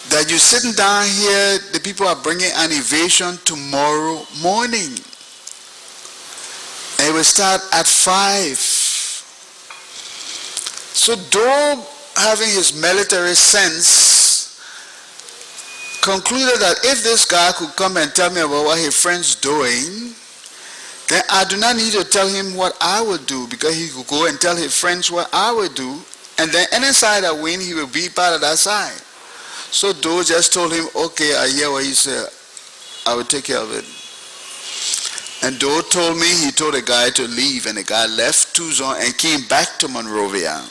that you're sitting down here, the people are bringing an invasion tomorrow morning. And it will start at 5. So Doe, having his military sense, concluded that if this guy could come and tell me about what his friend's doing, then I do not need to tell him what I would do, because he could go and tell his friends what I would do, and then any side I win, he will be part of that side. So Doe just told him, okay, I hear what you said. I will take care of it. And Doe told me he told the guy to leave, and the guy left Tucson and came back to Monrovia.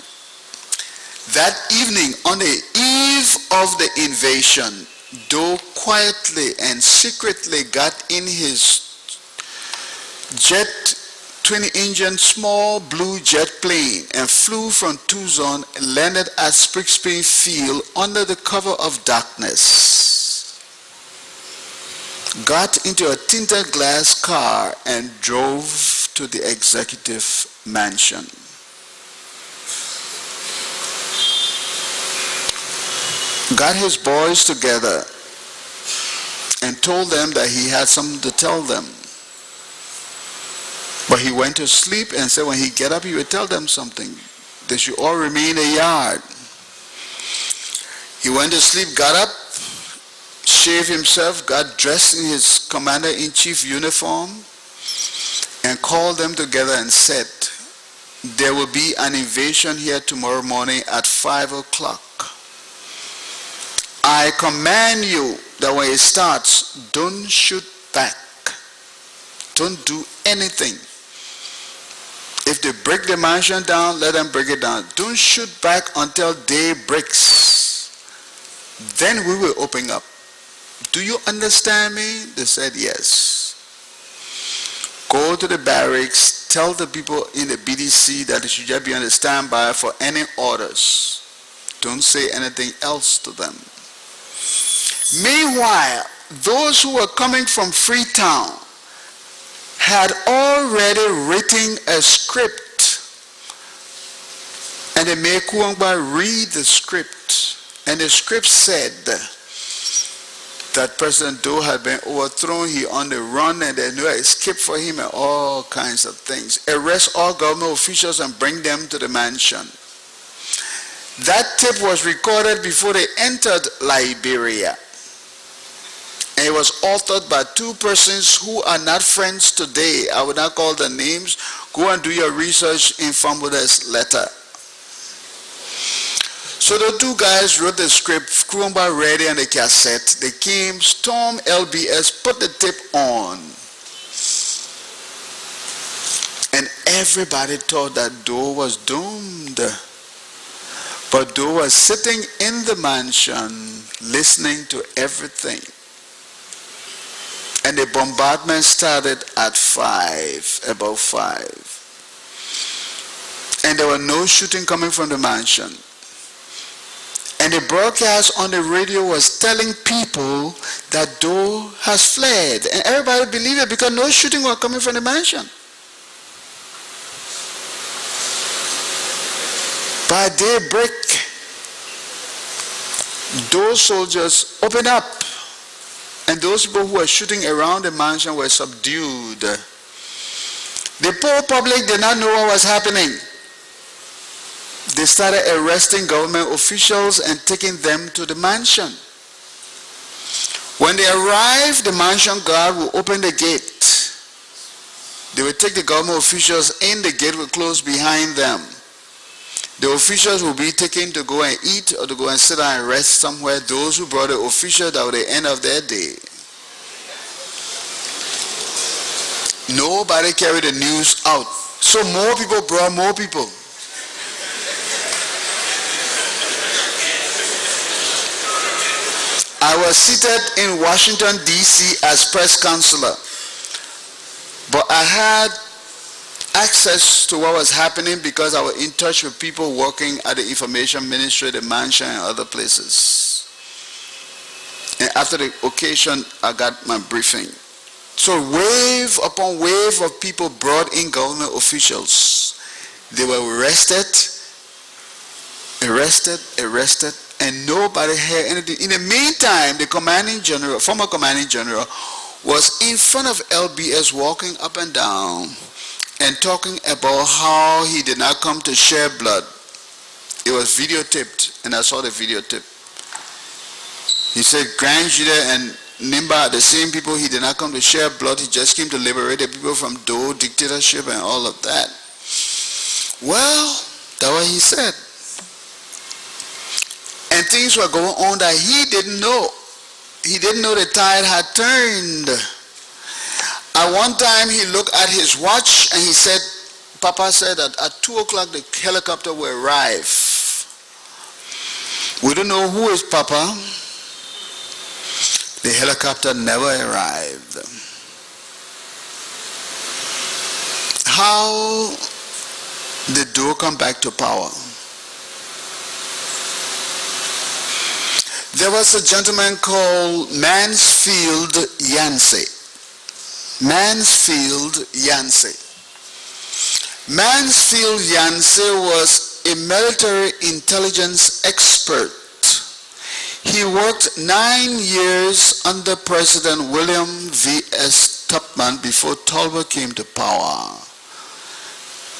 That evening, on the eve of the invasion, Doe quietly and secretly got in his jet, twin-engine, small blue jet plane and flew from Tucson and landed at Spring Field under the cover of darkness. Got into a tinted glass car and drove to the executive mansion. Got his boys together and told them that he had something to tell them. But he went to sleep and said when he get up, he would tell them something. They should all remain in the yard. He went to sleep, got up, shaved himself, got dressed in his commander-in-chief uniform, and called them together and said, there will be an invasion here tomorrow morning at 5 o'clock. I command you that when it starts, don't shoot back. Don't do anything. If they break the mansion down, let them break it down. Don't shoot back until day breaks. Then we will open up. Do you understand me? They said yes. Go to the barracks, tell the people in the BDC that they should just be on the standby for any orders. Don't say anything else to them. Meanwhile, those who were coming from Freetown had already written a script, and they made Kuangba read the script, and the script said that President Doe had been overthrown, he on the run, and there's no escape for him, and all kinds of things. Arrest all government officials and bring them to the mansion. That tape was recorded before they entered Liberia. And it was authored by two persons who are not friends today. I will not call their names. Go and do your research in Fambuda's letter. So the two guys wrote the script, Kurumba read it on the cassette. They came, stormed LBS, put the tape on. And everybody thought that Doe was doomed. But Doe was sitting in the mansion, listening to everything. And the bombardment started at about 5. And there was no shooting coming from the mansion. And the broadcast on the radio was telling people that Doe has fled. And everybody believed it because no shooting was coming from the mansion. By daybreak, those soldiers opened up. And those people who were shooting around the mansion were subdued. The poor public did not know what was happening. They started arresting government officials and taking them to the mansion. When they arrived, the mansion guard would open the gate. They would take the government officials in, the gate would close behind them. The officials will be taken to go and eat or to go and sit down and rest somewhere. Those who brought the officials, that was the end of their day. Nobody carried the news out. So more people brought more people. I was seated in Washington, D.C. as press counselor. But I had access to what was happening because I was in touch with people working at the information ministry, the mansion, and other places. And after the occasion, I got my briefing. So wave upon wave of people brought in government officials. They were arrested, and nobody heard anything. In the meantime, the commanding general, former commanding general, was in front of LBS walking up and down and talking about how he did not come to share blood. It was videotaped, and I saw the videotape. He said Grand Judah and Nimba are the same people. He did not come to share blood. He just came to liberate the people from Doe dictatorship and all of that. Well, that's what he said. And things were going on that he didn't know. He didn't know the tide had turned. At one time, he looked at his watch and he said, Papa said that at 2 o'clock the helicopter will arrive. We don't know who is Papa. The helicopter never arrived. How did Doe come back to power? There was a gentleman called Mansfield Yancey. Mansfield Yancey was a military intelligence expert. He worked 9 years under President William V.S. Tubman before Talbot came to power.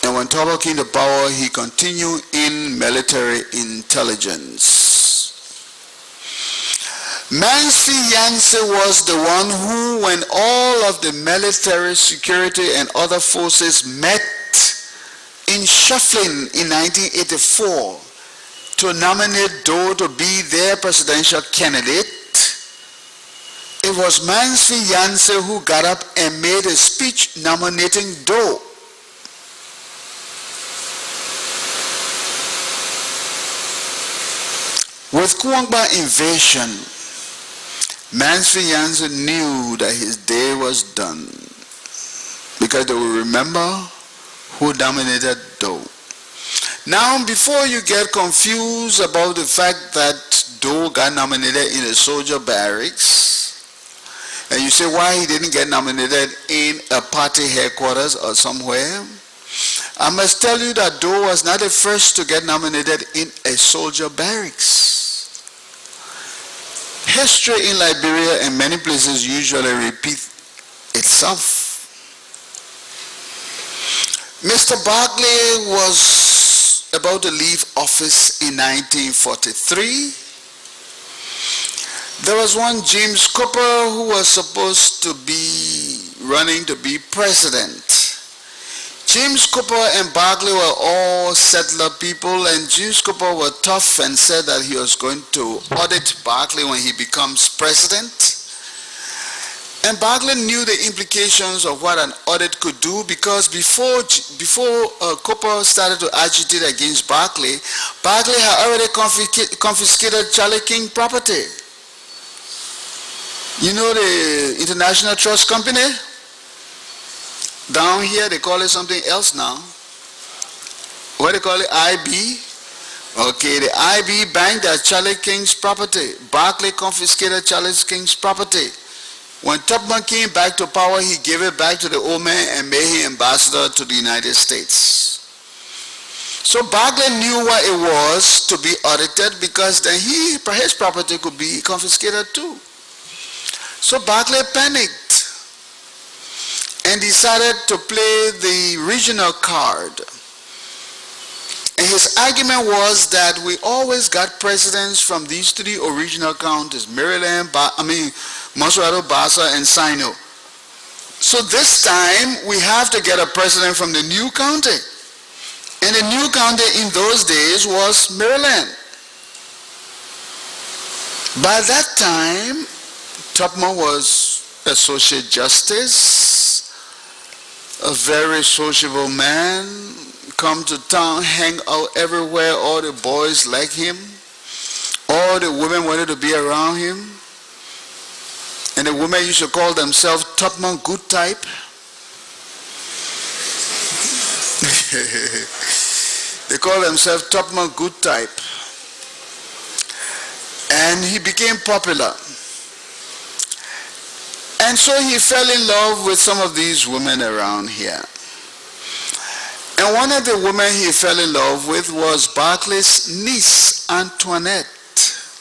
And when Talbot came to power, he continued in military intelligence. Mansfield Yancey was the one who, when all of the military security and other forces met in shuffling in 1984 to nominate Doe to be their presidential candidate, it was Mansfield Yancey who got up and made a speech nominating Doe. With Kuangba invasion, Mansfield Jansen knew that his day was done because they will remember who dominated Doe. Now, before you get confused about the fact that Doe got nominated in a soldier barracks, and you say why he didn't get nominated in a party headquarters or somewhere, I must tell you that Doe was not the first to get nominated in a soldier barracks. History in Liberia and many places usually repeat itself. Mr. Barclay was about to leave office in 1943. There was one James Cooper who was supposed to be running to be president. James Cooper and Barclay were all settler people, and James Cooper was tough and said that he was going to audit Barclay when he becomes president. And Barclay knew the implications of what an audit could do, because before Cooper started to agitate against Barclay, Barclay had already confiscated Charlie King property. You know the International Trust Company? Down here they call it something else now. What do they call it? IB? Okay, the IB Bank, that's Charlie King's property. Barclay confiscated Charlie King's property. When Tubman came back to power, he gave it back to the old man and made him ambassador to the United States. So Barclay knew what it was to be audited, because then his property could be confiscated too. So Barclay panicked and decided to play the regional card. And his argument was that we always got presidents from these three original counties, Maryland, Monserrato, Bassa, and Sino. So this time we have to get a president from the new county. And the new county in those days was Maryland. By that time, Tubman was Associate Justice, a very sociable man, come to town, hang out everywhere. All the boys liked him. All the women wanted to be around him. And the women used to call themselves Tubman Good Type. They call themselves Tubman Good Type. And he became popular. And so he fell in love with some of these women around here. And one of the women he fell in love with was Barclay's niece, Antoinette,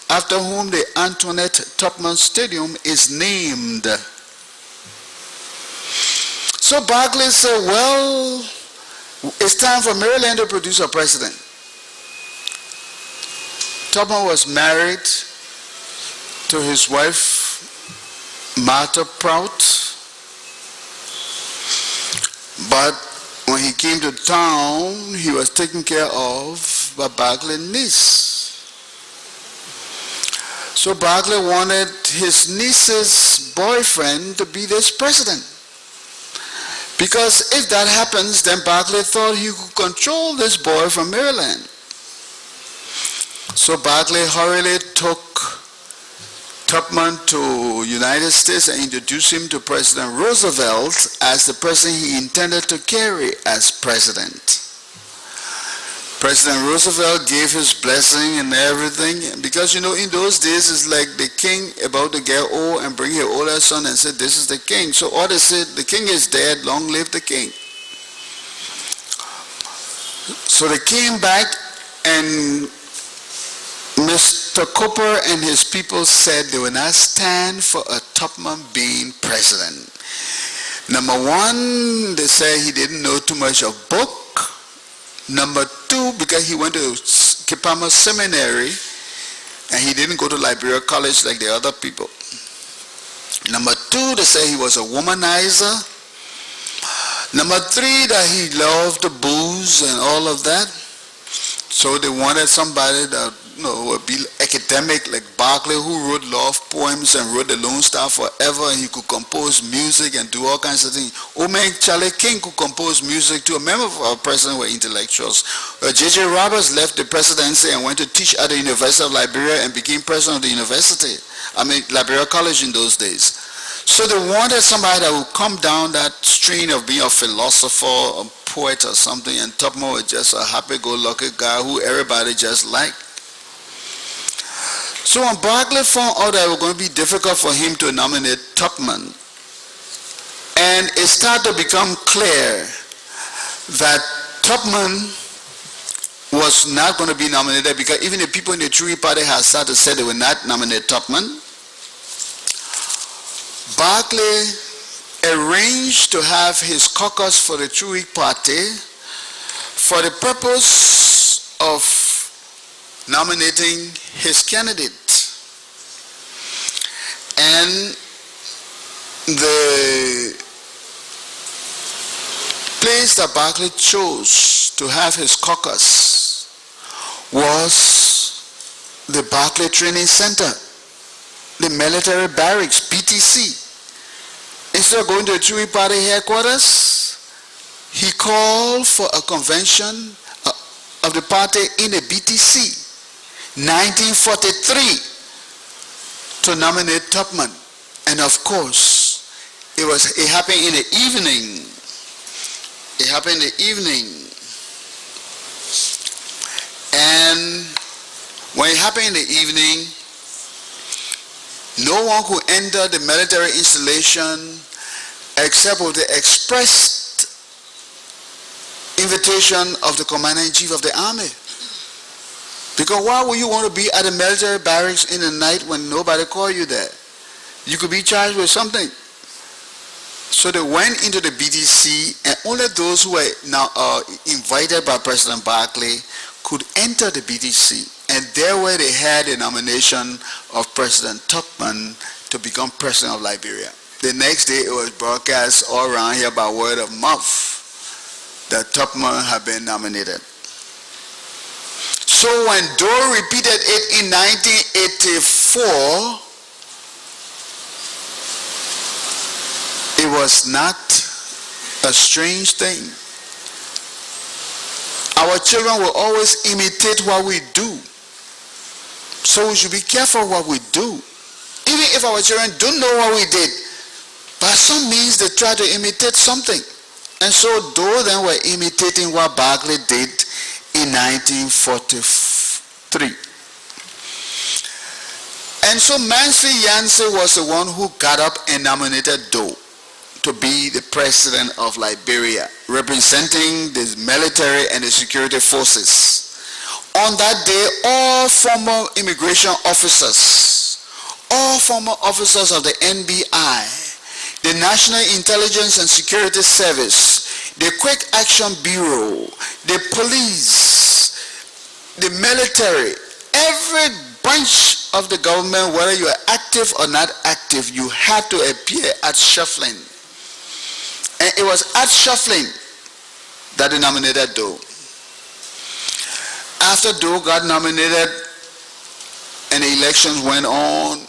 after whom the Antoinette Tubman Stadium is named. So Barclay said, well, it's time for Maryland to produce a president. Tubman was married to his wife, Martha Prout, but when he came to town, he was taken care of by Barclay's niece. So Barclay wanted his niece's boyfriend to be this president, because if that happens, then Barclay thought he could control this boy from Maryland. So Barclay hurriedly took Tubman to United States and introduced him to President Roosevelt as the person he intended to carry as president. President Roosevelt gave his blessing and everything, because in those days it's like the king about to get old and bring his older son and said, this is the king. So all they said, the king is dead, long live the king. So they came back, and Mr. Cooper and his people said they would not stand for a Tubman being president. Number one, they said he didn't know too much of book. Number two, because he went to Kipama Seminary and he didn't go to Liberia College like the other people. Number two, they said he was a womanizer. Number three, that he loved the booze and all of that. So they wanted somebody that be academic like Barclay, who wrote love poems and wrote the Lone Star Forever, and he could compose music and do all kinds of things. Old man Charlie King could compose music too. A member of our president were intellectuals. J.J. Roberts left the presidency and went to teach at the University of Liberia and became president of the university. Liberia College in those days. So they wanted somebody that would come down that strain of being a philosopher, a poet or something, and Tubman was just a happy-go-lucky guy who everybody just liked. So when Barclay found out that it was going to be difficult for him to nominate Tubman, and it started to become clear that Tubman was not going to be nominated, because even the people in the Tree Party had started to say they would not nominate Tubman, Barclay arranged to have his caucus for the Tree Party for the purpose of nominating his candidate. And the place that Barclay chose to have his caucus was the Barclay Training Center, the military barracks, BTC. Instead of going to the Tree Party headquarters, he called for a convention of the party in the BTC, 1943, to nominate Tubman. And of course, it happened in the evening. It happened in the evening. And when it happened in the evening, no one could enter the military installation except with the expressed invitation of the commander-in-chief of the army. Because why would you want to be at a military barracks in the night when nobody called you there? You could be charged with something. So they went into the BTC, and only those who were now invited by President Barclay could enter the BTC. And there where they had a nomination of President Tubman to become president of Liberia. The next day it was broadcast all around here by word of mouth that Tubman had been nominated. So when Doe repeated it in 1984, it was not a strange thing. Our children will always imitate what we do. So we should be careful what we do. Even if our children don't know what we did, by some means they try to imitate something. And so though then were imitating what Barclay did in 1943. And so Mansfield Yancey was the one who got up and nominated Doe to be the president of Liberia, representing the military and the security forces. On that day, all former immigration officers, all former officers of the NBI, the National Intelligence and Security Service, the Quick Action Bureau, the police, the military, every branch of the government, whether you are active or not active, you had to appear at shuffling. And it was at shuffling that they nominated Doe. After Doe got nominated and the elections went on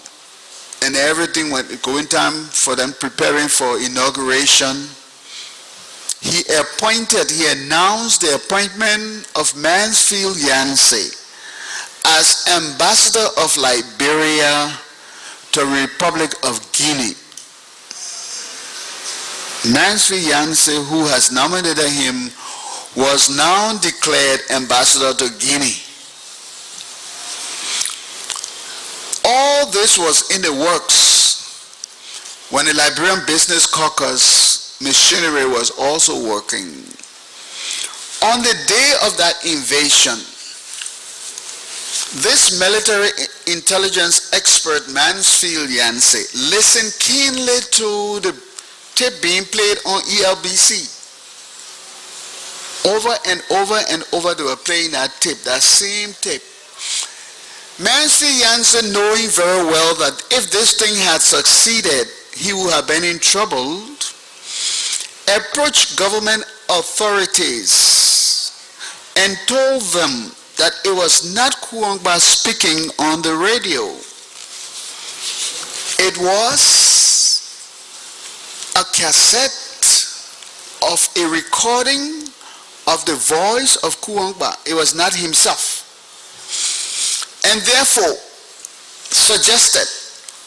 and everything went going time for them preparing for inauguration, he announced the appointment of Mansfield Yancey as ambassador of Liberia to the Republic of Guinea. Mansfield Yancey, who has nominated him, was now declared ambassador to Guinea. All this was in the works when the Liberian Business Caucus machinery was also working. On the day of that invasion, this military intelligence expert Mansfield Yancey listened keenly to the tape being played on ELBC. Over and over and over they were playing that tape, that same tape. Mansfield Yancey, knowing very well that if this thing had succeeded, he would have been in trouble, approached government authorities and told them that it was not Kuongba speaking on the radio. It was a cassette of a recording of the voice of Kuongba. It was not himself. And therefore suggested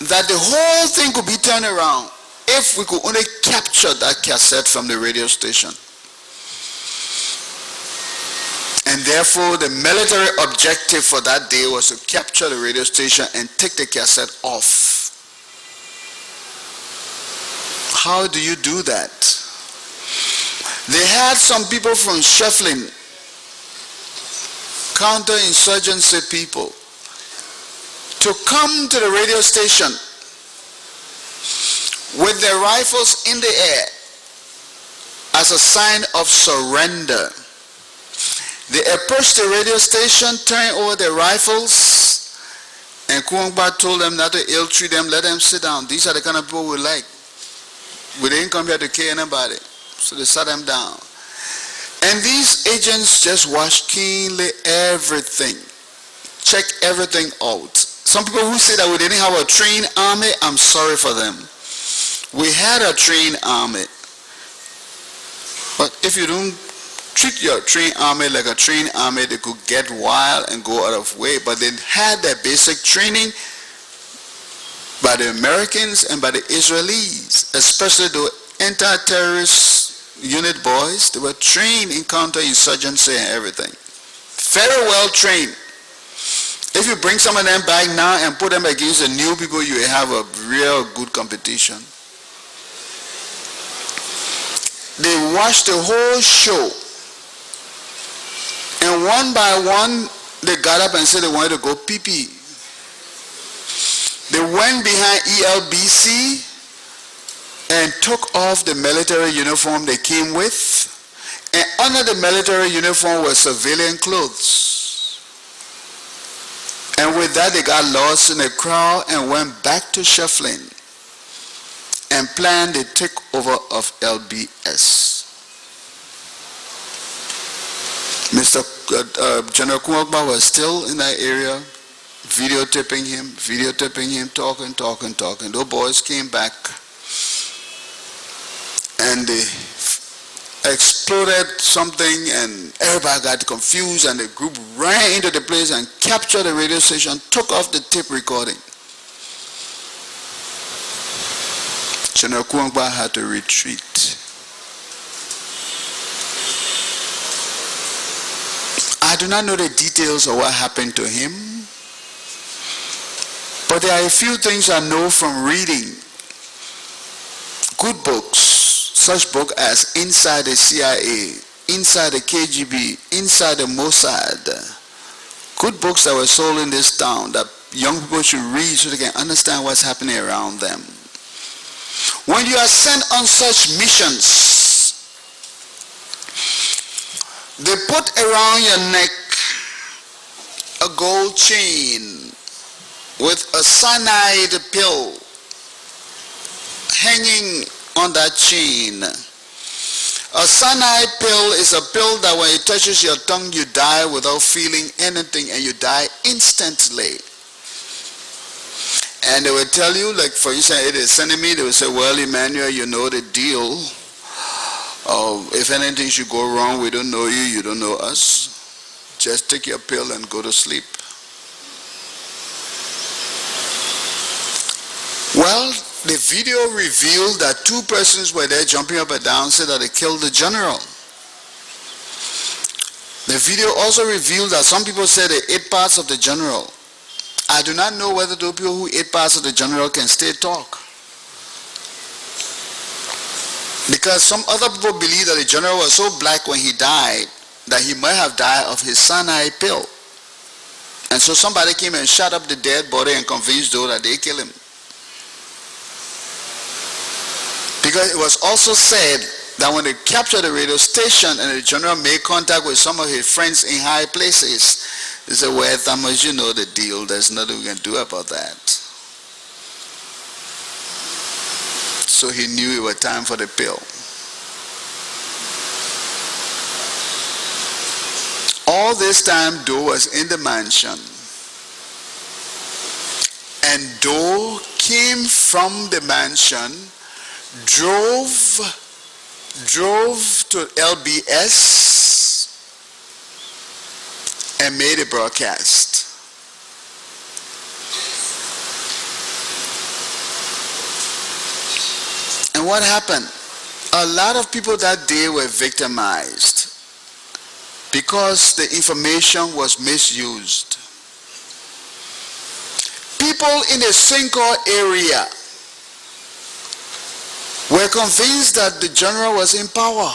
that the whole thing could be turned around if we could only capture that cassette from the radio station. And therefore the military objective for that day was to capture the radio station and take the cassette off. How do you do that? They had some people from Shefflin, counterinsurgency people, to come to the radio station with their rifles in the air as a sign of surrender. They approached the radio station, turned over their rifles, and Kuongba told them not to ill-treat them, let them sit down. These are the kind of people we like. We didn't come here to kill anybody. So they sat them down. And these agents just watched keenly everything, checked everything out. Some people who say that we didn't have a trained army, I'm sorry for them. We had a trained army. But if you don't treat your trained army like a trained army, they could get wild and go out of way. But they had their basic training by the Americans and by the Israelis, especially the anti-terrorist unit boys. They were trained in counterinsurgency and everything. Very well trained. If you bring some of them back now and put them against the new people, you will have a real good competition. They watched the whole show. And one by one, they got up and said they wanted to go pee-pee. They went behind ELBC and took off the military uniform they came with. And under the military uniform were civilian clothes. And with that, they got lost in the crowd and went back to Shefflin and planned the takeover of LBS. General Kuongba was still in that area, videotaping him, talking. Those boys came back and they exploded something and everybody got confused and the group ran into the place and captured the radio station, took off the tape recording. General Kuongba had to retreat. I do not know the details of what happened to him, but there are a few things I know from reading good books, such books as Inside the CIA, Inside the KGB, Inside the Mossad. Good books that were sold in this town that young people should read so they can understand what's happening around them. When you are sent on such missions, they put around your neck a gold chain with a cyanide pill hanging on that chain. A cyanide pill is a pill that when it touches your tongue, you die without feeling anything and you die instantly. And they will tell you, like for instance, it is sending me, they will say, well, Emmanuel, you know the deal. If anything should go wrong, we don't know you, you don't know us. Just take your pill and go to sleep. Well, the video revealed that two persons were there jumping up and down, said that they killed the general. The video also revealed that some people said they ate parts of the general. I do not know whether those people who ate parts of the general can still talk. Because some other people believe that the general was so black when he died that he might have died of his cyanide pill. And so somebody came and shot up the dead body and convinced those that they killed him. Because it was also said that when they captured the radio station and the general made contact with some of his friends in high places, they said, well, Thomas, you know the deal. There's nothing we can do about that. So he knew it was time for the pill. All this time, Doe was in the mansion. And Doe came from the mansion, drove to LBS, and made a broadcast. And what happened? A lot of people that day were victimized because the information was misused. People in the Cinco area were convinced that the general was in power.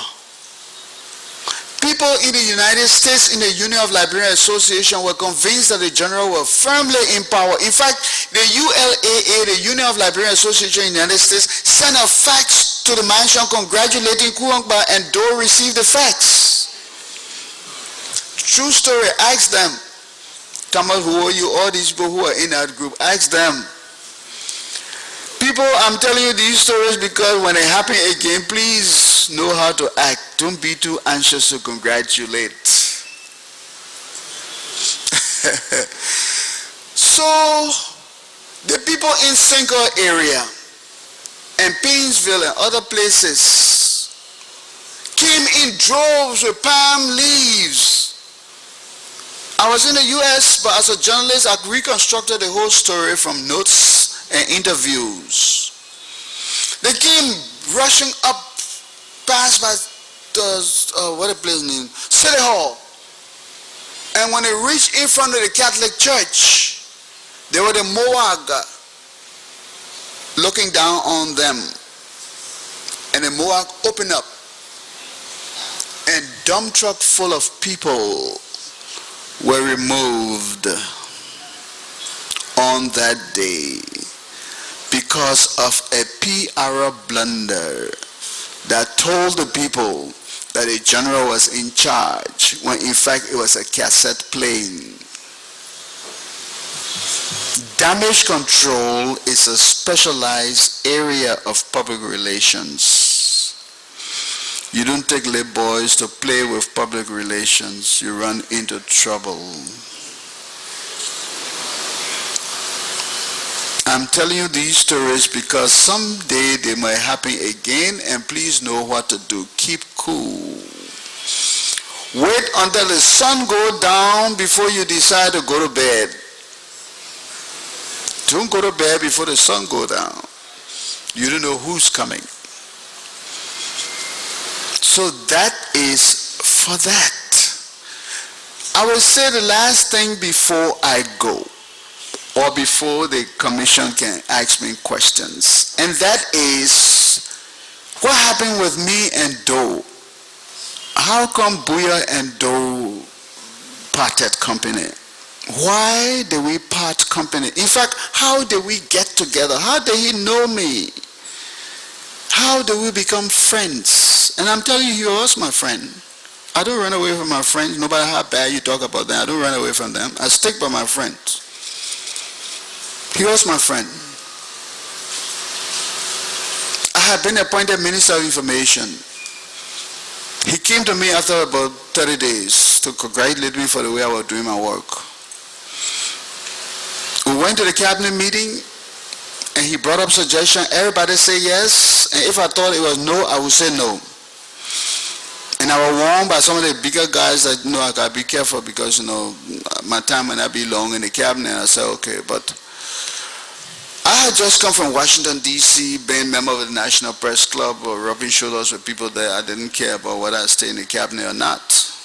People in the United States, in the Union of Liberian Association, were convinced that the general was firmly in power. In fact, the ULAA, the Union of Liberian Association in the United States, sent a fax to the mansion congratulating Kuangba, and Doe received the fax. True story. Ask them. Kamal, who are you? All these people who are in that group, ask them. People, I'm telling you these stories because when they happen again, please know how to act. Don't be too anxious to congratulate. So, the people in Cinco area and Painesville and other places came in droves with palm leaves. I was in the US, but as a journalist, I reconstructed the whole story from notes and interviews. They came rushing up past by the, what a place name, City Hall. And when they reached in front of the Catholic Church, there were the Moag looking down on them. And the Moag opened up. And dump truck full of people were removed on that day because of a PR blunder that told the people that a general was in charge when in fact it was a cassette playing. Damage control is a specialized area of public relations. You don't take little boys to play with public relations. You run into trouble. I'm telling you these stories because someday they might happen again, and please know what to do. Keep cool. Wait until the sun goes down before you decide to go to bed. Don't go to bed before the sun goes down. You don't know who's coming. So that is for that. I will say the last thing before I go, or before the commission can ask me questions, and that is what happened with me and Doe. How come Bowier and Doe parted company? Why did we part company? In fact, how did we get together? How did he know me? How did we become friends? And I'm telling you, he was my friend. I don't run away from my friends, no matter how bad you talk about them. I don't run away from them. I stick by my friends. He was my friend. I had been appointed Minister of Information. He came to me after about 30 days to congratulate me for the way I was doing my work. We went to the cabinet meeting, and he brought up suggestions. Everybody said yes, and if I thought it was no, I would say no. And I was warned by some of the bigger guys that, I gotta be careful because, my time might not be long in the cabinet. I said, okay, but I had just come from Washington, D.C., being member of the National Press Club, or rubbing shoulders with people there. I didn't care about whether I stay in the cabinet or not.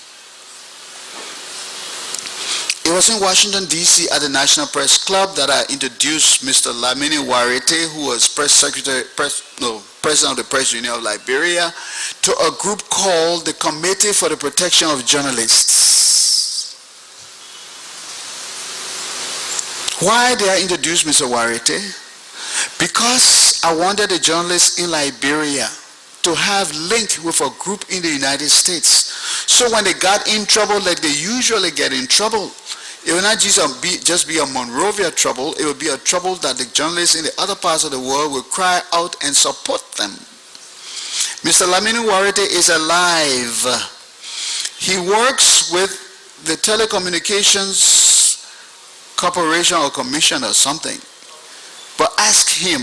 It was in Washington, D.C. at the National Press Club that I introduced Mr. Emmanuel, who was president of the Press Union of Liberia, to a group called the Committee for the Protection of Journalists. Why did I introduce Mr. Warite? Because I wanted the journalists in Liberia to have link with a group in the United States. So when they got in trouble, like they usually get in trouble, it will not just be a Monrovia trouble, it will be a trouble that the journalists in the other parts of the world will cry out and support them. Mr. Lamini Warite is alive. He works with the Telecommunications Corporation or Commission or something. But ask him.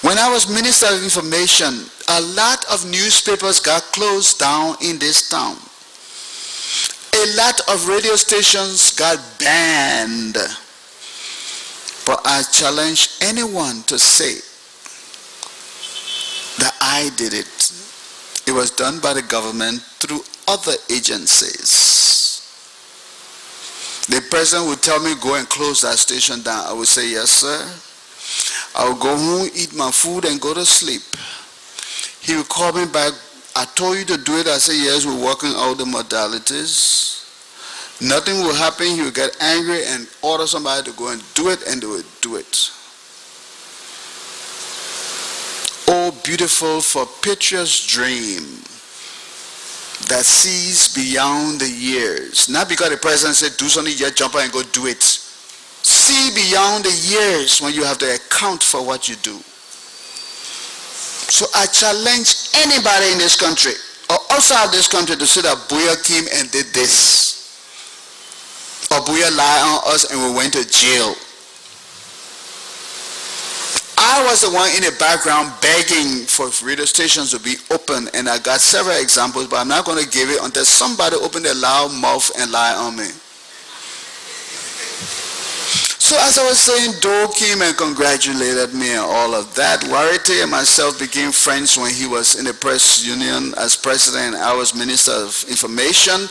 When I was Minister of Information, a lot of newspapers got closed down in this town. A lot of radio stations got banned. But I challenge anyone to say that I did it. It was done by the government through other agencies. The president would tell me, go and close that station down. I would say, yes, sir. I would go home, eat my food, and go to sleep. He would call me back. I told you to do it. I said, yes, we're working out the modalities. Nothing will happen. He would get angry and order somebody to go and do it, and they would do it. Oh, beautiful for patriot's dream that sees beyond the years. Not because the president said, do something, just jump out and go do it. See beyond the years when you have to account for what you do. So I challenge anybody in this country or outside this country to say that Bowier came and did this. Or Bowier lied on us and we went to jail. I was the one in the background begging for radio stations to be open, and I got several examples, but I'm not going to give it until somebody opened their loud mouth and lie on me. So as I was saying, Doe came and congratulated me and all of that. Warite and myself became friends when he was in the press union as president. I was Minister of Information.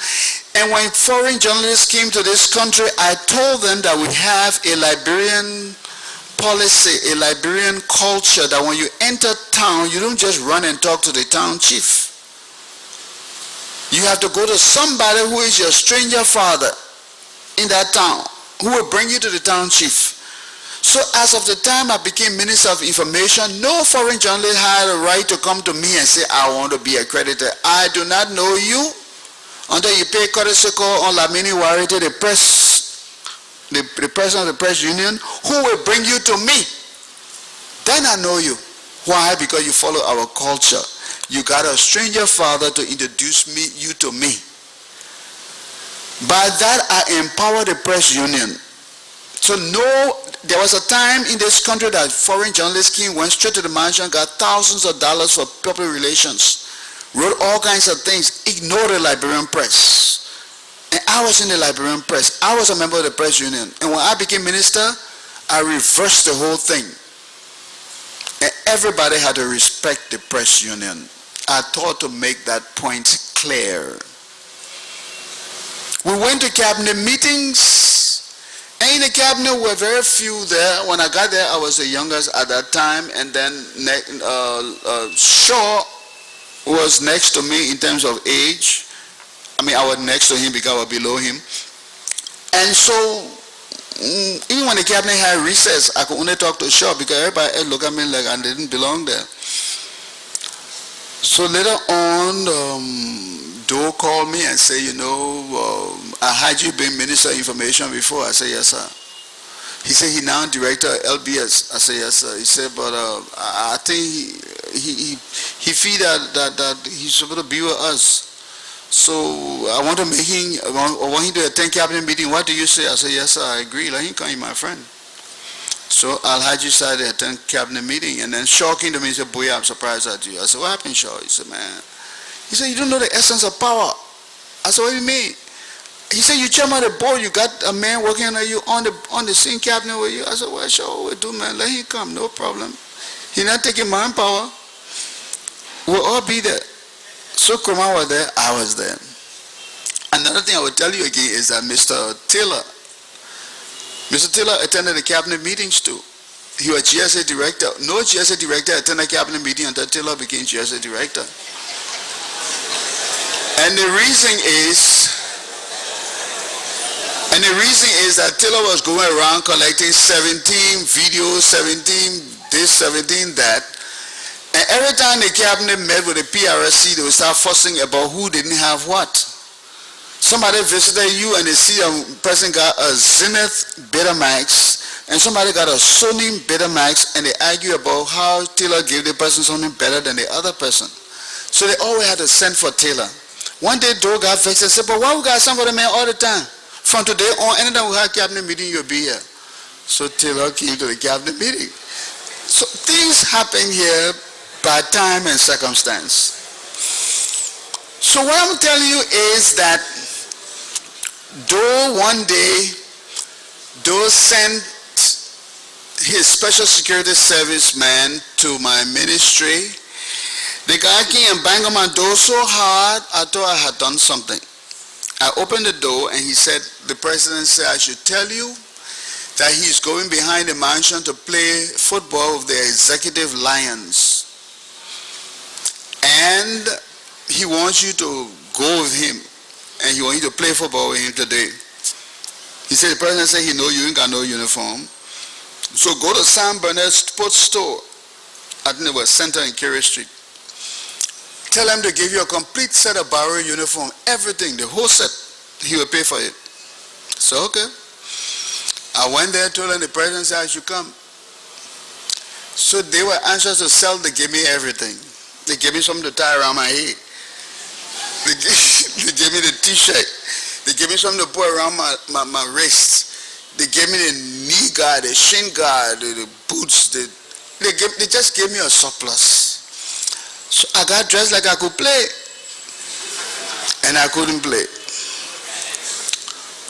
And when foreign journalists came to this country, I told them that we have a Liberian policy, a Liberian culture, that when you enter town, you don't just run and talk to the town chief. You have to go to somebody who is your stranger father in that town, who will bring you to the town chief. So as of the time I became Minister of Information, no foreign journalist had a right to come to me and say, I want to be accredited. I do not know you until you pay courtesy call on Lamini Warite, the president of the press union, who will bring you to me. Then I know you. Why? Because you follow our culture. You got a stranger father to introduce you to me. By that, I empower the press union. So there was a time in this country that foreign journalists came, went straight to the mansion, got thousands of dollars for public relations, wrote all kinds of things, ignored the Liberian press. And I was in the Liberian press. I was a member of the press union. And when I became minister, I reversed the whole thing. And everybody had to respect the press union. I thought to make that point clear. We went to cabinet meetings, and in the cabinet were very few there. When I got there, I was the youngest at that time, and then Shaw was next to me in terms of age. I mean, I was next to him because I was below him. And so, even when the cabinet had recess, I could only talk to Shaw because everybody else looked at me like I didn't belong there. So later on, Doe called me and said, I had you been Minister of Information before. I said, yes, sir. He said, he now Director of LBS. I said, yes, sir. He said, but I think he feel that he's supposed to be with us. So I want to make him, I want him to attend cabinet meeting. What do you say? I said, yes, sir, I agree. Let him come, he's my friend. So Al-Haji decided to attend cabinet meeting, and then Shaw came to me and said, Bowier, I'm surprised at you. I said, what happened, Shaw? He said, man. He said, you don't know the essence of power. I said, what do you mean? He said, you chairman of the board, you got a man working under you on the same cabinet with you. I said, well, sure, we'll do, man. Let him come, no problem. He's not taking manpower. We'll all be there. So Kroma was there, I was there. Another thing I will tell you again is that Mr. Taylor attended the cabinet meetings too. He was GSA director. No GSA director attended a cabinet meeting until Taylor became GSA director. And the reason is that Taylor was going around collecting 17 videos, 17 this, 17 that. And every time the cabinet met with the TRC, they would start fussing about who didn't have what. Somebody visited you and they see a person got a Zenith Betamax and somebody got a Sony Betamax, and they argue about how Taylor gave the person something better than the other person. So they always had to send for Taylor. One day, Joe got vexed and said, but why we got somebody man all the time? From today on, anytime we have cabinet meeting, you'll be here. So Taylor came to the cabinet meeting. So things happen here by time and circumstance. So what I'm telling you is that Joe one day, Joe sent his special security service man to my ministry. The guy came and banged on my door so hard, I thought I had done something. I opened the door and he said, the president said, I should tell you that he's going behind the mansion to play football with the executive lions. And he wants you to go with him and he wants you to play football with him today. He said, the president said, he know you ain't got no uniform. So go to Sam Burnett's sports store. I think it was Center in Kerry Street. Tell him to give you a complete set of Bowier uniform, everything, the whole set. He will pay for it. So, okay. I went there, told him the president said I should come. So they were anxious to sell. They gave me everything. They gave me something to tie around my head. They gave me the t-shirt. They gave me something to put around my wrist. They gave me the knee guard, the shin guard, the boots. They just gave me a surplus. So I got dressed like I could play, and I couldn't play.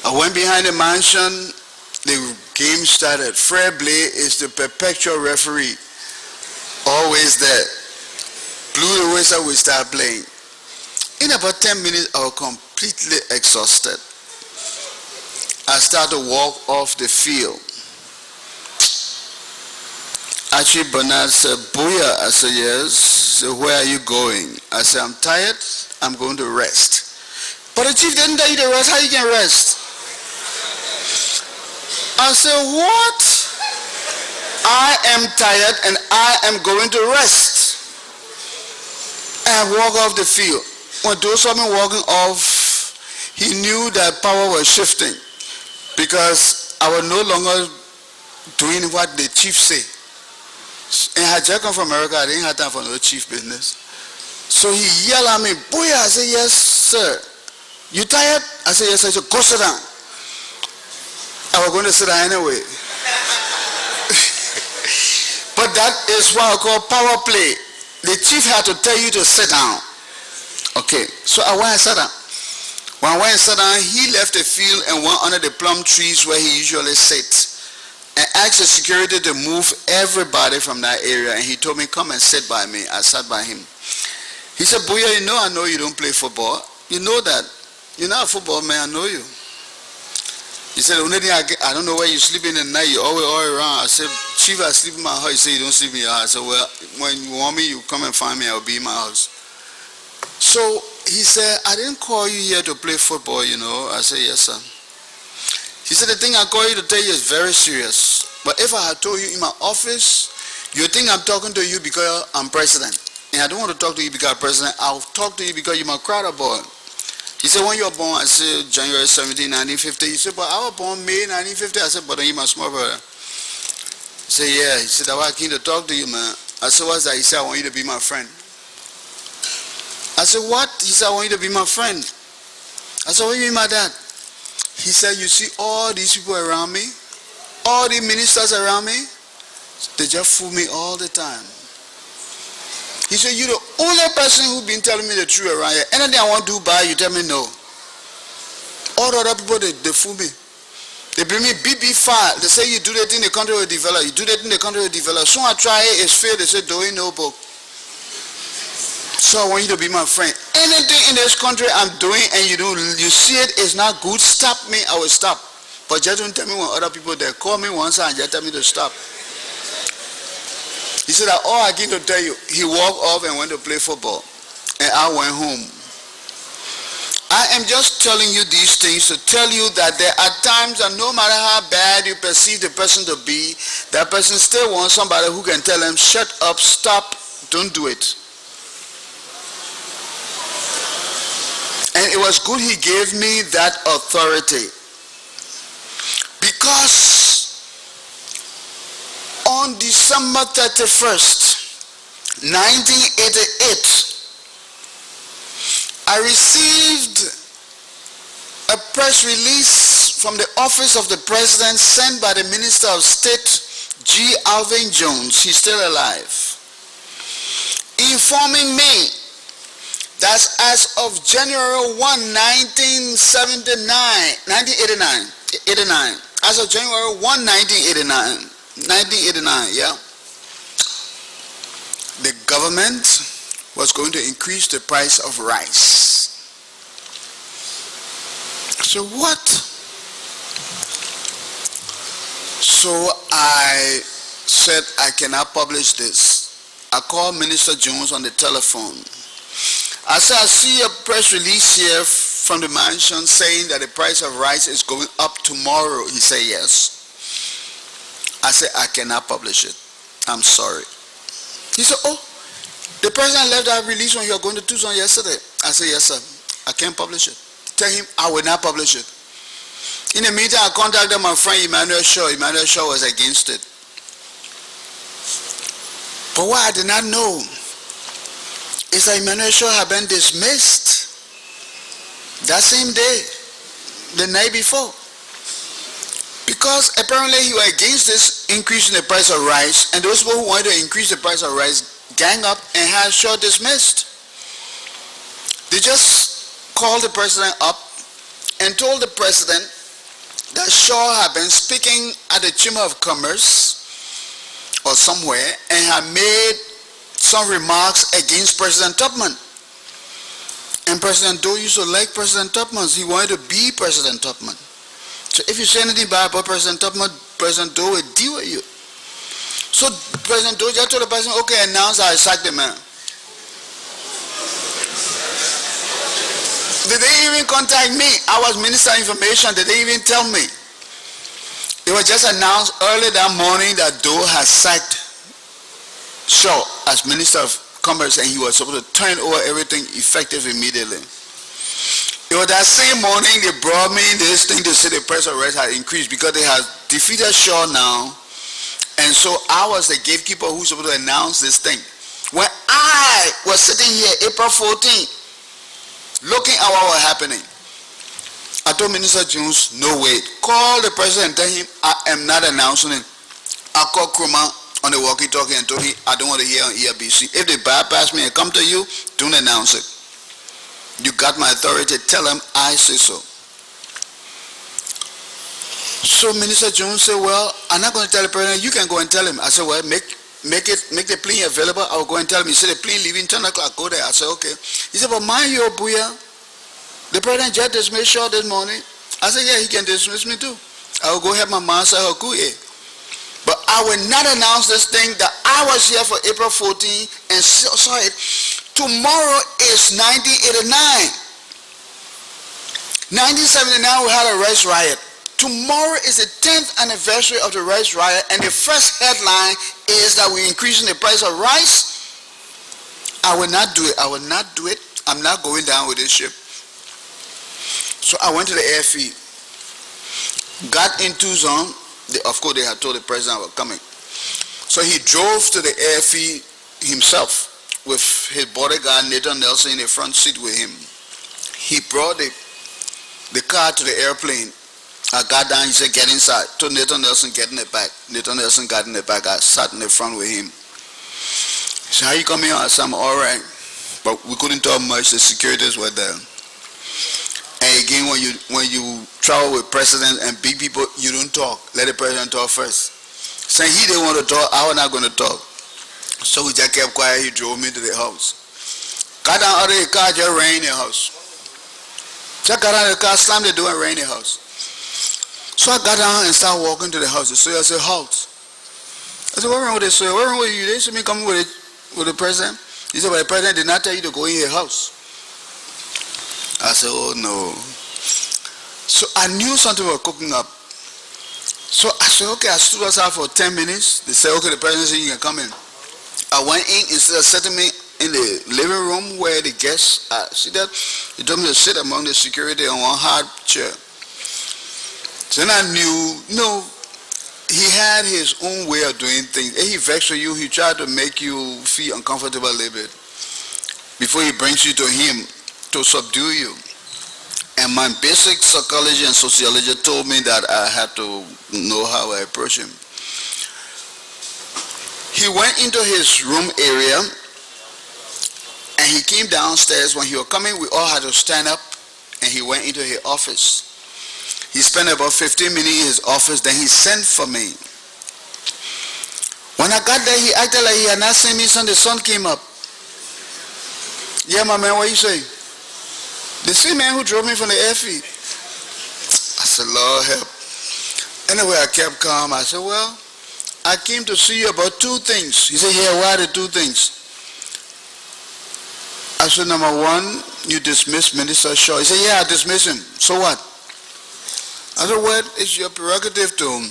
I went behind the mansion, the game started. Fred Blay is the perpetual referee, always there. Blew the whistle, we start playing. In about 10 minutes, I was completely exhausted. I started to walk off the field. Actually, Bernard said, Bowier. I said, yes. He said, where are you going? I said, I'm tired. I'm going to rest. But the chief didn't tell you to rest. How you can rest? I said, what? I am tired and I am going to rest. And I walk off the field. When those saw me walking off, he knew that power was shifting because I was no longer doing what the chief said. And I just come from America, I didn't have time for no chief business. So he yelled at me, Bowier. I said, yes, sir. You tired? I said, yes, sir. He said, go sit down. I was going to sit down anyway. But that is what I call power play. The chief had to tell you to sit down. Okay, so I went and sat down. When I went and sat down, he left the field and went under the plum trees where he usually sits. And asked the security to move everybody from that area. And he told me, come and sit by me. I sat by him. He said, Bowier, I know you don't play football. You know that. You're not a football man, I know you. He said, the only thing I don't know where you sleep in the night. You're always all around. I said, Chief, I sleep in my house. He said, you don't sleep in your house. I said, well, when you want me, you come and find me. I'll be in my house. So he said, I didn't call you here to play football, I said, yes, sir. He said, the thing I call you to tell you is very serious. But if I had told you in my office, you think I'm talking to you because I'm president. And I don't want to talk to you because I'm president. I'll talk to you because you're my crowder boy. He said, when you were born, I said, January 17, 1950. He said, but I was born May 1950. I said, but you're my small brother. He said, yeah. He said, I was keen to talk to you, man. I said, what's that? He said, I want you to be my friend. I said, what? He said, I want you to be my friend. I said, what do you mean by that? He said, you see all these people around me, all the ministers around me, they just fool me all the time. He said, you're the only person who's been telling me the truth around here. Anything I want to do by you tell me no. All the other people, they fool me. They bring me BB5. They say you do that in the country will develop. You do that in the country will develop. So I try it, it's failed. They say, do it no book. So I want you to be my friend. Anything in this country I'm doing and you see it is not good, stop me, I will stop. But just don't tell me when other people they call me once and just tell me to stop. He said that all I came to tell you, he walked off and went to play football. And I went home. I am just telling you these things to tell you that there are times that no matter how bad you perceive the person to be, that person still wants somebody who can tell him, shut up, stop, don't do it. And it was good he gave me that authority. Because on December 31st, 1988, I received a press release from the office of the president sent by the Minister of State, G. Alvin Jones, he's still alive, informing me that as of January 1, 1989, as of January 1, 1989, yeah, the government was going to increase the price of rice. So what? So I said, I cannot publish this. I called Minister Jones on the telephone. I said, I see a press release here from the mansion saying that the price of rice is going up tomorrow. He said, yes. I said, I cannot publish it. I'm sorry. He said, oh, the president left that release when you were going to Tucson yesterday. I said, yes, sir. I can't publish it. Tell him I will not publish it. In the meantime, I contacted my friend Emmanuel Shaw. Emmanuel Shaw was against it. But what I did not know is that Emmanuel Shaw had been dismissed that same day, the night before. Because apparently he was against this increase in the price of rice, and those people who wanted to increase the price of rice gang up and had Shaw dismissed. They just called the president up and told the president that Shaw had been speaking at the Chamber of Commerce or somewhere and had made some remarks against President Tubman. And President Doe used to like President Tubman. He wanted to be President Tubman. So if you say anything bad about President Tubman, President Doe will deal with you. So President Doe just told the president, okay, announce I sacked the man. Did they even contact me? I was Minister of Information. Did they even tell me? It was just announced early that morning that Doe had sacked Shaw as Minister of Commerce, and he was supposed to turn over everything effective immediately. It was that same morning they brought me this thing to say the price of rice had increased because they had defeated Shaw now, and so I was the gatekeeper who was supposed to announce this thing. When I was sitting here April 14, looking at what was happening, I told Minister Jones, no way. Call the president and tell him I am not announcing it. I called Krumah on the walkie-talkie and told him I don't want to hear on ERBC. If they bypass me and come to you, don't announce it. You got my authority. Tell them I say so. So Minister Jones said, well, I'm not going to tell the president. You can go and tell him. I said, well, make the plane available. I will go and tell him. He said, the plane leaving 10 o'clock. Go there. I said, okay. He said, but mind you, Bowier, the president just dismissed Shaw this morning. I said, yeah, he can dismiss me too. I will go help my master Hakuye. But I will not announce this thing that I was here for April 14 and saw it. Tomorrow is 1989. 1979 we had a rice riot. Tomorrow is the 10th anniversary of the rice riot, and the first headline is that we're increasing the price of rice. I will not do it. I will not do it. I'm not going down with this ship. So I went to the airfield, got in Tucson. Of course, they had told the president I was coming. So he drove to the airfield himself with his bodyguard, Nathan Nelson, in the front seat with him. He brought the car to the airplane. I got down, he said, get inside. Told Nathan Nelson, get in the back. Nathan Nelson got in the back. I sat in the front with him. He said, how you coming on? I said, I'm all right. But we couldn't talk much. The securities were there. And again, when you travel with presidents and big people, you don't talk. Let the president talk first. Saying he didn't want to talk, I was not going to talk. So we just kept quiet. He drove me to the house. Got down out of the car, just ran in the house. Just got out of the car, slammed the door and ran in the house. So I got down and started walking to the house. The soldier said, halt. I said, what's wrong with this soldier? What's wrong with you? They see me coming with the president. He said, but the president did not tell you to go in your house. I said, oh no. So I knew something was cooking up. So I said, okay, I stood outside for 10 minutes. They said, okay, the president said you can come in. I went in, instead of sitting me in the living room where the guests are seated, they told me to sit among the security on one hard chair. So then I knew, no, he had his own way of doing things. If he vexed with you, he tried to make you feel uncomfortable a little bit before he brings you to him to subdue you. And my basic psychology and sociology told me that I had to know how I approach him. He went into his room area and he came downstairs. When he was coming, we all had to stand up, and he went into his office. He spent about 15 minutes in his office, then he sent for me. When I got there, he acted like he had not seen me since the sun came up. Yeah, my man, what you say? The same man who drove me from the airfield. I said, Lord help. Anyway, I kept calm. I said, well, I came to see you about two things. He said, yeah, what are the two things? I said, number one, you dismissed Minister Shaw. He said, yeah, I dismissed him. So what? I said, well, it's your prerogative to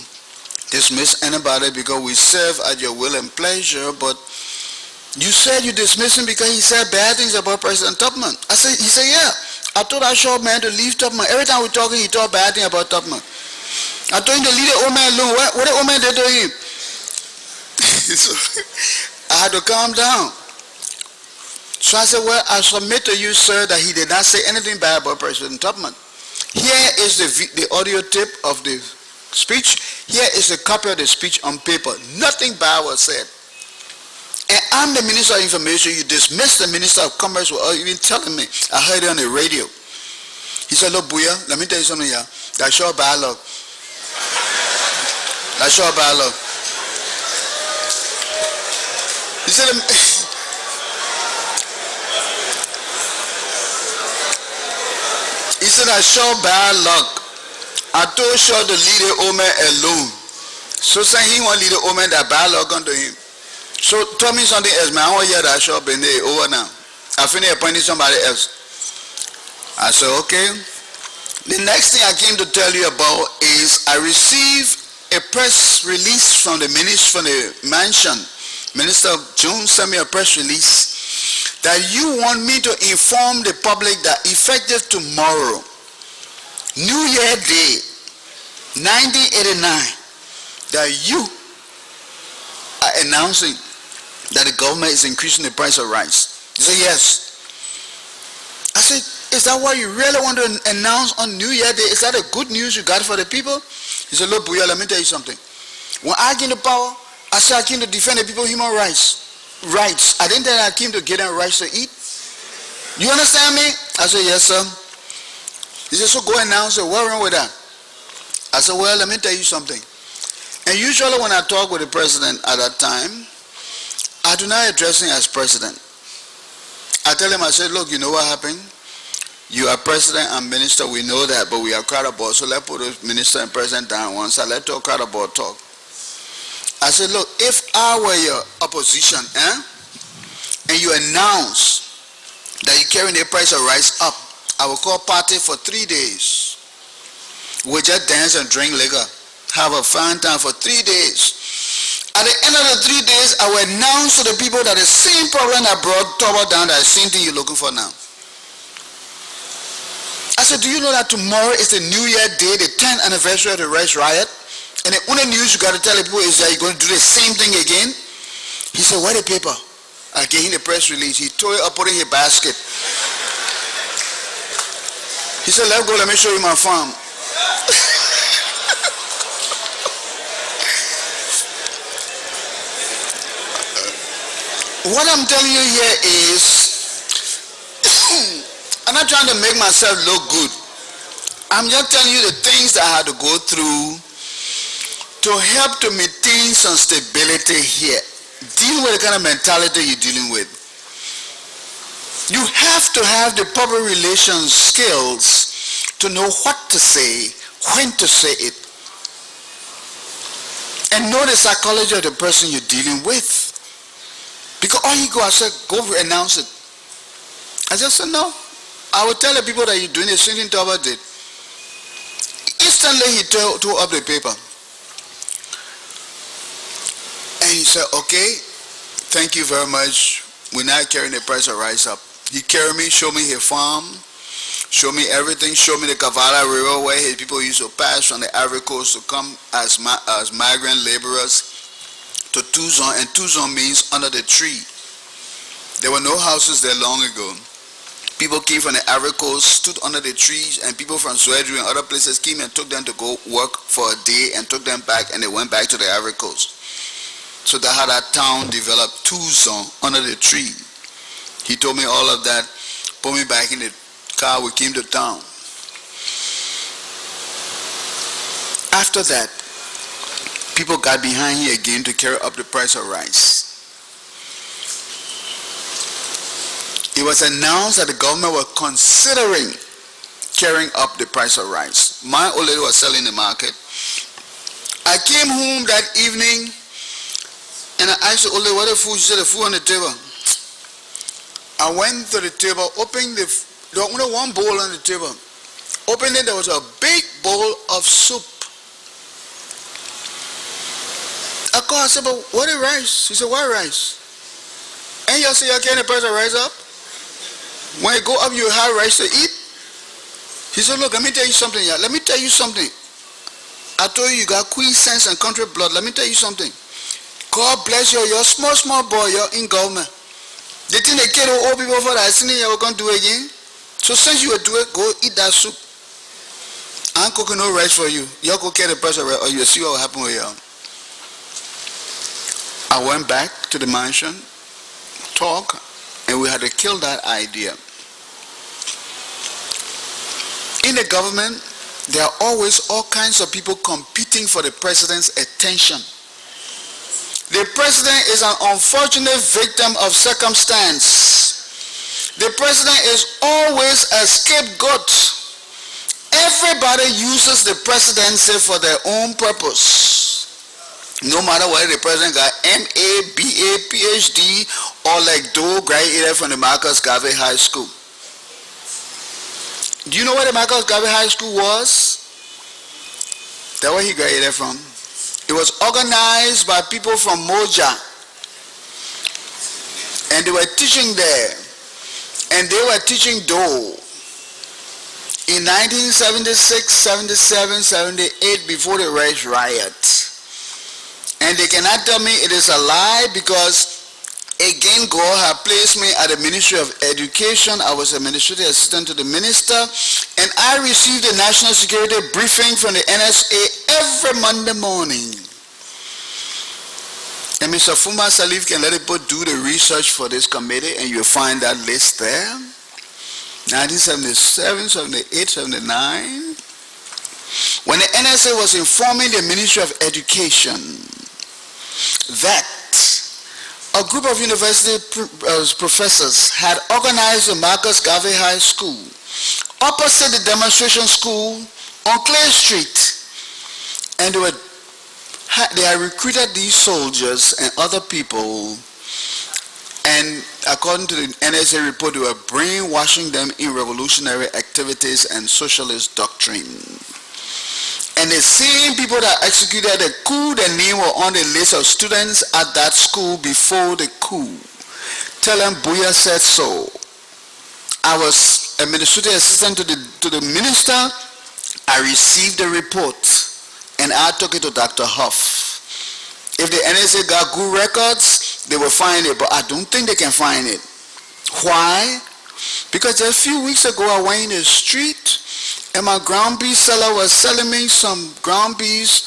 dismiss anybody because we serve at your will and pleasure, but you said you dismissed him because he said bad things about President Tubman. He said, yeah. I told that short man to leave Tubman. Every time we're talking, he talked bad things about Tubman. I told him to leave the old man alone. What the old man did to him? So I had to calm down. So I said, well, I submit to you, sir, that he did not say anything bad about President Tubman. Here is the audio tape of the speech. Here is a copy of the speech on paper. Nothing bad was said. And I'm the Minister of Information. You dismissed the Minister of Commerce without even telling me. I heard it on the radio. He said, look, Bowier, let me tell you something here. That's your bad luck. That's your bad luck. He said, that's your bad luck. I told Shaw to leave the old man alone. So saying he won't leave the old man, that bad luck unto him. So tell me something else, man. I want to hear that Shaw been there over now. I finished appointing somebody else. I said, okay. The next thing I came to tell you about is I received a press release from the minister, from the mansion. Minister Jones sent me a press release that you want me to inform the public that effective tomorrow, New Year Day, 1989, that you are announcing that the government is increasing the price of rice. He said, yes. I said, is that what you really want to announce on New Year Day? Is that a good news you got for the people? He said, look, Bowier, let me tell you something. When I came to power, I said I came to defend the people's human rights. I didn't tell I came to get them rights to eat. You understand me? I said, yes, sir. He said, so go announce it. What's wrong with that? I said, well, let me tell you something. And usually when I talk with the president at that time, I do not address him as president. I tell him, I said, look, you know what happened? You are president and minister, we know that, but we are crowd aboard, so let's put the minister and president down one side. Let's talk crowd aboard talk. I said, look, if I were your opposition, and you announce that you're carrying the price of rice up, I will call party for 3 days. We'll just dance and drink liquor, have a fun time for 3 days. At the end of the 3 days, I will announce to the people that the same problem that brought trouble down, that the same thing you're looking for now. I said, do you know that tomorrow is the New Year Day, the 10th anniversary of the rice riot? And the only news you got to tell the people is that you're going to do the same thing again? He said, where the paper? I gave him the press release. He tore it up, put it in his basket. He said, let's go, let me show you my farm. What I'm telling you here is, I'm not trying to make myself look good. I'm just telling you the things that I had to go through to help to maintain some stability here. Dealing with the kind of mentality you're dealing with. You have to have the proper relations skills to know what to say, when to say it. And know the psychology of the person you're dealing with. Because all you go, I said, go announce it. I just said, no. I will tell the people that you're doing the same thing Toba did. Instantly he tore up the paper. And he said, okay, thank you very much. We're not carrying the price of rice up. He carried me, showed me his farm, showed me everything, showed me the Kavala River where his people used to pass from the Ivory Coast to come as migrant laborers to Tuzon, and Tuzon means under the tree. There were no houses there long ago. People came from the Ivory Coast, stood under the trees, and people from Sweden and other places came and took them to go work for a day and took them back, and they went back to the Ivory Coast. So that's how that town developed, Tucson, under the tree. He told me all of that, put me back in the car, we came to town. After that, people got behind here again to carry up the price of rice. It was announced that the government was considering carrying up the price of rice. My old lady was selling in the market. I came home that evening and I asked the old lady, what the food? She said, the food on the table. I went to the table, opened there was only one bowl on the table. Opened it, there was a big bowl of soup. I called, I said, but what is rice? She said, what rice? And y'all say y'all carrying the price of rice up? When you go up, you have rice to eat? He said, look, let me tell you something. Yeah. Let me tell you something. I told you you got queen sense and country blood. Let me tell you something. God bless you. You're a small boy. You're in government. They think they care old people for that. I think you're going to do it again. So since you will do it, go eat that soup. I'm cooking no rice for you. You'll go carry the price of rice or you'll see what will happen with you. I went back to the mansion, talk, and we had to kill that idea. In the government, there are always all kinds of people competing for the president's attention. The president is an unfortunate victim of circumstance. The president is always a scapegoat. Everybody uses the presidency for their own purpose. No matter whether the president got MA, BA, PhD, or like Doe graduated from the Marcus Garvey High School. Do you know where the Marcus Garvey High School was? That's where he graduated from. It was organized by people from Moja. And they were teaching there. And they were teaching Doe. In 1976, 77, 78, before the rice riot. And they cannot tell me it is a lie because again, God had placed me at the Ministry of Education. I was administrative assistant to the minister, and I received a national security briefing from the NSA every Monday morning. And Mr. Fuma Salif can let it do the research for this committee, and you'll find that list there. 1977, 78, 79. When the NSA was informing the Ministry of Education that a group of university professors had organized the Marcus Garvey High School opposite the demonstration school on Clay Street, and they had recruited these soldiers and other people, and according to the NSA report, they were brainwashing them in revolutionary activities and socialist doctrine. And the same people that executed the coup, their name were on the list of students at that school before the coup. Tell them Bowier said so. I was administrative assistant to the minister. I received the report and I took it to Dr. Huff. If the NSA got good records, they will find it, but I don't think they can find it. Why? Because a few weeks ago I went in the street and my ground beef seller was selling me some ground beef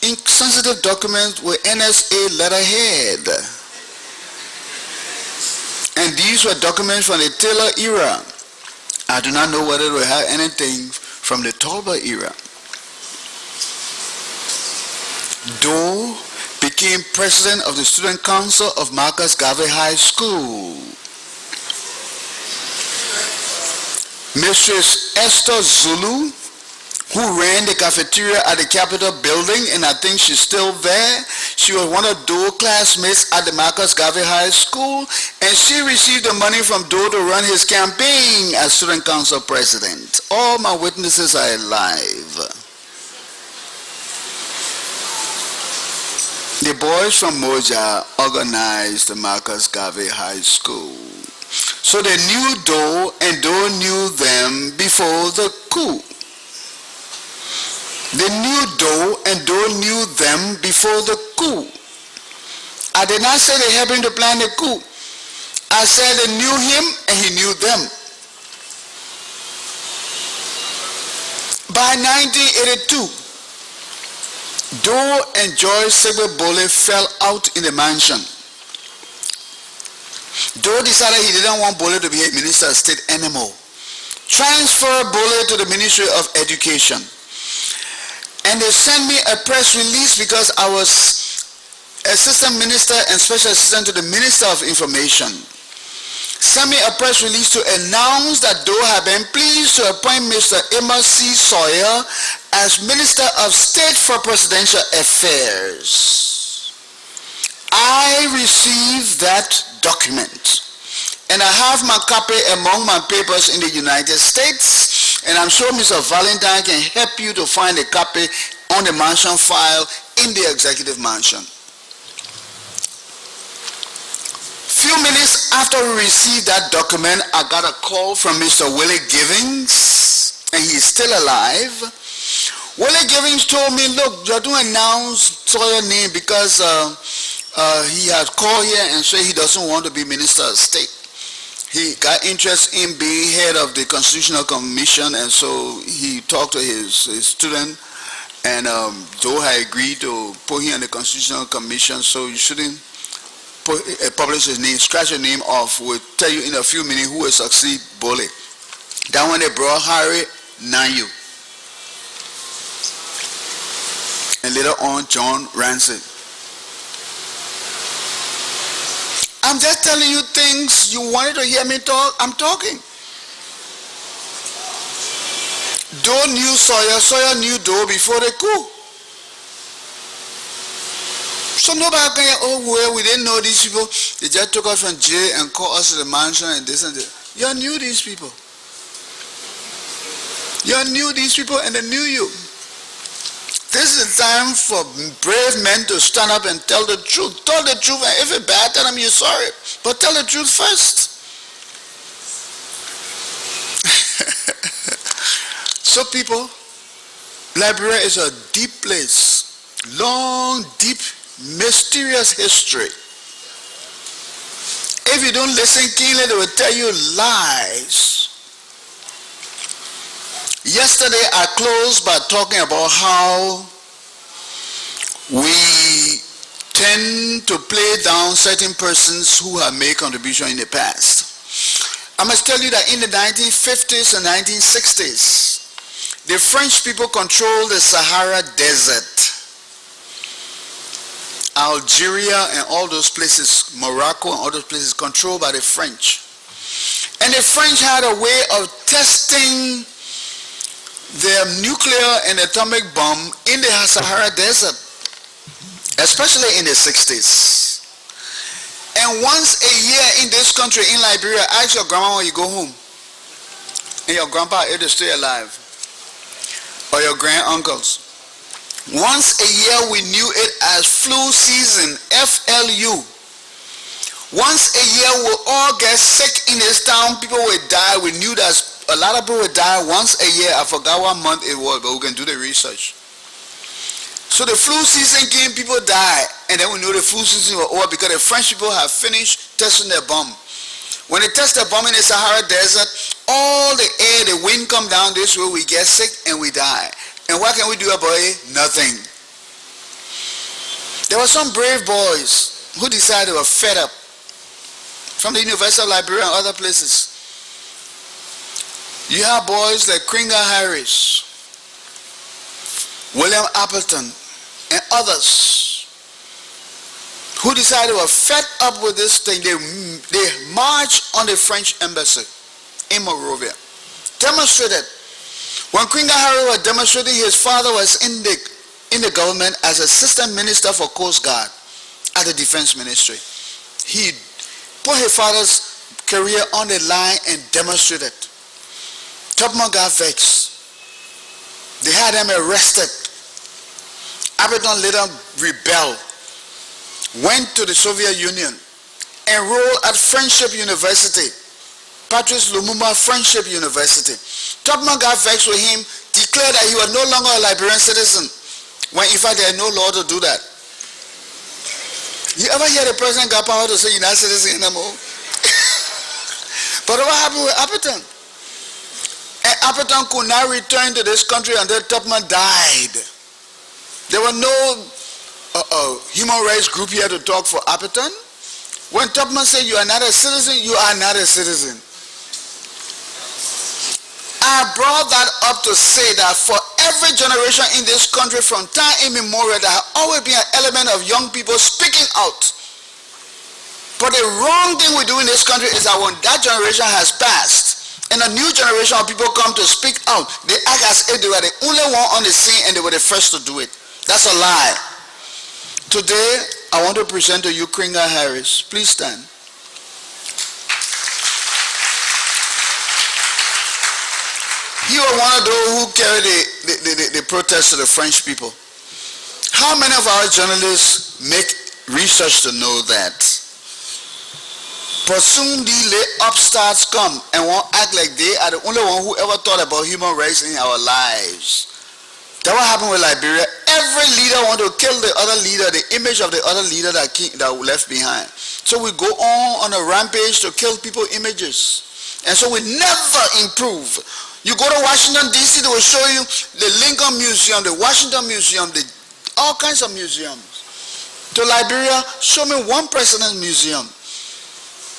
in sensitive documents with NSA letterhead. And these were documents from the Taylor era. I do not know whether they have anything from the Tolbert era. Doe became president of the Student Council of Marcus Garvey High School. Mistress Esther Zulu, who ran the cafeteria at the Capitol building, and I think she's still there. She was one of Doe's classmates at the Marcus Garvey High School, and she received the money from Doe to run his campaign as Student Council president. All my witnesses are alive. The boys from Moja organized the Marcus Garvey High School. So they knew Doe, and Doe knew them before the coup. They knew Doe, and Doe knew them before the coup. I did not say they helped him to plan the coup. I said they knew him, and he knew them. By 1982, Doe and Joy Segbe Bole fell out in the mansion. Doe decided he didn't want Bole to be a minister of state anymore. Transferred Bole to the Ministry of Education. And they sent me a press release because I was assistant minister and special assistant to the Minister of Information. Sent me a press release to announce that Doe had been pleased to appoint Mr. Amos C. Sawyer as Minister of State for Presidential Affairs. I received that document, and I have my copy among my papers in the United States, and I'm sure Mr. Valentine can help you to find a copy on the mansion file in the executive mansion. Few minutes after we received that document, I got a call from Mr. Willie Givings, and he's still alive. Willie Givings told me, look, you don't announce Sawyer's name because he had called here and said he doesn't want to be Minister of State. He got interest in being head of the Constitutional Commission, and so he talked to his student, and Doe had agreed to put him on the Constitutional Commission, so you shouldn't publish his name, scratch your name off. We'll tell you in a few minutes who will succeed Bole. Then when they brought Harry Nanyu, and later on John Rancid. I'm just telling you things. You wanted to hear me talk? I'm talking. Doe knew Sawyer. Sawyer knew Doe before the coup. So nobody can say, oh, well, we didn't know these people. They just took us from jail and called us to the mansion and this and that. You knew these people. You knew these people and they knew you. This is the time for brave men to stand up and tell the truth. Tell the truth, and if it's bad, tell them you're sorry. But tell the truth first. So people, Liberia is a deep place. Long, deep, mysterious history. If you don't listen keenly, they will tell you lies. Yesterday I closed by talking about how we tend to play down certain persons who have made contribution in the past. I must tell you that in the 1950s and 1960s, the French people controlled the Sahara Desert. Algeria and all those places, Morocco and all those places controlled by the French. And the French had a way of testing their nuclear and atomic bomb in the Sahara Desert, especially in the 60s. And once a year in this country, in Liberia, ask your grandma when you go home, and your grandpa if they stay alive, or your grand-uncles. Once a year we knew it as flu season, FLU. Once a year we all get sick in this town, people would die. We knew that a lot of people would die once a year. I forgot what month it was, but we can do the research. So the flu season came, people died, and then we knew the flu season was over because the French people have finished testing their bomb. When they test the bomb in the Sahara Desert, all the air, the wind come down this way, we get sick and we die. And what can we do about it? Nothing. There were some brave boys who decided they were fed up from the University of Liberia and other places. You have boys like Kringa Harris, William Appleton, and others who decided they were fed up with this thing. They marched on the French embassy in Monrovia, demonstrated. When Kringa Harris was demonstrating, his father was in the government as assistant minister for Coast Guard at the Defense Ministry. He put his father's career on the line and demonstrated. Tubman got vexed. They had him arrested. Appleton later rebelled, went to the Soviet Union, enrolled at Friendship University, Patrice Lumumba Friendship University. Tubman got vexed with him, declared that he was no longer a Liberian citizen, when in fact there is no law to do that. You ever hear the president got power to say you're not a citizen anymore? But what happened with Appleton? And Appleton could not return to this country until Tubman died. There were no human rights group here to talk for Appleton. When Tubman said you are not a citizen, you are not a citizen. I brought that up to say that for every generation in this country from time immemorial, there has always been an element of young people speaking out. But the wrong thing we do in this country is that when that generation has passed and a new generation of people come to speak out, they act as if they were the only one on the scene and they were the first to do it. That's a lie. Today, I want to present to you Kringa Harris. Please stand. He was one of those who carried the protest to the French people. How many of our journalists make research to know that? But soon these upstarts come and won't act like they are the only one who ever thought about human rights in our lives. That's what happened with Liberia. Every leader want to kill the other leader, the image of the other leader that left behind. So we go on a rampage to kill people's images. And so we never improve. You go to Washington, D.C., they will show you the Lincoln Museum, the Washington Museum, all kinds of museums. To Liberia, show me one president's museum.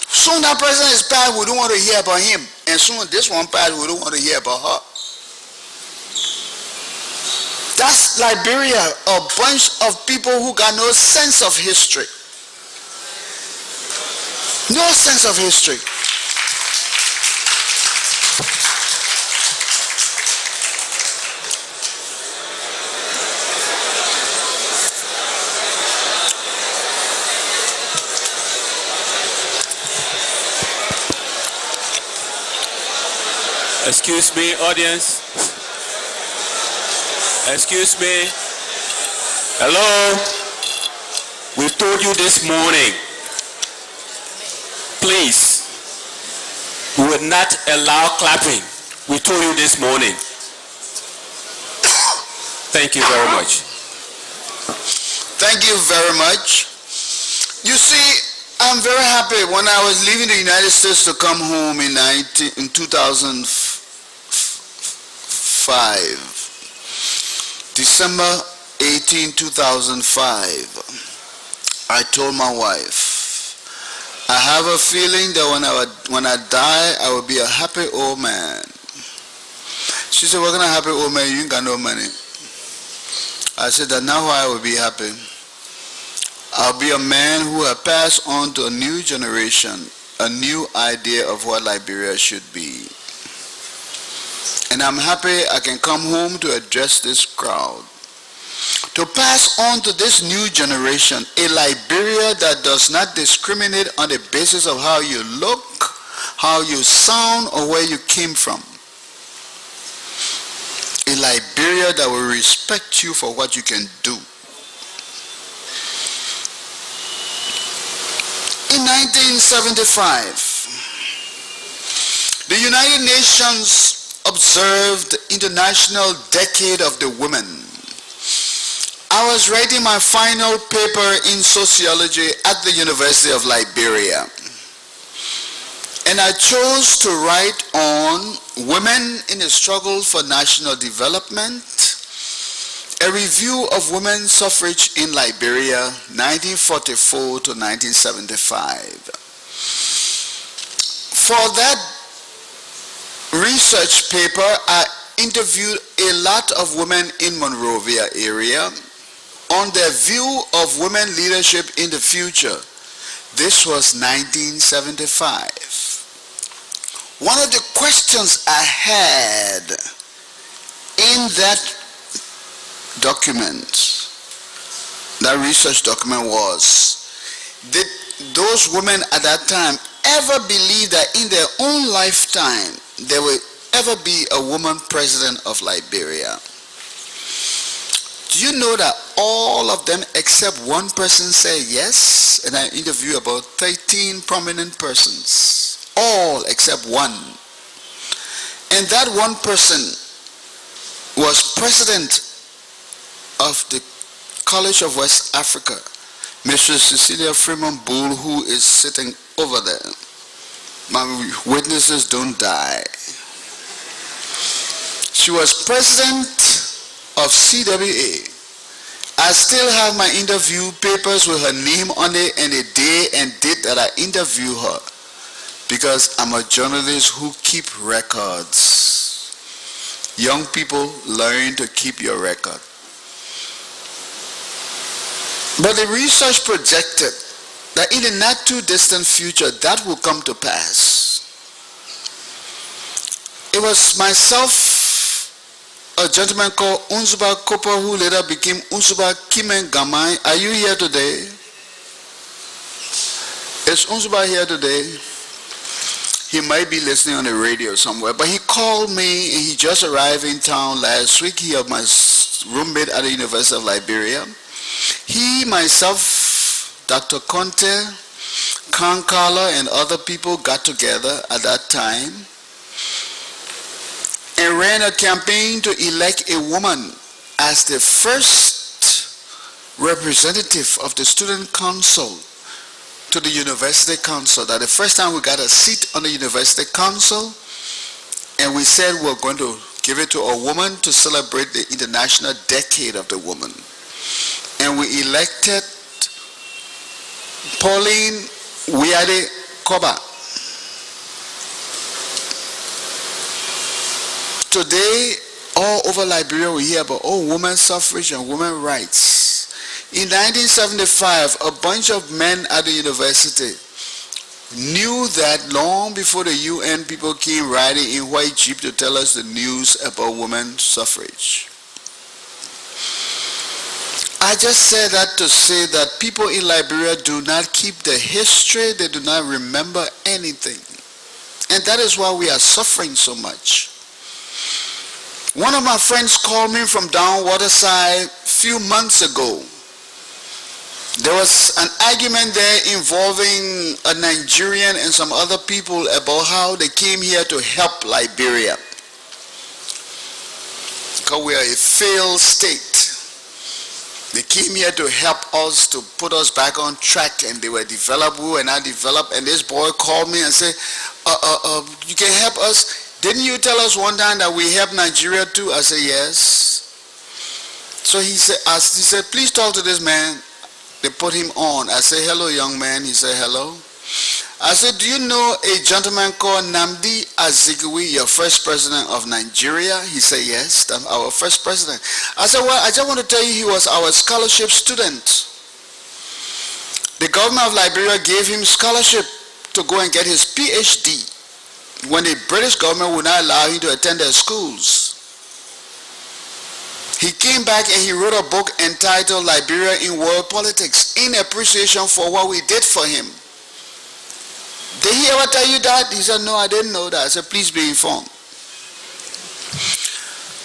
Soon that president is passed, we don't want to hear about him. And soon this one passed, we don't want to hear about her. That's Liberia, a bunch of people who got no sense of history. No sense of history. Excuse me, audience. Excuse me. Hello. We told you this morning. Please. We will not allow clapping. We told you this morning. Thank you very much. Thank you very much. You see, I'm very happy. When I was leaving the United States to come home in 2005, December 18, 2005, I told my wife, I have a feeling that when I die, I will be a happy old man. She said, what kind of happy old man? You ain't got no money. I said, that now I will be happy. I'll be a man who has passed on to a new generation a new idea of what Liberia should be. And I'm happy I can come home to address this crowd. To pass on to this new generation a Liberia that does not discriminate on the basis of how you look, how you sound, or where you came from. A Liberia that will respect you for what you can do. In 1975, the United Nations observed the International Decade of the Women. I was writing my final paper in sociology at the University of Liberia. And I chose to write on women in the struggle for national development, a review of women's suffrage in Liberia, 1944 to 1975. For that research paper, I interviewed a lot of women in Monrovia area on their view of women leadership in the future. This was 1975. One of the questions I had in that document, that research document, was, did those women at that time ever believe that in their own lifetime there will ever be a woman president of Liberia? Do you know that all of them except one person said yes? And I interviewed about 13 prominent persons. All except one. And that one person was president of the College of West Africa, Mrs. Cecilia Freeman Bull, who is sitting over there. My witnesses don't die. She was president of CWA. I still have my interview papers with her name on it and the day and date that I interviewed her, because I'm a journalist who keep records. Young people, learn to keep your record. But the research projected that in the not too distant future that will come to pass. It was myself, a gentleman called Unzuba Kopa, who later became Unzuba Kimen Gamai. Are you here today? Is Unzuba here today? He might be listening on the radio somewhere, but he called me and he just arrived in town last week. He was my roommate at the University of Liberia. He, myself, Dr. Conte, Kankala, and other people got together at that time and ran a campaign to elect a woman as the first representative of the student council to the university council. That the first time we got a seat on the university council, and we said we're going to give it to a woman to celebrate the International Decade of the Woman. And we elected Pauline Weedeh Koba. Today, all over Liberia, we hear about women's suffrage and women's rights. In 1975, a bunch of men at the university knew that long before the UN people came riding in white jeep to tell us the news about women's suffrage. I just said that to say that people in Liberia do not keep the history, they do not remember anything. And that is why we are suffering so much. One of my friends called me from down Waterside a few months ago. There was an argument there involving a Nigerian and some other people about how they came here to help Liberia, because we are a failed state. They came here to help us, to put us back on track, and they were developed, we were not developed. And this boy called me and said, you can help us? Didn't you tell us one time that we help Nigeria too? I said, yes. So he said, please talk to this man. They put him on. I said, hello, young man. He said, hello. I said, do you know a gentleman called Nnamdi Azikiwe, your first president of Nigeria? He said, yes, that's our first president. I said, well, I just want to tell you he was our scholarship student. The government of Liberia gave him scholarship to go and get his PhD when the British government would not allow him to attend their schools. He came back and he wrote a book entitled Liberia in World Politics, in appreciation for what we did for him. Did he ever tell you that? He said, no, I didn't know that. I said, please be informed.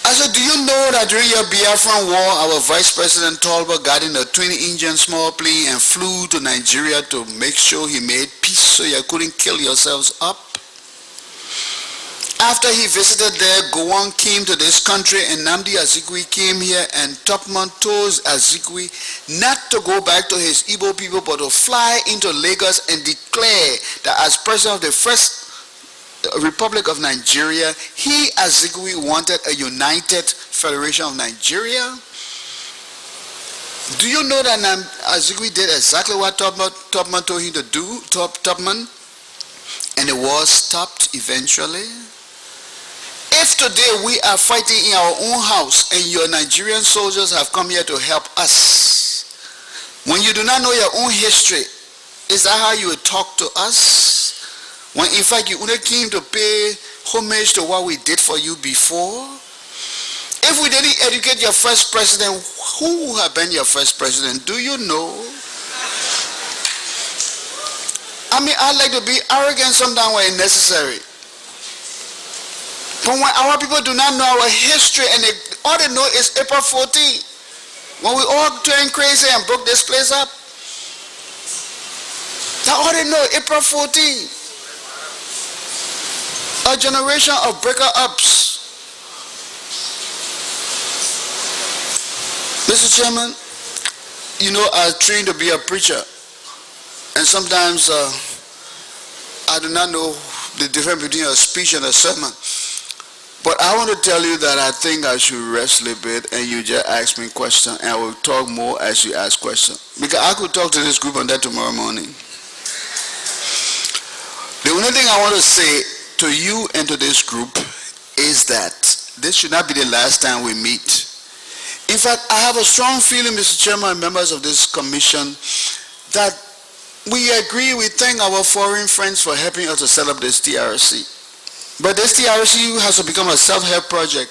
I said, do you know that during your Biafran war, our Vice President Tolbert got in a twin-engine small plane and flew to Nigeria to make sure he made peace so you couldn't kill yourselves up? After he visited there, Gowon came to this country and Nnamdi Azikiwe came here, and Topman told Azikiwe not to go back to his Igbo people but to fly into Lagos and declare that as president of the first Republic of Nigeria, he, Azikiwe, wanted a united federation of Nigeria. Do you know that Azikiwe did exactly what Topman told him to do, Topman? And the war stopped eventually. If today we are fighting in our own house and your Nigerian soldiers have come here to help us, when you do not know your own history, is that how you would talk to us? When in fact you only came to pay homage to what we did for you before? If we didn't educate your first president, who would have been your first president? Do you know? I mean, I like to be arrogant sometimes when it's necessary. But when our people do not know our history and all they know is April 14, when we all turned crazy and broke this place up, that's all they know, April 14. A generation of breaker-ups. Mr. Chairman, you know, I trained to be a preacher, and sometimes I do not know the difference between a speech and a sermon. But I want to tell you that I think I should rest a little bit and you just ask me questions and I will talk more as you ask questions. Because I could talk to this group on that tomorrow morning. The only thing I want to say to you and to this group is that this should not be the last time we meet. In fact, I have a strong feeling, Mr. Chairman and members of this commission, that we agree, we thank our foreign friends for helping us to set up this TRC. But this TRC has to become a self-help project.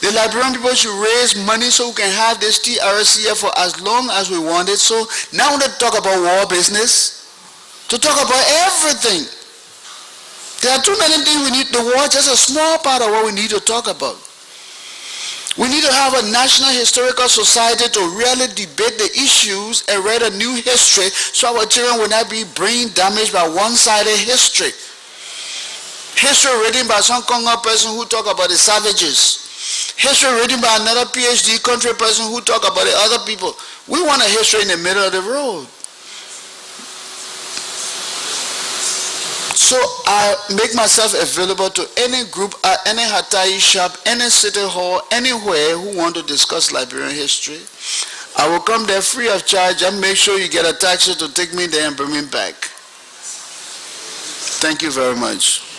The Liberian people should raise money so we can have this TRC here for as long as we want it. So now we don't talk about war business, to talk about everything. There are too many things we need. The war is just a small part of what we need to talk about. We need to have a National Historical Society to really debate the issues and write a new history so our children will not be brain damaged by one-sided history. History written by some Congo person who talk about the savages. History written by another PhD country person who talk about the other people. We want a history in the middle of the road. So I make myself available to any group, any Hatai shop, any city hall, anywhere who want to discuss Liberian history. I will come there free of charge and make sure you get a taxi to take me there and bring me back. Thank you very much.